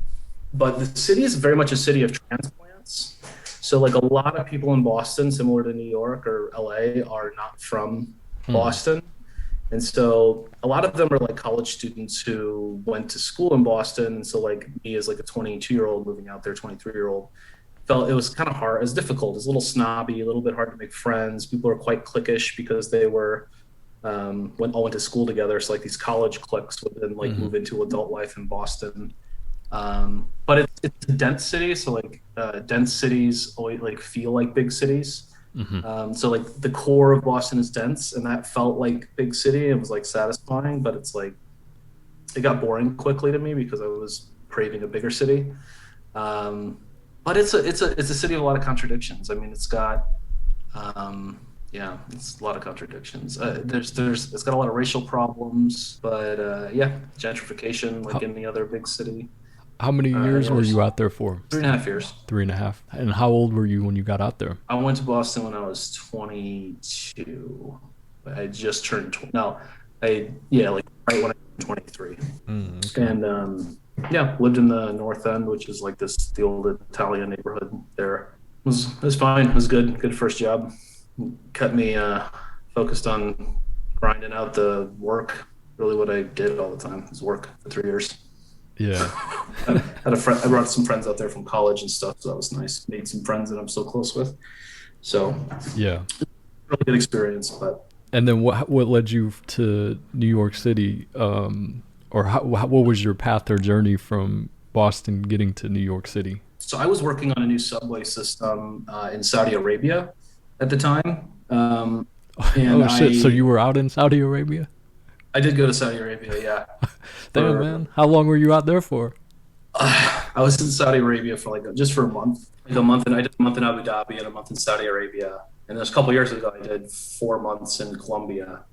But the city is very much a city of transplants. So like a lot of people in Boston, similar to New York or LA, are not from Boston. And so a lot of them are like college students who went to school in Boston. And so like me as like a 22-year-old moving out there, 23-year-old, felt it was kind of hard. It was difficult. It was a little snobby, a little bit hard to make friends. People are quite cliquish because they were went to school together. So like these college cliques would then like move into adult life in Boston. But it's a dense city. So like dense cities always like feel like big cities. Mm-hmm. So like the core of Boston is dense, and that felt like big city. It was like satisfying, but it's like it got boring quickly to me because I was craving a bigger city. But it's a city of a lot of contradictions. I mean, it's got it's a lot of contradictions. It's got a lot of racial problems, but gentrification like any other big city. How many years were you out there for? 3.5 years. 3.5. And how old were you when you got out there? I went to Boston when I was 22. I just turned like right when I turned 23. Okay. And lived in the North End, which is like the old Italian neighborhood there. It was fine. It was good first job. Kept me focused on grinding out the work. Really, what I did all the time was work for 3 years. Yeah. I had a friend. I brought some friends out there from college and stuff, so that was nice. Made some friends that I'm so close with. So yeah, really good experience. But and then what led you to New York City, or what was your path or journey from Boston getting to New York City? So I was working on a new subway system in Saudi Arabia at the time. And shit! So you were out in Saudi Arabia? I did go to Saudi Arabia, yeah. Damn, man. How long were you out there for? I was in Saudi Arabia for just for a month. Like a month, and I did a month in Abu Dhabi and a month in Saudi Arabia. And a couple of years ago, I did 4 months in Colombia.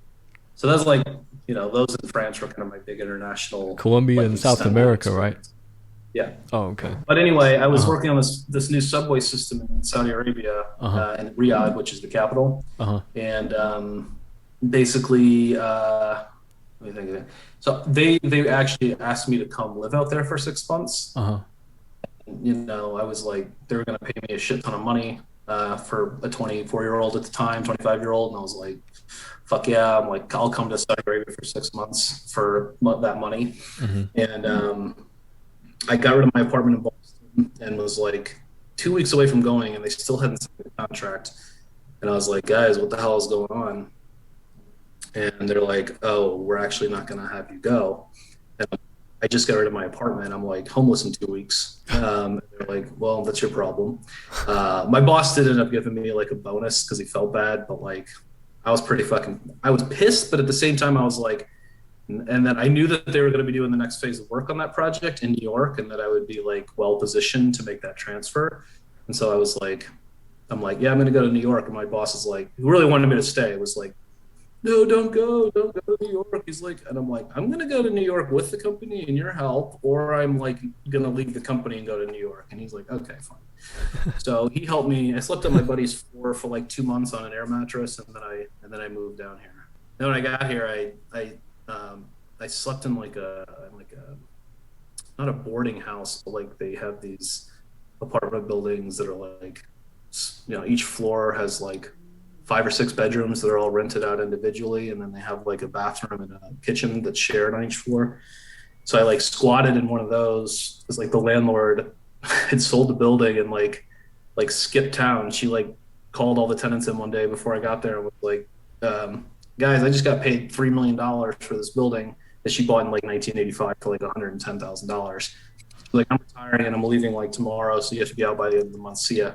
So that's like, those in France were kind of my big international. Colombia and South America, right? Yeah. Oh, okay. But anyway, I was working on this new subway system in Saudi Arabia, in Riyadh, which is the capital. And basically, let me think of it. So they actually asked me to come live out there for 6 months. I was like, they were going to pay me a shit ton of money for a 24-year-old at the time, 25-year-old, and I was like, fuck yeah! I'm like, I'll come to Saudi Arabia for 6 months for that money. And I got rid of my apartment in Boston and was like 2 weeks away from going, and they still hadn't signed the contract. And I was like, guys, what the hell is going on? And they're like, oh, we're actually not going to have you go. And I just got rid of my apartment. I'm like homeless in 2 weeks. They're like, well, that's your problem. My boss did end up giving me like a bonus because he felt bad, but like I was I was pissed, but at the same time I was like, and then I knew that they were going to be doing the next phase of work on that project in New York and that I would be like well positioned to make that transfer. And so I was like, I'm like, yeah, I'm going to go to New York. And my boss is like, who really wanted me to stay. It was like, no, don't go to New York. He's like, and I'm like, I'm going to go to New York with the company and your help, or I'm like going to leave the company and go to New York. And he's like, okay, fine. So he helped me. I slept on my buddy's floor for like 2 months on an air mattress. And then I moved down here. Then when I got here, I slept in like a not a boarding house, but like they have these apartment buildings that are like, each floor has like 5 or 6 bedrooms that are all rented out individually, and then they have like a bathroom and a kitchen that's shared on each floor. So I like squatted in one of those because like the landlord had sold the building and like skipped town. She like called all the tenants in one day before I got there and was like, guys, I just got paid $3 million for this building that she bought in like 1985 for like $110,000. Like, I'm retiring and I'm leaving like tomorrow, so you have to be out by the end of the month. See ya.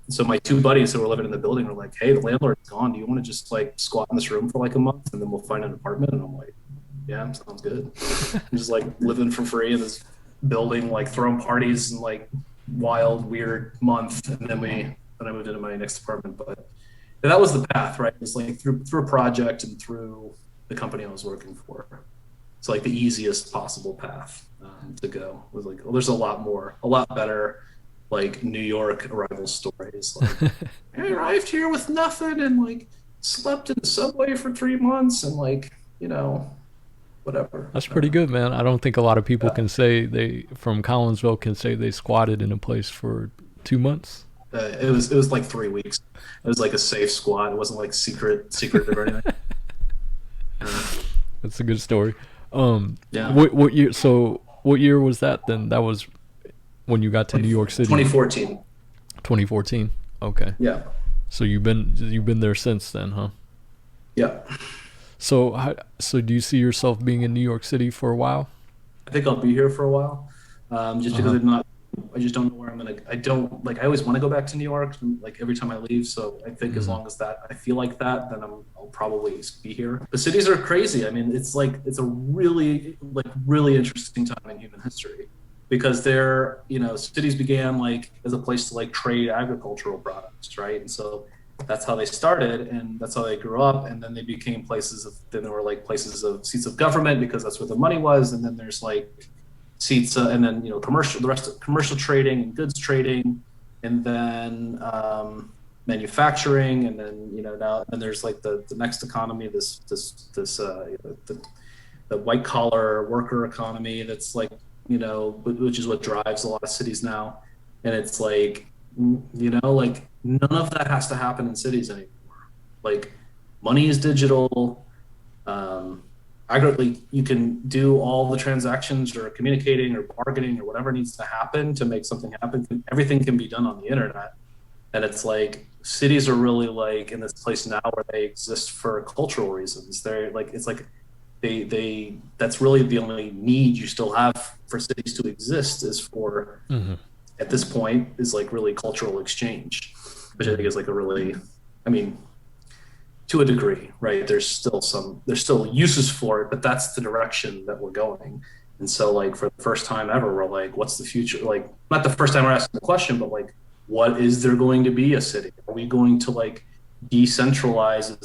So my two buddies who were living in the building were like, hey, the landlord's gone. Do you want to just like squat in this room for like a month and then we'll find an apartment? And I'm like, yeah, sounds good. I'm just like living for free in this building, like throwing parties and like wild, weird month. And then I moved into my next apartment. But that was the path, right? It was like through a project and through the company I was working for. It's like the easiest possible path to go. It was like, well, there's a lot better like New York arrival stories. Like, I arrived here with nothing and like slept in the subway for 3 months and like, whatever. That's pretty good, man. I don't think a lot of people can say from Collinsville can say they squatted in a place for 2 months. It was like 3 weeks. It was like a safe squat. It wasn't like secret or anything. That's a good story. Yeah. What year? So what year was that then? That was when you got to New York City. 2014. 2014. Okay. Yeah. So you've been there since then, huh? Yeah. So do you see yourself being in New York City for a while? I think I'll be here for a while. Just because I just don't know where I'm gonna. I don't like. I always want to go back to New York, like every time I leave. So I think as long as I feel like that, then I'll probably be here. The cities are crazy. I mean, it's a really interesting time in human history, because cities began like as a place to like trade agricultural products, right? And so that's how they started, and that's how they grew up, and then they became places of seats of government, because that's where the money was, and then there's like seats, and then commercial trading and goods trading, and then manufacturing, and then now and there's like the next economy, the white collar worker economy that's like which is what drives a lot of cities now, and it's like like none of that has to happen in cities anymore. Like, money is digital. You can do all the transactions or communicating or bargaining or whatever needs to happen to make something happen. Everything can be done on the internet. And it's like cities are really like in this place now where they exist for cultural reasons. They're like, it's like they that's really the only need you still have for cities to exist is for at this point is like really cultural exchange, which I think is like a really, I mean, to a degree, right? There's still uses for it, but that's the direction that we're going. And so like for the first time ever, we're like, what's the future? Like, not the first time we're asking the question, but like, what is there going to be a city? Are we going to like decentralize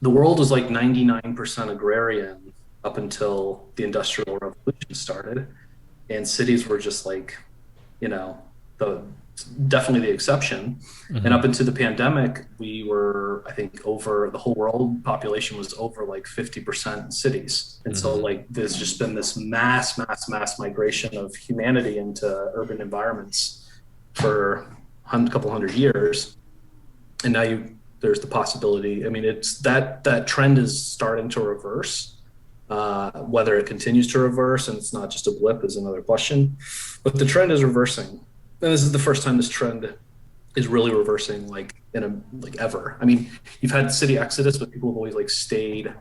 the world was like 99% agrarian up until the Industrial Revolution started. And cities were just like, definitely the exception. And up into the pandemic, we were, I think, over the whole world population was over like 50% in cities. And so like there's just been this mass migration of humanity into urban environments for a couple hundred years. And now there's the possibility. I mean, it's that trend is starting to reverse. Whether it continues to reverse and it's not just a blip is another question, but the trend is reversing. And this is the first time this trend is really reversing, like ever. I mean, you've had city exodus, but people have always like stayed.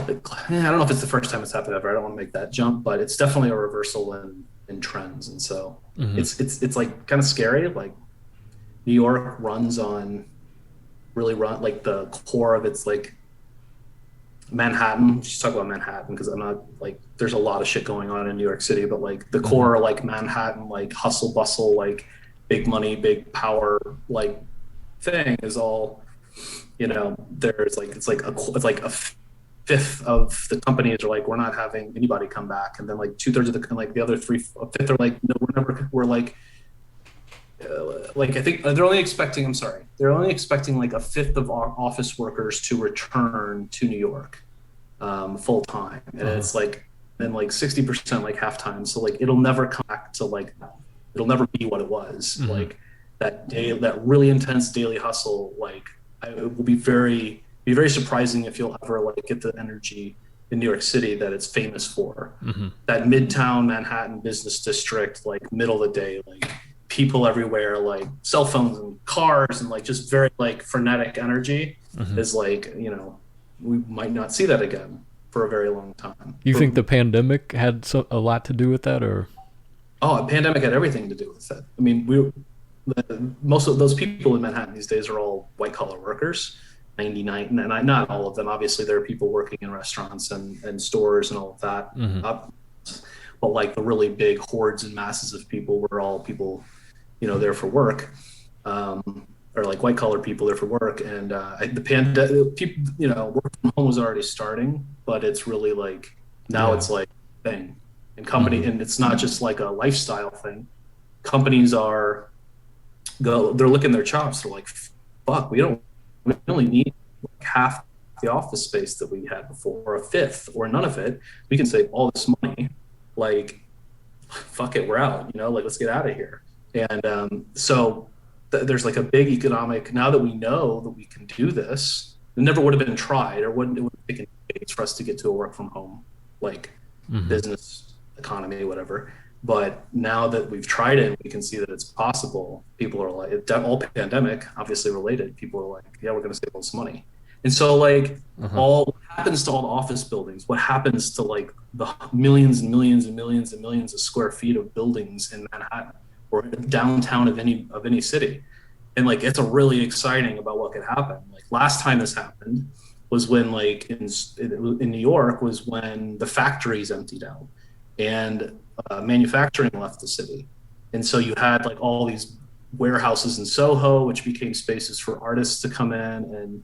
Like, I don't know if it's the first time it's happened ever. I don't want to make that jump, but it's definitely a reversal in trends. And so it's like kind of scary. Like New York like the core of its like Manhattan. Just talk about Manhattan because I'm not like there's a lot of shit going on in New York City, but like the core like Manhattan, like hustle bustle, like big money, big power, like thing is all there's like it's like a fifth of the companies are like, we're not having anybody come back, and then like 2/3 of the other a fifth are like, no, we're like I think they're only expecting like a fifth of office workers to return to New York full time. And it's like, and like 60% like halftime. So like it'll never come back to like, it'll never be what it was. Mm-hmm. Like that day, that really intense daily hustle, like it will be very surprising if you'll ever like get the energy in New York City that it's famous for. Mm-hmm. That Midtown Manhattan business district, like middle of the day, like people everywhere, like cell phones and cars and like just very like frenetic energy Mm-hmm. is like, you know, we might not see that again for a very long time. You think the pandemic had a lot to do with that, or? Oh, a pandemic had everything to do with it. I mean, most of those people in Manhattan these days are all white collar workers. 99, and not all of them. Obviously, there are people working in restaurants and stores and all of that. Mm-hmm. But like the really big hordes and masses of people were all people, you know, there for work, or like white collar people there for work. And the pandemic, people, you know, work from home was already starting, but it's really like now it's like a thing. And and it's not just like a lifestyle thing. Companies they're licking their chops. They're like, fuck, we only need like half the office space that we had before, or a fifth, or none of it. We can save all this money. Like, fuck it, we're out. You know, like let's get out of here. And so there's like a big economic. Now that we know that we can do this, it never would have been tried, or it would have taken decades for us to get to a work from home, like business economy, whatever. But now that we've tried it, we can see that it's possible. People are like, all pandemic, obviously related. People are like, yeah, we're going to save all this money. And so like what happens to all the office buildings? What happens to like the millions and millions and millions and millions of square feet of buildings in Manhattan or downtown of any city? And like, it's a really exciting about what could happen. Like last time this happened was when like in New York was when the factories emptied out and manufacturing left the city. And so you had like all these warehouses in Soho, which became spaces for artists to come in, and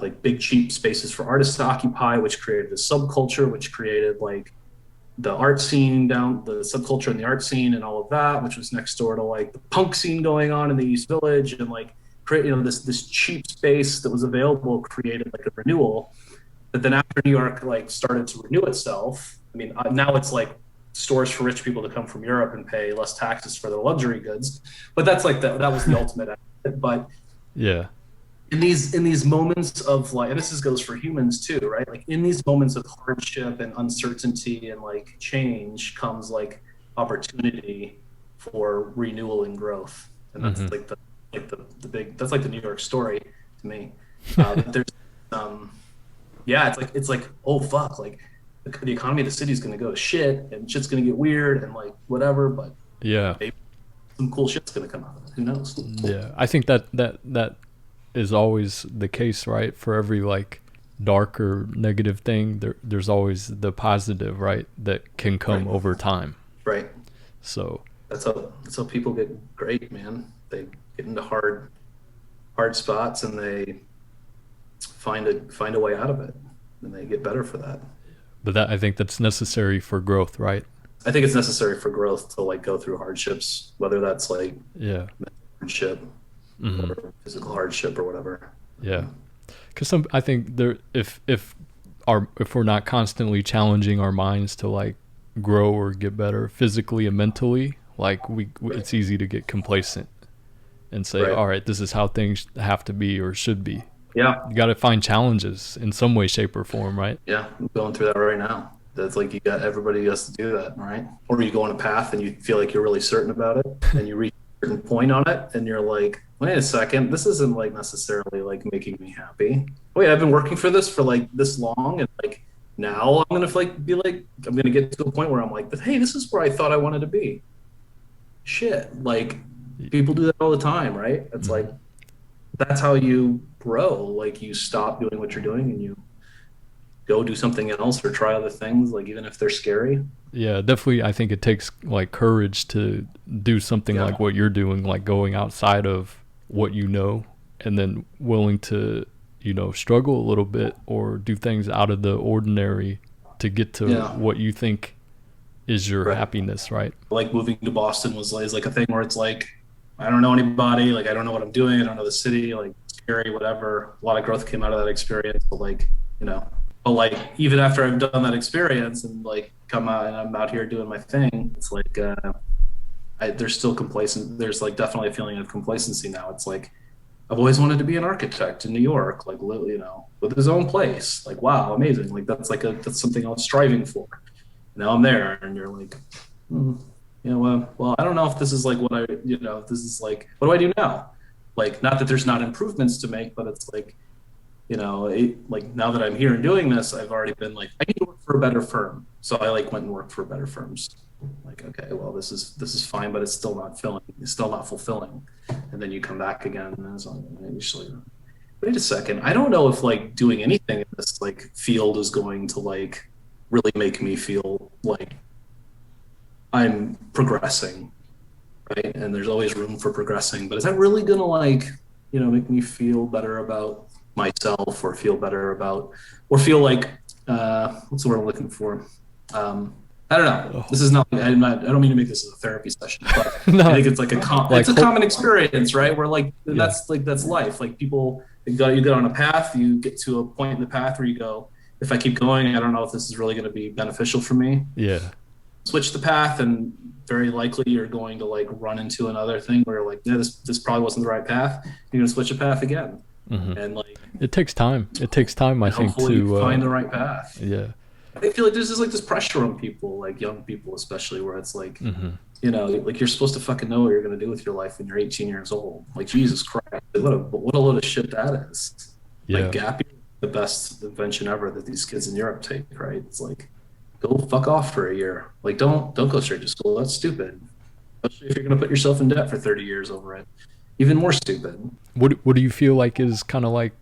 like big cheap spaces for artists to occupy, which created a subculture, which created like the art scene the subculture and the art scene and all of that, which was next door to like the punk scene going on in the East Village. And like create, you know, this cheap space that was available created like a renewal that then after New York like started to renew itself. I mean, now it's like stores for rich people to come from Europe and pay less taxes for their luxury goods. But that's like that was the ultimate. But yeah, in these moments of like, and this goes for humans too, right? Like in these moments of hardship and uncertainty and like change comes like opportunity for renewal and growth. And that's like the big, that's like the New York story to me. There's it's like, oh fuck, like the economy of the city is going to go to shit and shit's going to get weird and like whatever, but yeah, maybe some cool shit's going to come out of it. Who knows? Yeah, I think that is always the case, right? For every like dark or negative thing, there's always the positive, right? That can come over time. Right. So that's how people get great, man. They get into hard spots and they find a way out of it, and they get better for that. But I think that's necessary for growth, right? I think it's necessary for growth to like go through hardships, whether that's like hardship or physical hardship or whatever. Yeah, because I think if we're not constantly challenging our minds to like grow or get better physically and mentally, like it's easy to get complacent and say, all right, this is how things have to be or should be. Yeah. You got to find challenges in some way, shape, or form, right? Yeah, I'm going through that right now. That's like everybody has to do that, right? Or you go on a path and you feel like you're really certain about it and you reach a certain point on it and you're like, wait a second, this isn't like necessarily like making me happy. Wait, I've been working for this for like this long, and like now I'm gonna like be like, I'm gonna get to a point where I'm like, but hey, this is where I thought I wanted to be. Shit, like people do that all the time, right? It's like, that's how you grow. Like you stop doing what you're doing and you go do something else or try other things, like even if they're scary. Yeah, definitely. I think it takes like courage to do something like what you're doing, like going outside of what you know, and then willing to, you know, struggle a little bit or do things out of the ordinary to get to what you think is your happiness, right? Like moving to Boston is like a thing where it's like, I don't know anybody, like I don't know what I'm doing, I don't know the city, like scary, whatever. A lot of growth came out of that experience, but like, you know, But like even after I've done that experience and like come out and I'm out here doing my thing, it's like there's still complacent. There's like definitely a feeling of complacency now. It's like I've always wanted to be an architect in New York, like with his own place. Like wow, amazing! Like that's something I was striving for. Now I'm there, and you're like, well, I don't know if this is like what I, if this is like, what do I do now? Like, not that there's not improvements to make, but it's like, like now that I'm here and doing this, I've already been like, I need to work for a better firm. So I like went and worked for better firms. Like, okay, well, this is fine, but it's still not fulfilling. And then you come back again, and it's like, usually, wait a second, I don't know if like doing anything in this like field is going to like really make me feel like I'm progressing, right? And there's always room for progressing, but is that really gonna like, make me feel better about myself or feel better about, or feel like, what's the word I'm looking for? I don't know. This is not, I don't mean to make this a therapy session, but no. I think it's like it's a common experience, right? Where like, that's life. Like people, you get on a path, you get to a point in the path where you go, if I keep going, I don't know if this is really going to be beneficial for me. Yeah. Switch the path, and very likely you're going to like run into another thing where like, yeah, this probably wasn't the right path. You're going to switch a path again. Mm-hmm. And like, it takes time. I think, to find the right path. Yeah. I feel like there's just like this pressure on people, like young people especially, where it's like, like you're supposed to fucking know what you're going to do with your life when you're 18 years old. Like, Jesus Christ, what a load of shit that is. Yeah. Like gap year, the best invention ever that these kids in Europe take, right? It's like, go fuck off for a year. Like, don't go straight to school. That's stupid. Especially if you're going to put yourself in debt for 30 years over it. Even more stupid. What do you feel like is kind of like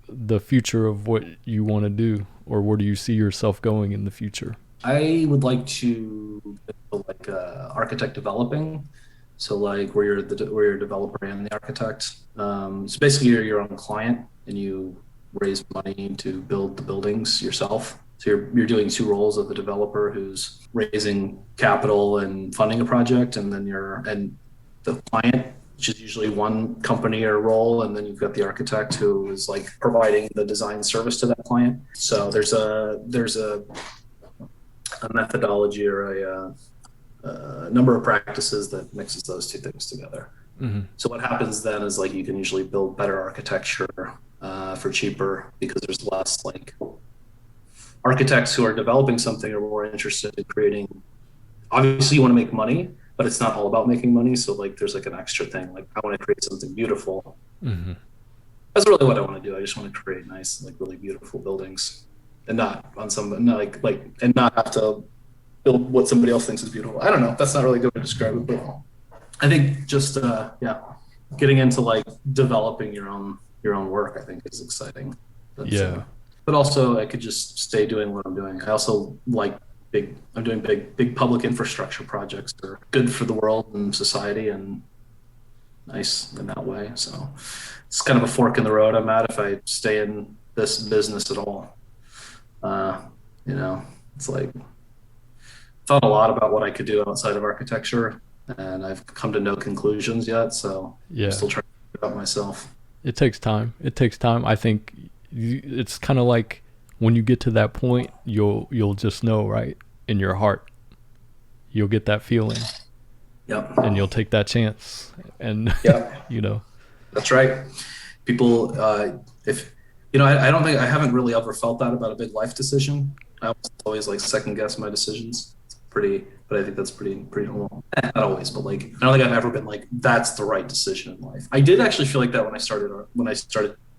the future of what you want to do, or where do you see yourself going in the future? I would like to like architect developing. So like where you're a developer and the architect. So basically you're your own client and you raise money to build the buildings yourself. So you're doing two roles of the developer who's raising capital and funding a project, and then and the client, which is usually one company or role, and then you've got the architect who is like providing the design service to that client. So there's a methodology or a number of practices that mixes those two things together. Mm-hmm. So what happens then is like you can usually build better architecture for cheaper, because there's less like architects who are developing something are more interested in creating. Obviously you want to make money, but it's not all about making money. So like there's like an extra thing, like I want to create something beautiful. Mm-hmm. That's really what I want to do. I just want to create nice, like really beautiful buildings, and not on some like and not have to build what somebody else thinks is beautiful. I don't know. That's not really good to describe it, but I think just getting into like developing your own work, I think is exciting. But also I could just stay doing what I'm doing. I also like I'm doing big public infrastructure projects that are good for the world and society and nice in that way. So it's kind of a fork in the road I'm at if I stay in this business at all. It's like thought a lot about what I could do outside of architecture, and I've come to no conclusions yet. So I'm still trying to figure it out myself. It takes time. I think it's kind of like when you get to that point, you'll just know, right? In your heart, you'll get that feeling. Yep. And you'll take that chance. And That's right. People, I don't think I haven't really ever felt that about a big life decision. I always like second guess my decisions. It's but I think that's pretty normal. Not always, but like I don't think I've ever been like that's the right decision in life. I did actually feel like that when I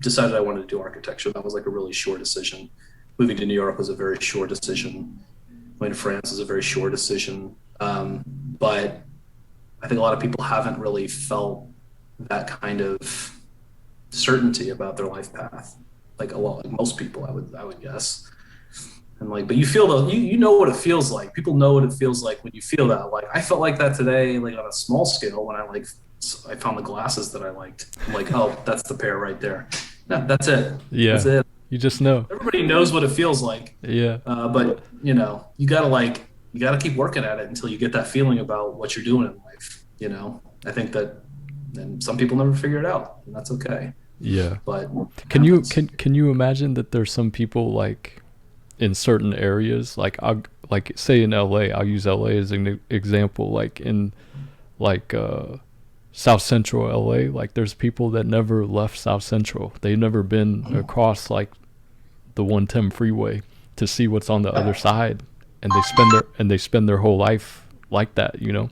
decided I wanted to do architecture. That was like a really sure decision. Moving to New York was a very sure decision. Going to France was a very sure decision. But I think a lot of people haven't really felt that kind of certainty about their life path. Like most people, I would guess. And like, but you feel you know what it feels like. People know what it feels like when you feel that. Like I felt like that today, like on a small scale when I found the glasses that I liked. I'm like, oh, that's the pair right there. No, that's it. Yeah. That's it. You just know. Everybody knows what it feels like. Yeah. But you gotta keep working at it until you get that feeling about what you're doing in life. I think that, and some people never figure it out, and that's okay. Yeah. But can you imagine that there's some people like in certain areas. Like I like say in LA, I'll use LA as an example. Like in like South Central LA, like there's people that never left South Central. They've never been across like the 110 freeway to see what's on the other side, and they spend their whole life like that, you know.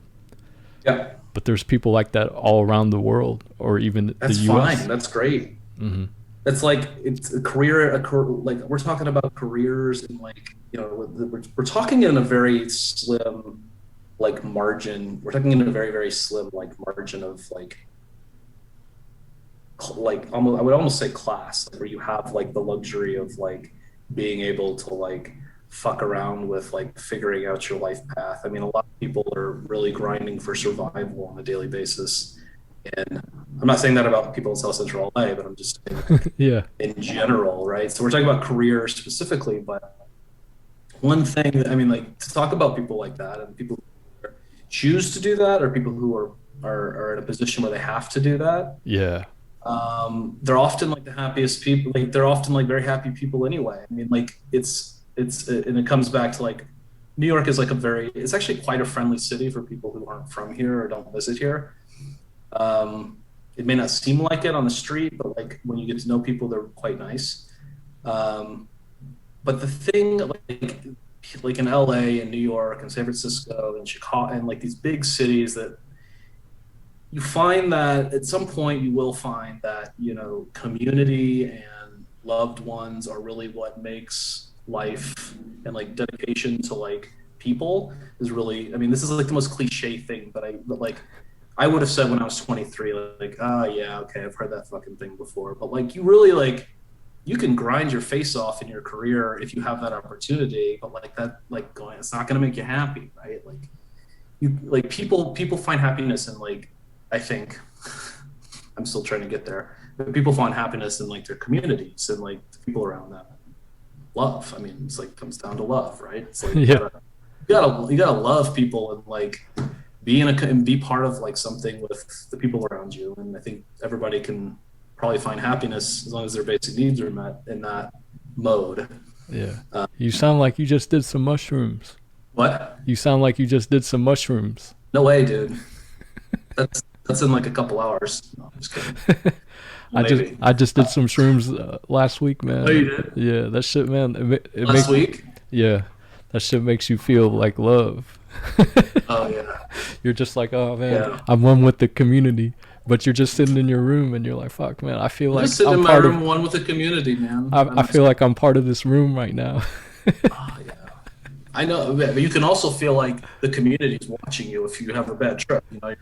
Yeah, But there's people like that all around the world, or even that's the US. fine. That's great. Hmm. It's like it's like we're talking about careers and like we're talking in a very slim like margin. We're talking in a very very slim like margin of like almost I would almost say class, like, where you have like the luxury of like being able to like fuck around with like figuring out your life path. I mean, a lot of people are really grinding for survival on a daily basis. And I'm not saying that about people in South Central LA, but I'm just saying Yeah. in general, right? So we're talking about careers specifically, but one thing that, I mean, like to talk about people like that and people who choose to do that, or people who are in a position where they have to do that. Yeah. They're often like the happiest people. Like they're often like very happy people anyway. I mean, like and it comes back to like New York is like it's actually quite a friendly city for people who aren't from here or don't visit here. It may not seem like it on the street, but like when you get to know people, they're quite nice. But the thing, like in LA and New York and San Francisco and Chicago and like these big cities, that you find that at some point you will find that, you know, community and loved ones are really what makes life, and like dedication to like people is really, I mean, this is like the most cliche thing, but like I would have said when I was 23, like, oh yeah, okay, I've heard that fucking thing before. But like, you really like, you can grind your face off in your career if you have that opportunity. But like that, like going, it's not going to make you happy, right? Like you, like people find happiness in like, I think, I'm still trying to get there. But people find happiness in like their communities and like the people around them. Love. I mean, it's like comes down to love, right? It's like Yeah. you gotta love people and like be part of like something with the people around you. And I think everybody can probably find happiness as long as their basic needs are met in that mode. Yeah. You sound like you just did some mushrooms. What? You sound like you just did some mushrooms. No way, dude. That's in like a couple hours. No, I'm just kidding. Maybe. I just did some shrooms last week, man. Oh, you did? Yeah, that shit, man. Last week? Yeah, that shit makes you feel like love. Oh yeah. You're just like, oh man, Yeah. I'm one with the community. But you're just sitting in your room and you're like, fuck, man, I feel I'm like just sitting I'm in my part room, of. one with the community, man. I feel like I'm part of this room right now. Oh, yeah. I know, but you can also feel like the community is watching you if you have a bad trip. You know,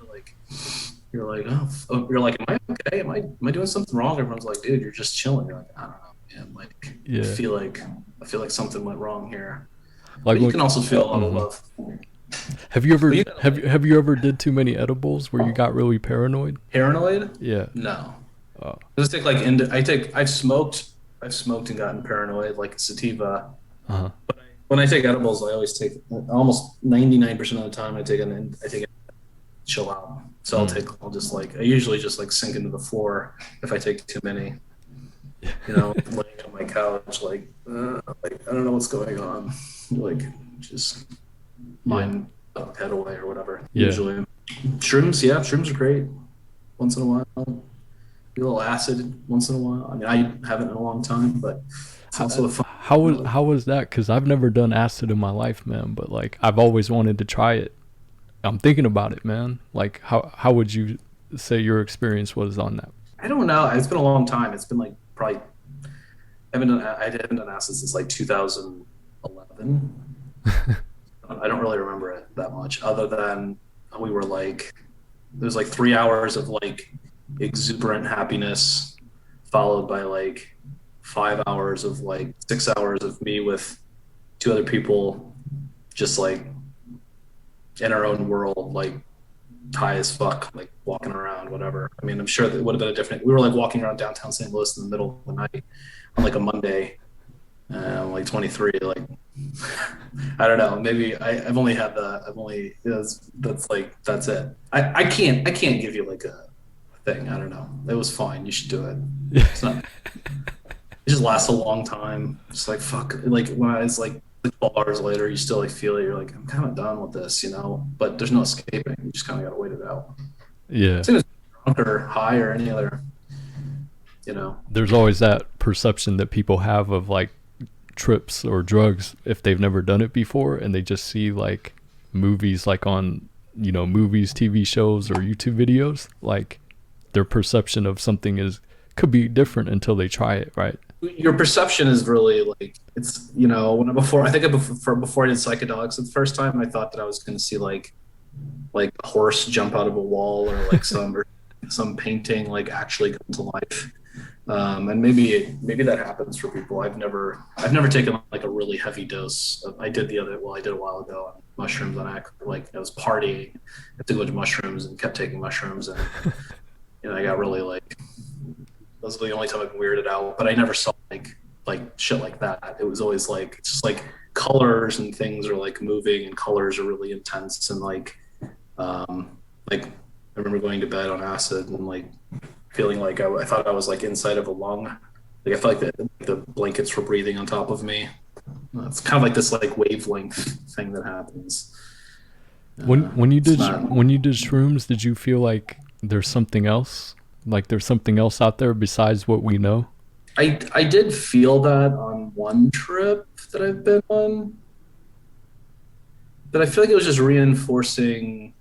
you're like, am I okay? Am I doing something wrong? Everyone's like, dude, you're just chilling. You're like, I don't know, man. Like, Yeah. I feel like something went wrong here. Like But you can also feel a lot of love. Have you ever But you- have you ever did too many edibles where you got really paranoid? Paranoid? Yeah. No. Oh. I've smoked and gotten paranoid, like sativa. Uh-huh. But when I take edibles, I always take almost 99% of the time I take it chill out. So I usually just like sink into the floor if I take too many. You know, laying on my couch, like I don't know what's going on. Like just mind head away or whatever. Yeah. Usually, shrooms are great. Once in a while, a little acid once in a while. I mean, I haven't in a long time, but it's also a fun. How was that? Because I've never done acid in my life, man. But like I've always wanted to try it. I'm thinking about it, man. Like how would you say your experience was on that? I don't know. It's been a long time. It's been like probably I haven't done acid since like 2011. I don't really remember it that much, other than we were like, there's like 3 hours of like exuberant happiness, followed by like 5 hours of like 6 hours of me with two other people, just like in our own world, like high as fuck, like walking around, whatever. I mean, I'm sure that would have been we were like walking around downtown St. Louis in the middle of the night on like a Monday. I'm like 23, like I don't know. Maybe I've only had that's it. I can't give you like a thing. I don't know. It was fine. You should do it. It's just lasts a long time. Just like fuck, like when I was like 12 hours later, you still like feel it. You're like, I'm kind of done with this, you know. But there's no escaping. You just kind of got to wait it out. Yeah. Same as drunk or high or any other, you know. There's always that perception that people have of like trips or drugs if they've never done it before, and they just see like movies like on, you know, movies, TV shows, or YouTube videos. Like their perception of something is could be different until they try it, right? Your perception is really like it's, you know, when I, before I think of before I did psychedelics the first time, I thought that I was going to see like a horse jump out of a wall or like some painting like actually come to life. And maybe that happens for people. I've never taken like a really heavy dose. I did a while ago on mushrooms on like I was partying. I took a bunch of mushrooms and kept taking mushrooms, and you know I got really like that was the only time I've been weirded out. But I never saw like shit like that. It was always like it's just like colors and things are like moving and colors are really intense and like I remember going to bed on acid and like feeling like I thought I was like inside of a lung. Like I felt like the blankets were breathing on top of me. It's kind of like this like wavelength thing that happens. When you did shrooms, did you feel like there's something else? Like there's something else out there besides what we know? I did feel that on one trip that I've been on, but I feel like it was just reinforcing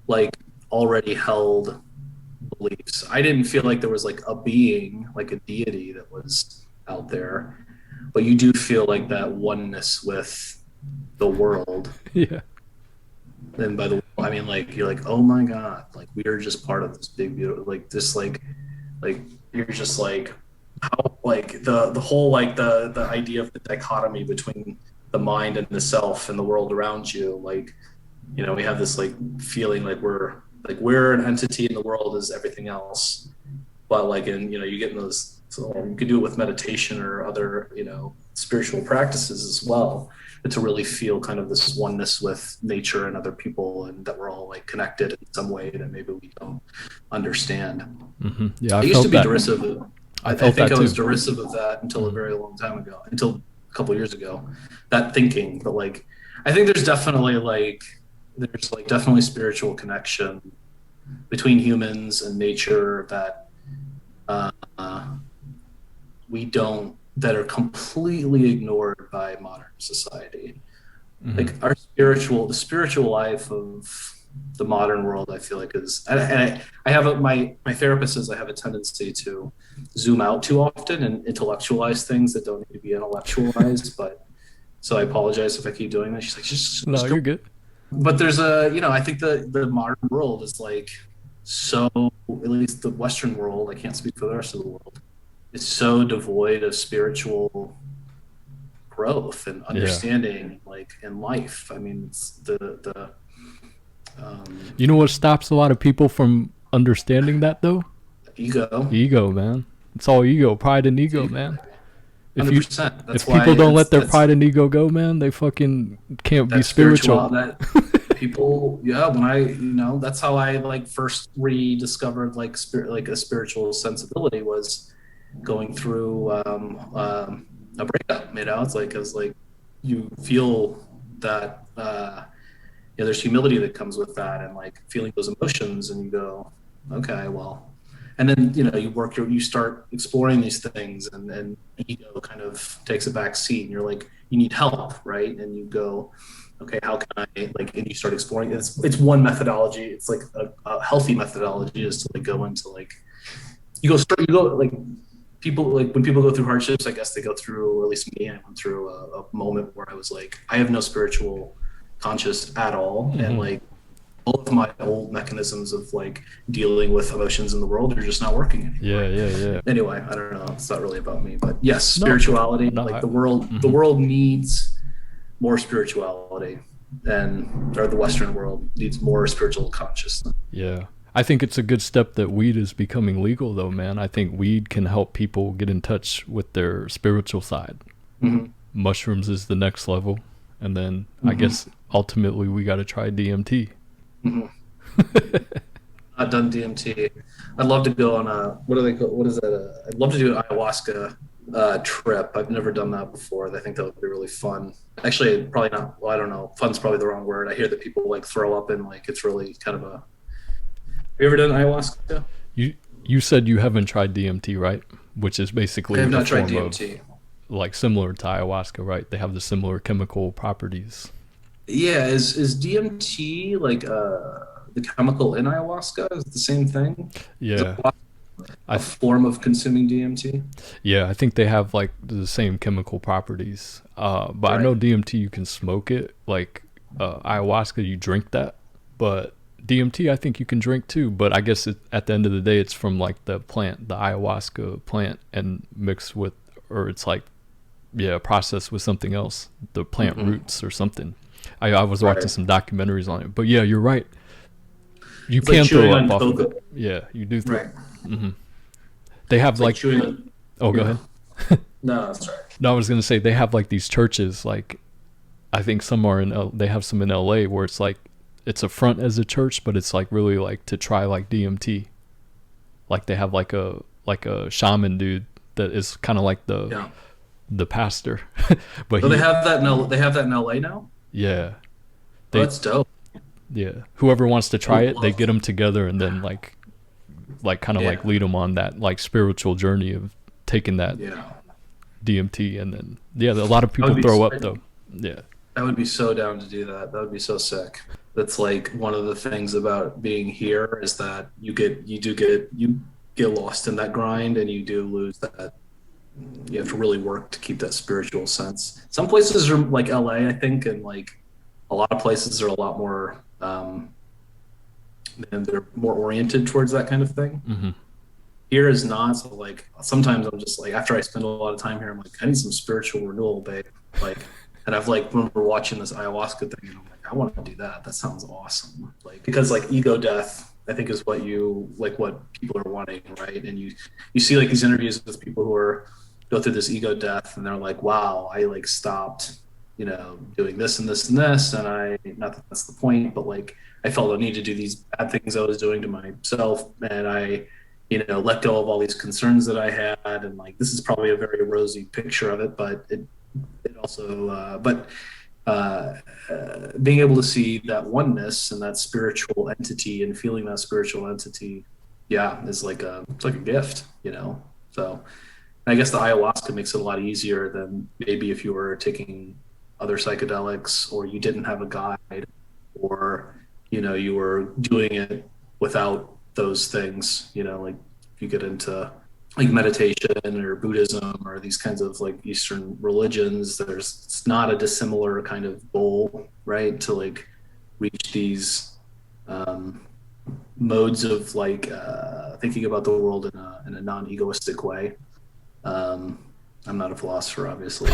like already held beliefs. I didn't feel like there was like a being, like a deity that was out there, but you do feel like that oneness with the world. Yeah. And by the way, I mean like you're like, oh my God, like we are just part of this big beautiful like this like you're just like how like the whole like the idea of the dichotomy between the mind and the self and the world around you, like, you know, we have this like feeling like we're an entity and the world is everything else. But like in, you know, you get in those, so you could do it with meditation or other, you know, spiritual practices as well, but to really feel kind of this oneness with nature and other people, and that we're all like connected in some way that maybe we don't understand. Mm-hmm. Yeah, I used to be derisive of, I think I was too. derisive of that until a very long time ago, until a couple of years ago, that thinking. But like, I think there's definitely spiritual connection between humans and nature that that are completely ignored by modern society. Mm-hmm. Like the spiritual life of the modern world, I feel like is, and I have my therapist says I have a tendency to zoom out too often and intellectualize things that don't need to be intellectualized. But so I apologize if I keep doing that. She's like, just you're good. But there's I think the modern world is like, so at least the Western world, I can't speak for the rest of the world, is so devoid of spiritual growth and understanding, like in life. I mean, it's you know what stops a lot of people from understanding that though? Ego, man. It's all ego, pride and ego, man. 100%. If people don't let their pride and ego go, man, they fucking can't be spiritual. People, yeah, when that's how I like first rediscovered like a spiritual sensibility was going through a breakup. You know, it's like you feel that there's humility that comes with that, and like feeling those emotions, and you go, okay, well. And then, you know, you start exploring these things, and ego kind of takes a back seat, and you're like, you need help, right? And you go, okay, how can I, like, and you start exploring. It's one methodology. It's like a healthy methodology is to like go into like, like people, like when people go through hardships, I guess they go through, or at least me, I went through a moment where I was like, I have no spiritual conscious at all. Mm-hmm. And like, all of my old mechanisms of like dealing with emotions in the world are just not working anymore. Yeah. Anyway, I don't know. It's not really about me, but yes, spirituality. The world, mm-hmm. The world needs more spirituality, or the Western world needs more spiritual consciousness. Yeah. I think it's a good step that weed is becoming legal though, man. I think weed can help people get in touch with their spiritual side. Mm-hmm. Mushrooms is the next level. And then I guess ultimately we got to try DMT. Mm-hmm. Not done DMT. I'd love to go on a what do they call what is that? I'd love to do an ayahuasca trip. I've never done that before. I think that would be really fun. Actually, probably not. Well, I don't know. Fun's probably the wrong word. I hear that people like throw up and like it's really kind of a. Have you ever done ayahuasca? You you said you haven't tried DMT, right? Which is I basically have a not tried form of DMT. like similar to ayahuasca, right? They have the similar chemical properties. Yeah, is DMT like the chemical in ayahuasca? Is it the same thing? Is Yeah. it I a form of consuming DMT? Yeah, I think they have like the same chemical properties. But I know Right. DMT you can smoke it. Like ayahuasca, you drink that. But DMT, I think you can drink too. But I guess at the end of the day, it's from like the plant, the ayahuasca plant, and mixed with, or it's like yeah, processed with something else, the plant Hmm. roots or something. I was watching Right. some documentaries on it. But yeah, you're right. You It's like can chewing throw up on off of it. cocoa. Yeah, you do throw. Right. Hmm. They have It's like like. chewing on. Oh, go Yeah. ahead. No, that's right. No, I was gonna say they have like these churches. Like I think some are in. They have some in L.A. where it's like it's a front as a church, but it's like really like to try like DMT. Like they have like a shaman dude that is kind of like Yeah. the pastor, but So they he have that in they have that in LA now. yeah Oh, they that's dope. yeah whoever wants to I try would it they love. get them together and then like kind of like Yeah. lead them on that like spiritual journey of taking that Yeah. DMT and then yeah a lot of I people would be. throw up though. Yeah. I would be so down to do that. That would be so sick. That's like one of the things about being here is that you get lost in that grind and you do lose that. You have to really work to keep that spiritual sense. Some places are like LA, I think, and like a lot of places are a lot more and they're more oriented towards that kind of thing. Hmm. Here is not. So like sometimes I'm just like after I spend a lot of time here, I'm like, I need some spiritual renewal, babe. Like and I've like remember watching this ayahuasca thing and I'm like, I want to do that. That sounds awesome. Like because like ego death, I think is what you like what people are wanting, right? And you see like these interviews with people who are go through this ego death and they're like, wow, I like stopped, doing this and this and this. And I not that that's the point, but like I felt I need to do these bad things I was doing to myself and I let go of all these concerns that I had, and like this is probably a very rosy picture of it, but it also, being able to see that oneness and that spiritual entity and feeling that spiritual entity, yeah, is like it's like a gift. So I guess the ayahuasca makes it a lot easier than maybe if you were taking other psychedelics or you didn't have a guide or you were doing it without those things like if you get into like meditation or Buddhism or these kinds of like Eastern religions it's not a dissimilar kind of goal, right, to like reach these um, modes of like thinking about the world in a non-egoistic way. um, I'm not a philosopher obviously,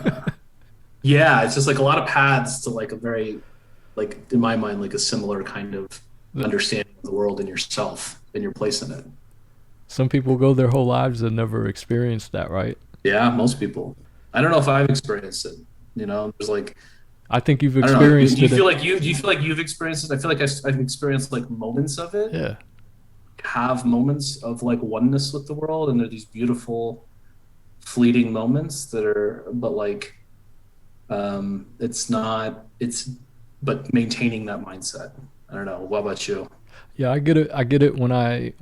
but yeah, it's just like a lot of paths to like a very like in my mind like a similar kind of understanding of the world and yourself and your place in it. Some people go their whole lives and never experienced that, right? Yeah, most people. I don't know if I've experienced it. There's like I think you've I don't know. Do experienced you it. feel like you've experienced it? I feel like I've experienced like moments of it. Yeah. Have moments of like oneness with the world, and they're these beautiful, fleeting moments that are. But like, it's not. It's but maintaining that mindset. I don't know. What about you? Yeah, I get it. I get it when I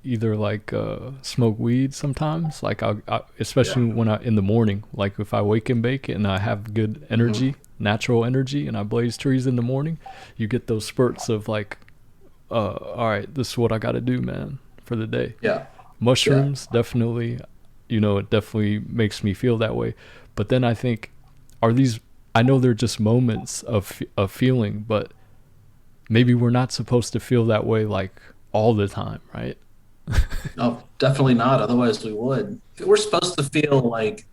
either like smoke weed sometimes, like Yeah. especially when I in the morning, like if I wake and bake and I have good Hmm. energy, natural energy, and I blaze trees in the morning, you get those spurts of like, all right, this is what I got to do, man, for the day. Yeah. Yeah. Mushrooms definitely, it definitely makes me feel that way. But then I think, are these? I know they're just moments of feeling, but maybe we're not supposed to feel that way like all the time, right? No, definitely not. Otherwise, we would. We're supposed to feel like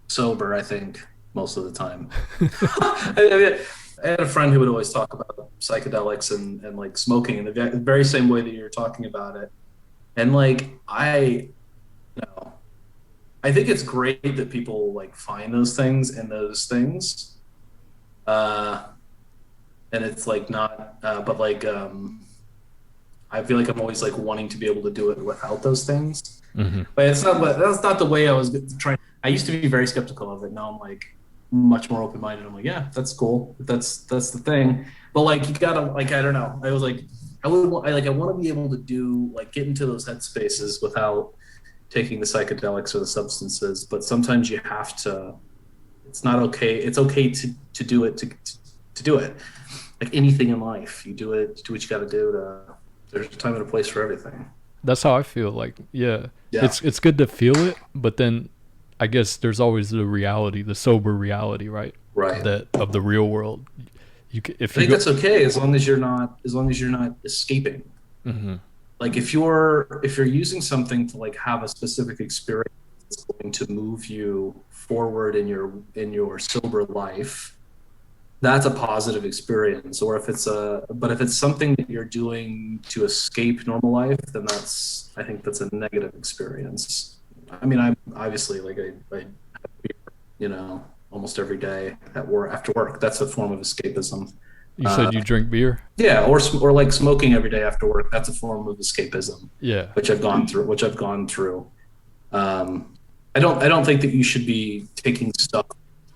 sober, I think, most of the time. I had a friend who would always talk about psychedelics and like smoking in the very same way that you're talking about it. And like, you know, I think it's great that people like find those things and those things. Uh, and it's like not, but like, I feel like I'm always like wanting to be able to do it without those things. Hmm. But that's not the way I was trying. I used to be very skeptical of it. Now I'm like much more open minded. I'm like, yeah, that's cool. That's the thing. But like you gotta like I don't know. I was like I want to be able to do like get into those headspaces without taking the psychedelics or the substances. But sometimes you have to. It's not okay. It's okay to do it to do it. Like anything in life, you do it. Do what you got to do. There's a time and a place for everything. That's how I feel. Like, yeah, Yeah. it's good to feel it, but then I guess there's always the reality, the sober reality, right? Right. That of the real world. I think that's okay as long as you're not escaping. Hmm. Like if you're using something to like have a specific experience that's going to move you forward in your sober life, that's a positive experience. Or if it's something that you're doing to escape normal life, then I think that's a negative experience. I mean, I'm obviously like I you know almost every day at work after work. That's a form of escapism. You said you drink beer? Yeah, or like smoking every day after work. That's a form of escapism, Yeah. which I've gone through. I don't think that you should be taking stuff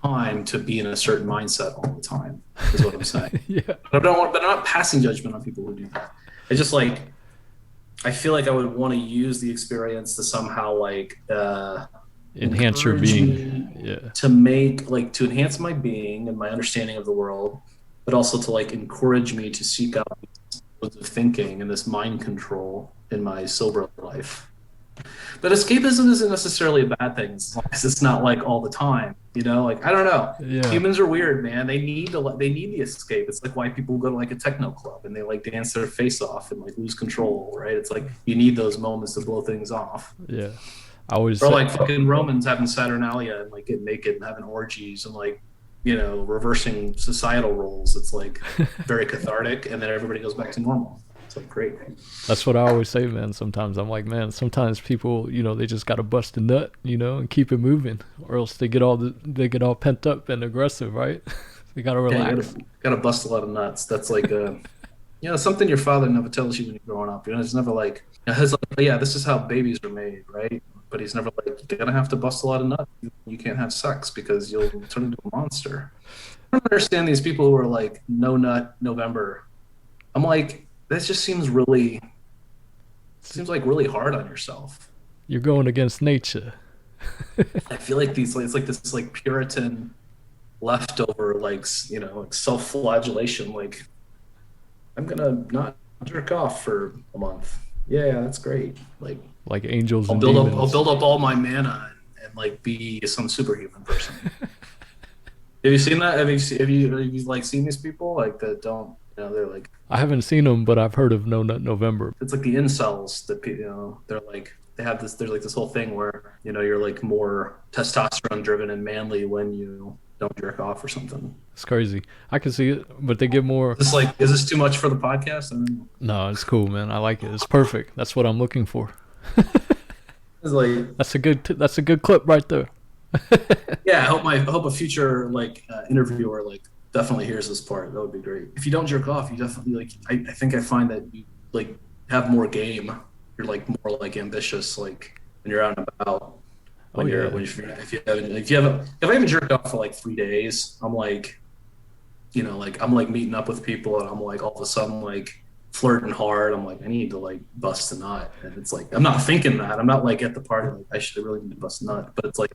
time to be in a certain mindset all the time. Is what I'm saying. Yeah. But I'm not passing judgment on people who do that. It's just like I feel like I would want to use the experience to somehow like Enhance your encourage being. me Yeah. to enhance my being and my understanding of the world, but also to like encourage me to seek out modes of thinking and this mind control in my sober life. But escapism isn't necessarily a bad thing as long as it's not like all the time. Like I don't know. Yeah. Humans are weird, man. They need the escape. It's like why people go to like a techno club and they like dance their face off and like lose control, right? It's like you need those moments to blow things off. Yeah. I always Or say, like fucking Romans having Saturnalia and like getting naked and having orgies and like reversing societal roles. It's like very cathartic, and then everybody goes back to normal. It's like great. that's what I always say, man. Sometimes I'm like, man, sometimes people, they just gotta bust a nut, and keep it moving, or else they get all pent up and aggressive, right? They gotta Yeah, relax. you gotta bust a lot of nuts. That's like something your father never tells you when you're growing up. It's never like, it's like, yeah, this is how babies are made, right? But he's never like, you're gonna have to bust a lot of nuts. You can't have sex because you'll turn into a monster. I don't understand these people who are like, no nut November. I'm like, that just seems like really hard on yourself. You're going against nature. I feel like it's like this like Puritan leftover like self-flagellation. Like I'm gonna not jerk off for a month. Yeah, that's great. Like angels I'll and build demons. up I'll build up all my mana and like be some superhuman person. Have you seen that? Have you like seen these people like that don't they're like I haven't seen them, but I've heard of No Nut November. it's like the incels that they're like they have this there's like this whole thing where you're like more testosterone driven and manly when you don't jerk off or something. It's crazy. I can see it, but they get more. Is this too much for the podcast? I don't know. No, it's cool, man. I like it. It's perfect. That's what I'm looking for. It's like That's a good clip right there. yeah, I hope a future like interviewer like definitely hears this part. That would be great. If you don't jerk off, you definitely like I think I find that you like have more game. You're like more like ambitious like when you're out and about. When if I haven't jerked off for like 3 days, I'm like I'm like meeting up with people and I'm like all of a sudden like flirting hard. I'm like I need to like bust a nut, and it's like I'm not thinking that. I'm not like at the party like I really need to bust a nut, but it's like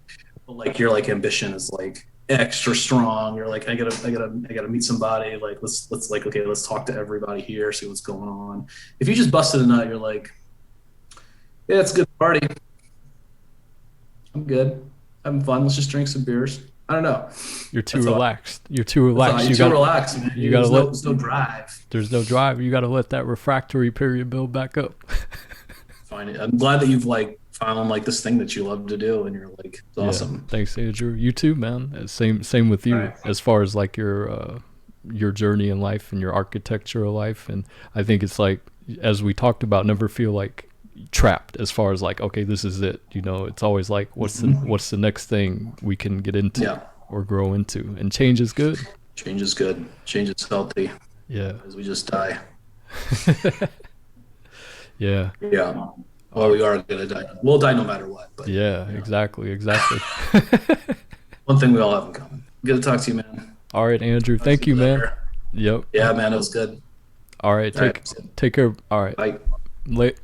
your like ambition is like extra strong. You're like I gotta meet somebody. Like let's like okay, let's talk to everybody here, see what's going on. If you just busted a nut, you're like yeah, it's a good party. I'm good. Having fun. Let's just drink some beers. I don't know. You're too relaxed. You're too relaxed. You're too relaxed, man. You gotta there's no drive. There's no drive. You gotta let that refractory period build back up. Fine. I'm glad that you've like found like this thing that you love to do, and you're like it's awesome. Thanks, Andrew. You too, man. Same with you. Right. As far as like your journey in life and your architectural life, and I think it's like as we talked about, never feel like trapped as far as like okay, this is it. It's always like what's the next thing we can get into or grow into, and change is good. Change is good. Change is healthy. Yeah, as we just die. Yeah. Yeah. Well, we are gonna die. We'll die no matter what. But Yeah, exactly, exactly. one thing we all have in common. Good to talk to you, man. All right, Andrew. Talk to Thank you you, man. later. Yep. Yeah, man, it was good. All right. All right. Take care. All right. Bye. Late.